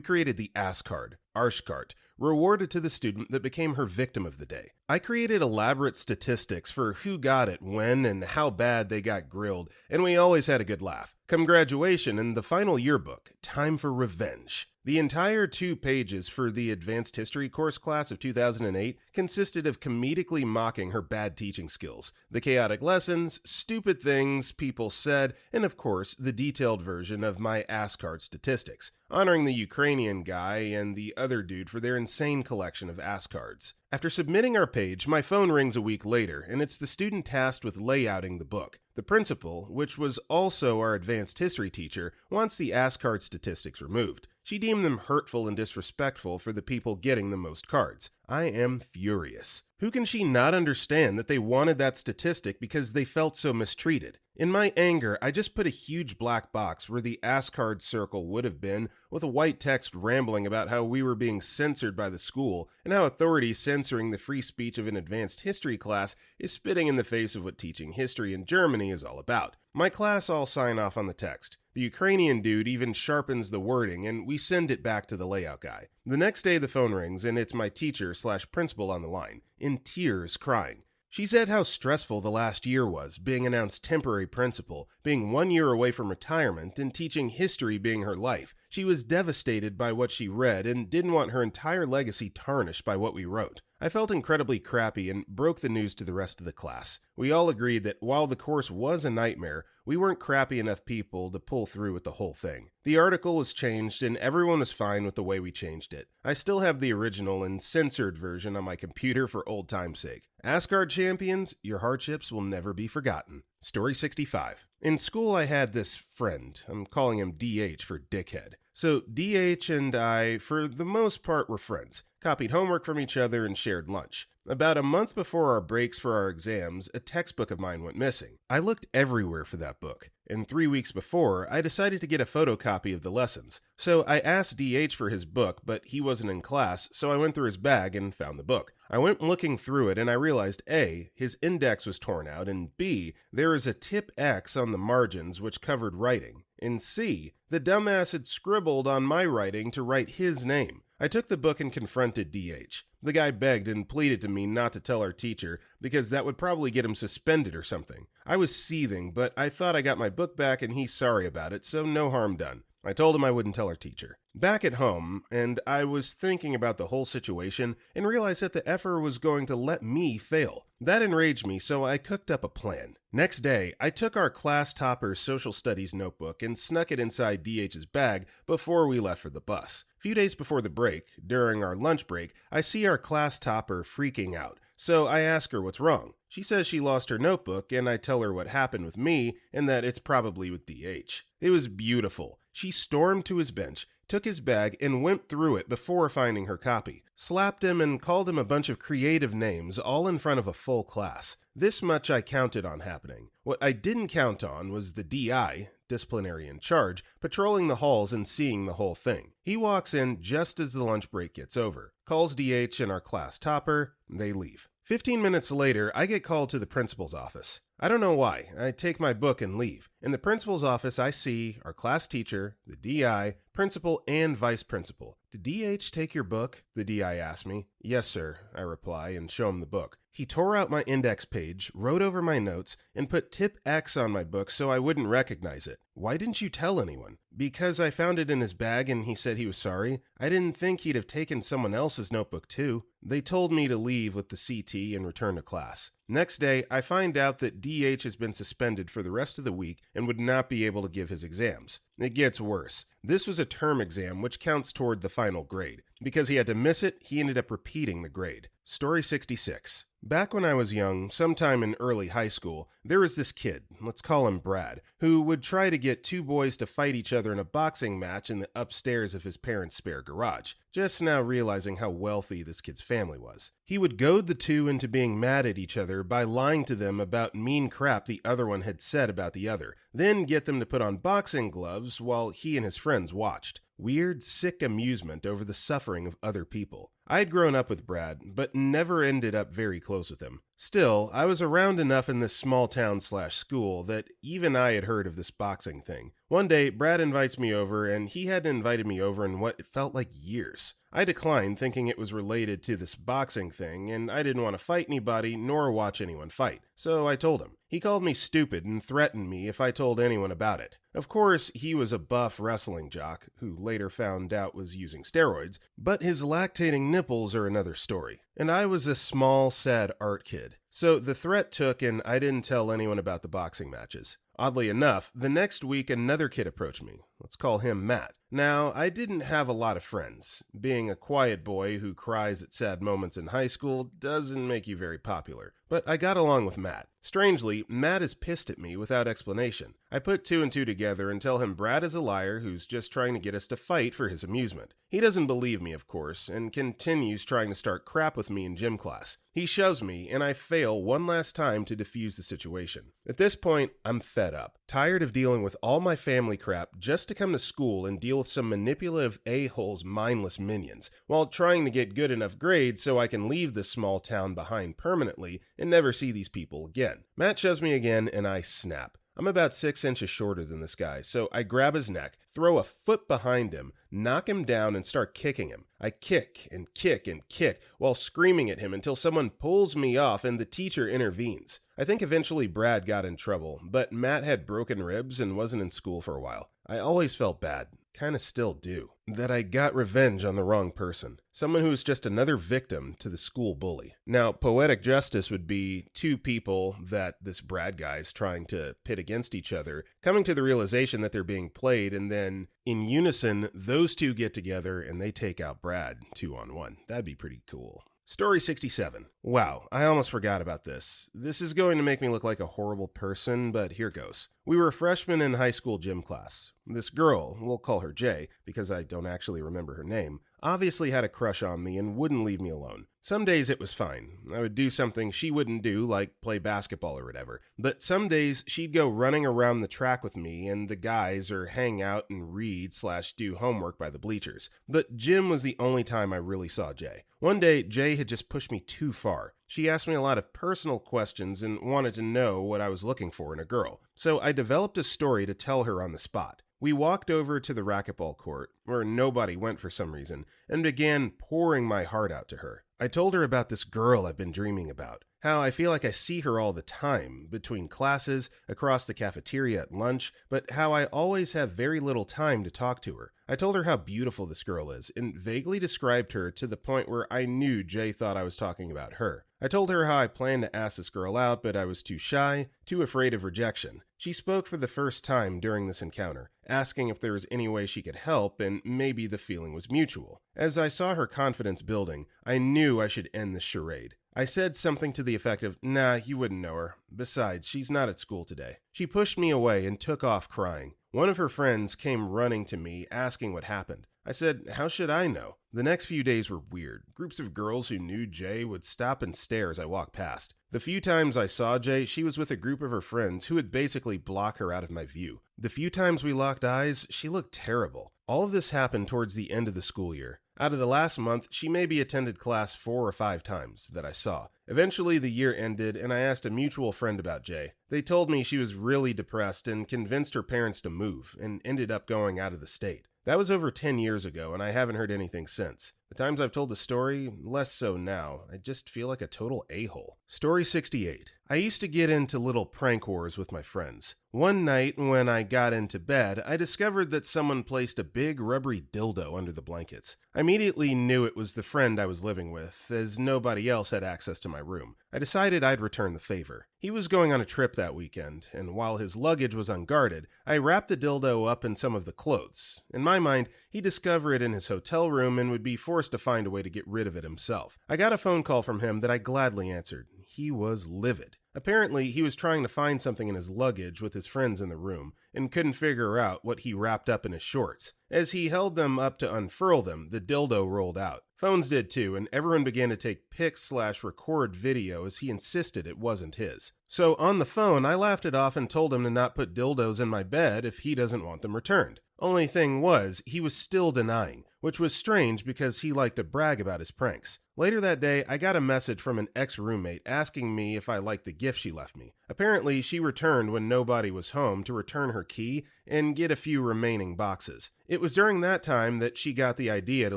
A: created the ASS card, Arschkart, rewarded to the student that became her victim of the day. I created elaborate statistics for who got it when and how bad they got grilled, and we always had a good laugh. Come graduation and the final yearbook, time for revenge. The entire 2 pages for the Advanced History course class of 2008 consisted of comedically mocking her bad teaching skills, the chaotic lessons, stupid things people said, and of course, the detailed version of my ass card statistics, honoring the Ukrainian guy and the other dude for their insane collection of ass cards. After submitting our page, my phone rings a week later, and it's the student tasked with layouting the book. The principal, which was also our advanced history teacher, wants the ass card statistics removed. She deemed them hurtful and disrespectful for the people getting the most cards. I am furious. Who can she not understand that they wanted that statistic because they felt so mistreated? In my anger, I just put a huge black box where the ass card circle would have been, with a white text rambling about how we were being censored by the school and how authorities censoring the free speech of an advanced history class is spitting in the face of what teaching history in Germany is all about. My class all sign off on the text. The Ukrainian dude even sharpens the wording, and we send it back to the layout guy. The next day the phone rings, and it's my teacher/principal on the line, in tears, crying. She said how stressful the last year was, being announced temporary principal, being 1 year away from retirement, and teaching history being her life. She was devastated by what she read and didn't want her entire legacy tarnished by what we wrote. I felt incredibly crappy and broke the news to the rest of the class. We all agreed that while the course was a nightmare, we weren't crappy enough people to pull through with the whole thing. The article was changed and everyone was fine with the way we changed it. I still have the original and censored version on my computer for old time's sake. Asgard champions, your hardships will never be forgotten. Story 65. In school I had this friend. I'm calling him DH for dickhead. So DH and I, for the most part, were friends, copied homework from each other and shared lunch. About a month before our breaks for our exams, a textbook of mine went missing. I looked everywhere for that book, and 3 weeks before, I decided to get a photocopy of the lessons. So I asked DH for his book, but he wasn't in class, so I went through his bag and found the book. I went looking through it and I realized A, his index was torn out, and B, there is a tip X on the margins which covered writing, and C, the dumbass had scribbled on my writing to write his name. I took the book and confronted DH. The guy begged and pleaded to me not to tell our teacher because that would probably get him suspended or something. I was seething, but I thought I got my book back and he's sorry about it, so no harm done. I told him I wouldn't tell our teacher. Back at home, and I was thinking about the whole situation and realized that the effer was going to let me fail. That enraged me, so I cooked up a plan. Next day, I took our class topper's social studies notebook and snuck it inside DH's bag before we left for the bus. A few days before the break, during our lunch break, I see our class topper freaking out. So I ask her what's wrong. She says she lost her notebook, and I tell her what happened with me and that it's probably with DH. It was beautiful. She stormed to his bench, took his bag, and went through it before finding her copy. Slapped him and called him a bunch of creative names, all in front of a full class. This much I counted on happening. What I didn't count on was the DI, disciplinary in charge, patrolling the halls and seeing the whole thing. He walks in just as the lunch break gets over, calls DH and our class topper, they leave. 15 minutes later, I get called to the principal's office. I don't know why. I take my book and leave. In the principal's office, I see our class teacher, the DI, principal, and vice principal. Did DH take your book? The DI asks me. Yes, sir, I reply and show him the book. He tore out my index page, wrote over my notes, and put tip X on my book so I wouldn't recognize it. Why didn't you tell anyone? Because I found it in his bag and he said he was sorry. I didn't think he'd have taken someone else's notebook too. They told me to leave with the CT and return to class. Next day, I find out that DH has been suspended for the rest of the week and would not be able to give his exams. It gets worse. This was a term exam which counts toward the final grade. Because he had to miss it, he ended up repeating the grade. Story 66. Back when I was young, sometime in early high school, there was this kid, let's call him Brad, who would try to get 2 boys to fight each other in a boxing match in the upstairs of his parents' spare garage, just now realizing how wealthy this kid's family was. He would goad the 2 into being mad at each other by lying to them about mean crap the other one had said about the other, then get them to put on boxing gloves while he and his friends watched. Weird, sick amusement over the suffering of other people. I had grown up with Brad, but never ended up very close with him. Still, I was around enough in this small town/school that even I had heard of this boxing thing. One day, Brad invites me over, and he hadn't invited me over in what felt like years. I declined, thinking it was related to this boxing thing, and I didn't want to fight anybody nor watch anyone fight. So I told him. He called me stupid and threatened me if I told anyone about it. Of course, he was a buff wrestling jock, who later found out was using steroids, but his lactating nipples are another story. And I was a small, sad art kid. So the threat took, and I didn't tell anyone about the boxing matches. Oddly enough, the next week another kid approached me. Let's call him Matt. Now, I didn't have a lot of friends. Being a quiet boy who cries at sad moments in high school doesn't make you very popular. But I got along with Matt. Strangely, Matt is pissed at me without explanation. I put two and two together and tell him Brad is a liar who's just trying to get us to fight for his amusement. He doesn't believe me, of course, and continues trying to start crap with me in gym class. He shoves me, and I fail one last time to defuse the situation. At this point, I'm fed up. Tired of dealing with all my family crap just to come to school and deal with some manipulative a-holes mindless minions, while trying to get good enough grades so I can leave this small town behind permanently and never see these people again. Matt shoves me again, and I snap. I'm about 6 inches shorter than this guy, so I grab his neck, throw a foot behind him, knock him down, and start kicking him. I kick and kick and kick while screaming at him until someone pulls me off and the teacher intervenes. I think eventually Brad got in trouble, but Matt had broken ribs and wasn't in school for a while. I always felt bad, kinda still do, that I got revenge on the wrong person. Someone who was just another victim to the school bully. Now, poetic justice would be two people that this Brad guy's trying to pit against each other, coming to the realization that they're being played, and then in unison, those two get together and they take out Brad 2-on-1. That'd be pretty cool. Story 67. Wow, I almost forgot about this. This is going to make me look like a horrible person, but here goes. We were freshmen in high school gym class. This girl, we'll call her Jay, because I don't actually remember her name, obviously had a crush on me and wouldn't leave me alone. Some days it was fine. I would do something she wouldn't do, like play basketball or whatever. But some days she'd go running around the track with me and the guys or hang out and read/do homework by the bleachers. But gym was the only time I really saw Jay. One day, Jay had just pushed me too far. She asked me a lot of personal questions and wanted to know what I was looking for in a girl. So I developed a story to tell her on the spot. We walked over to the racquetball court, where nobody went for some reason, and began pouring my heart out to her. I told her about this girl I've been dreaming about, how I feel like I see her all the time, between classes, across the cafeteria at lunch, but how I always have very little time to talk to her. I told her how beautiful this girl is, and vaguely described her to the point where I knew Jay thought I was talking about her. I told her how I planned to ask this girl out, but I was too shy, too afraid of rejection. She spoke for the first time during this encounter, asking if there was any way she could help, and maybe the feeling was mutual. As I saw her confidence building, I knew I should end this charade. I said something to the effect of, "Nah, you wouldn't know her. Besides, she's not at school today." She pushed me away and took off crying. One of her friends came running to me, asking what happened. I said, how should I know? The next few days were weird. Groups of girls who knew Jay would stop and stare as I walked past. The few times I saw Jay, she was with a group of her friends who would basically block her out of my view. The few times we locked eyes, she looked terrible. All of this happened towards the end of the school year. Out of the last month, she maybe attended class 4 or 5 times that I saw. Eventually, the year ended, and I asked a mutual friend about Jay. They told me she was really depressed and convinced her parents to move, and ended up going out of the state. That was over 10 years ago, and I haven't heard anything since. The times I've told the story, less so now. I just feel like a total a-hole. Story 68. I used to get into little prank wars with my friends. One night, when I got into bed, I discovered that someone placed a big rubbery dildo under the blankets. I immediately knew it was the friend I was living with, as nobody else had access to my room. I decided I'd return the favor. He was going on a trip that weekend, and while his luggage was unguarded, I wrapped the dildo up in some of the clothes. In my mind, he'd discover it in his hotel room and would be forced to find a way to get rid of it himself. I got a phone call from him that I gladly answered. He was livid. Apparently, he was trying to find something in his luggage with his friends in the room, and couldn't figure out what he wrapped up in his shorts. As he held them up to unfurl them, the dildo rolled out. Phones did too, and everyone began to take pics/record video as he insisted it wasn't his. So on the phone, I laughed it off and told him to not put dildos in my bed if he doesn't want them returned. Only thing was, he was still denying. which was strange because he liked to brag about his pranks. Later that day, I got a message from an ex-roommate asking me if I liked the gift she left me. Apparently, she returned when nobody was home to return her key and get a few remaining boxes. It was during that time that she got the idea to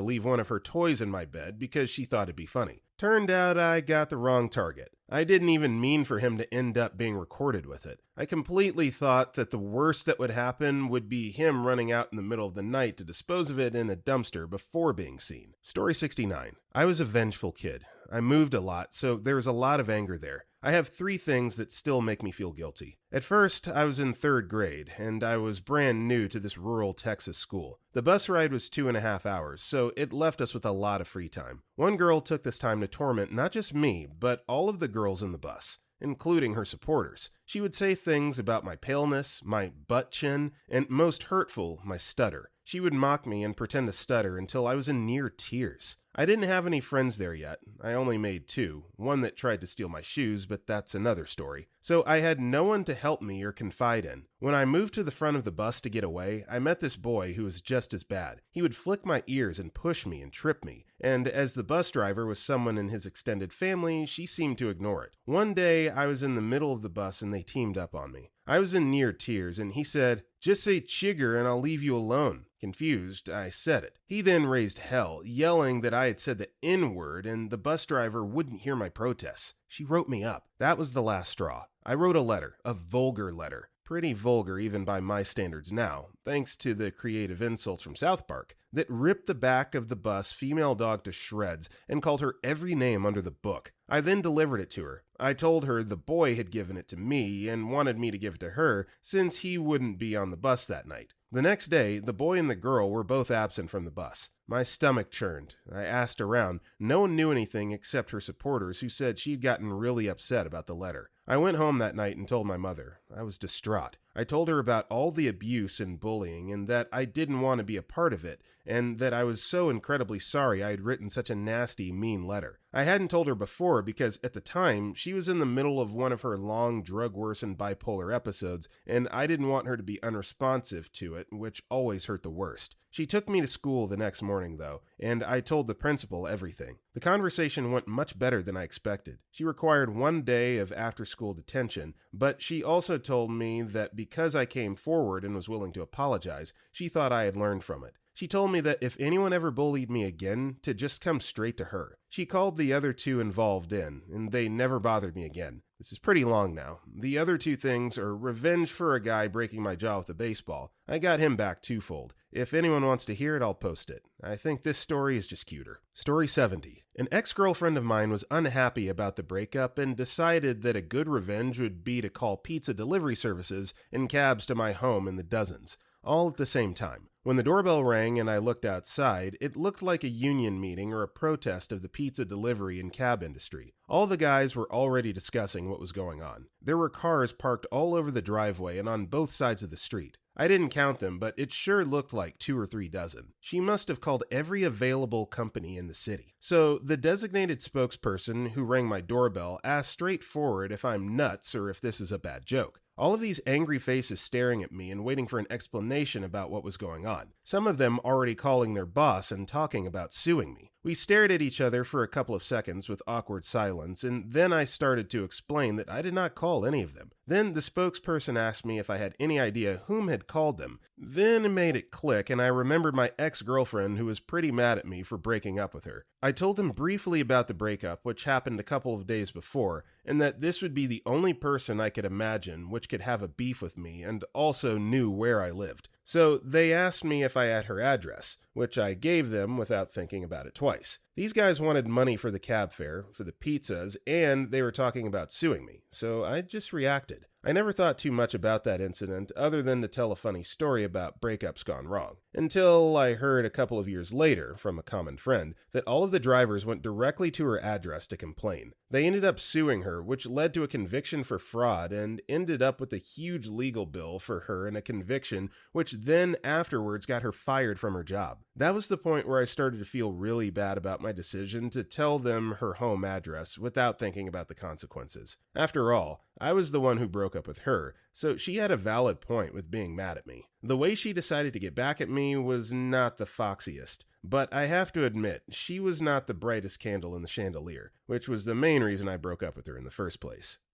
A: leave one of her toys in my bed because she thought it'd be funny. Turned out I got the wrong target. I didn't even mean for him to end up being recorded with it. I completely thought that the worst that would happen would be him running out in the middle of the night to dispose of it in a dumpster before being seen. Story 69. I was a vengeful kid. I moved a lot, so there was a lot of anger there. I have 3 things that still make me feel guilty. At first, I was in 3rd grade, and I was brand new to this rural Texas school. The bus ride was 2.5 hours, so it left us with a lot of free time. One girl took this time to torment not just me, but all of the girls in the bus, including her supporters. She would say things about my paleness, my butt chin, and most hurtful, my stutter. She would mock me and pretend to stutter until I was in near tears. I didn't have any friends there yet. I only made 2, one that tried to steal my shoes, but that's another story. So I had no one to help me or confide in. When I moved to the front of the bus to get away, I met this boy who was just as bad. He would flick my ears and push me and trip me, and as the bus driver was someone in his extended family, she seemed to ignore it. One day, I was in the middle of the bus and they teamed up on me. I was in near tears, and he said, "Just say chigger and I'll leave you alone." Confused, I said it. He then raised hell, yelling that I had said the N-word and the bus driver wouldn't hear my protests. She wrote me up. That was the last straw. I wrote a letter, a vulgar letter. Pretty vulgar even by my standards now, thanks to the creative insults from South Park, that ripped the back of the bus female dog to shreds and called her every name under the book. I then delivered it to her. I told her the boy had given it to me and wanted me to give it to her since he wouldn't be on the bus that night. The next day, the boy and the girl were both absent from the bus. My stomach churned. I asked around. No one knew anything except her supporters, who said she'd gotten really upset about the letter. I went home that night and told my mother. I was distraught. I told her about all the abuse and bullying and that I didn't want to be a part of it, and that I was so incredibly sorry I had written such a nasty, mean letter. I hadn't told her before because at the time, she was in the middle of one of her long drug-worsened bipolar episodes, and I didn't want her to be unresponsive to it, which always hurt the worst. She took me to school the next morning, though, and I told the principal everything. The conversation went much better than I expected. She required 1 day of after-school detention, but she also told me that because I came forward and was willing to apologize, she thought I had learned from it. She told me that if anyone ever bullied me again, to just come straight to her. She called the other 2 involved in, and they never bothered me again. This is pretty long now. The other 2 things are revenge for a guy breaking my jaw with a baseball. I got him back twofold. If anyone wants to hear it, I'll post it. I think this story is just cuter. Story 70. An ex-girlfriend of mine was unhappy about the breakup and decided that a good revenge would be to call pizza delivery services and cabs to my home in the dozens, all at the same time. When the doorbell rang and I looked outside, it looked like a union meeting or a protest of the pizza delivery and cab industry. All the guys were already discussing what was going on. There were cars parked all over the driveway and on both sides of the street. I didn't count them, but it sure looked like 2 or 3 dozen. She must have called every available company in the city. So the designated spokesperson who rang my doorbell asked straightforward if I'm nuts or if this is a bad joke. All of these angry faces staring at me and waiting for an explanation about what was going on. Some of them already calling their boss and talking about suing me. We stared at each other for a couple of seconds with awkward silence, and then I started to explain that I did not call any of them. Then the spokesperson asked me if I had any idea whom had called them. Then it made it click, and I remembered my ex-girlfriend who was pretty mad at me for breaking up with her. I told them briefly about the breakup, which happened a couple of days before, and that this would be the only person I could imagine which could have a beef with me and also knew where I lived. So they asked me if I had her address, which I gave them without thinking about it twice. These guys wanted money for the cab fare, for the pizzas, and they were talking about suing me, so I just reacted. I never thought too much about that incident other than to tell a funny story about breakups gone wrong, until I heard a couple of years later from a common friend that all of the drivers went directly to her address to complain. They ended up suing her, which led to a conviction for fraud and ended up with a huge legal bill for her and a conviction which then afterwards got her fired from her job. That was the point where I started to feel really bad about my decision to tell them her home address without thinking about the consequences. After all, I was the one who broke up with her, so she had a valid point with being mad at me. The way she decided to get back at me was not the foxiest, but I have to admit, she was not the brightest candle in the chandelier, which was the main reason I broke up with her in the first place.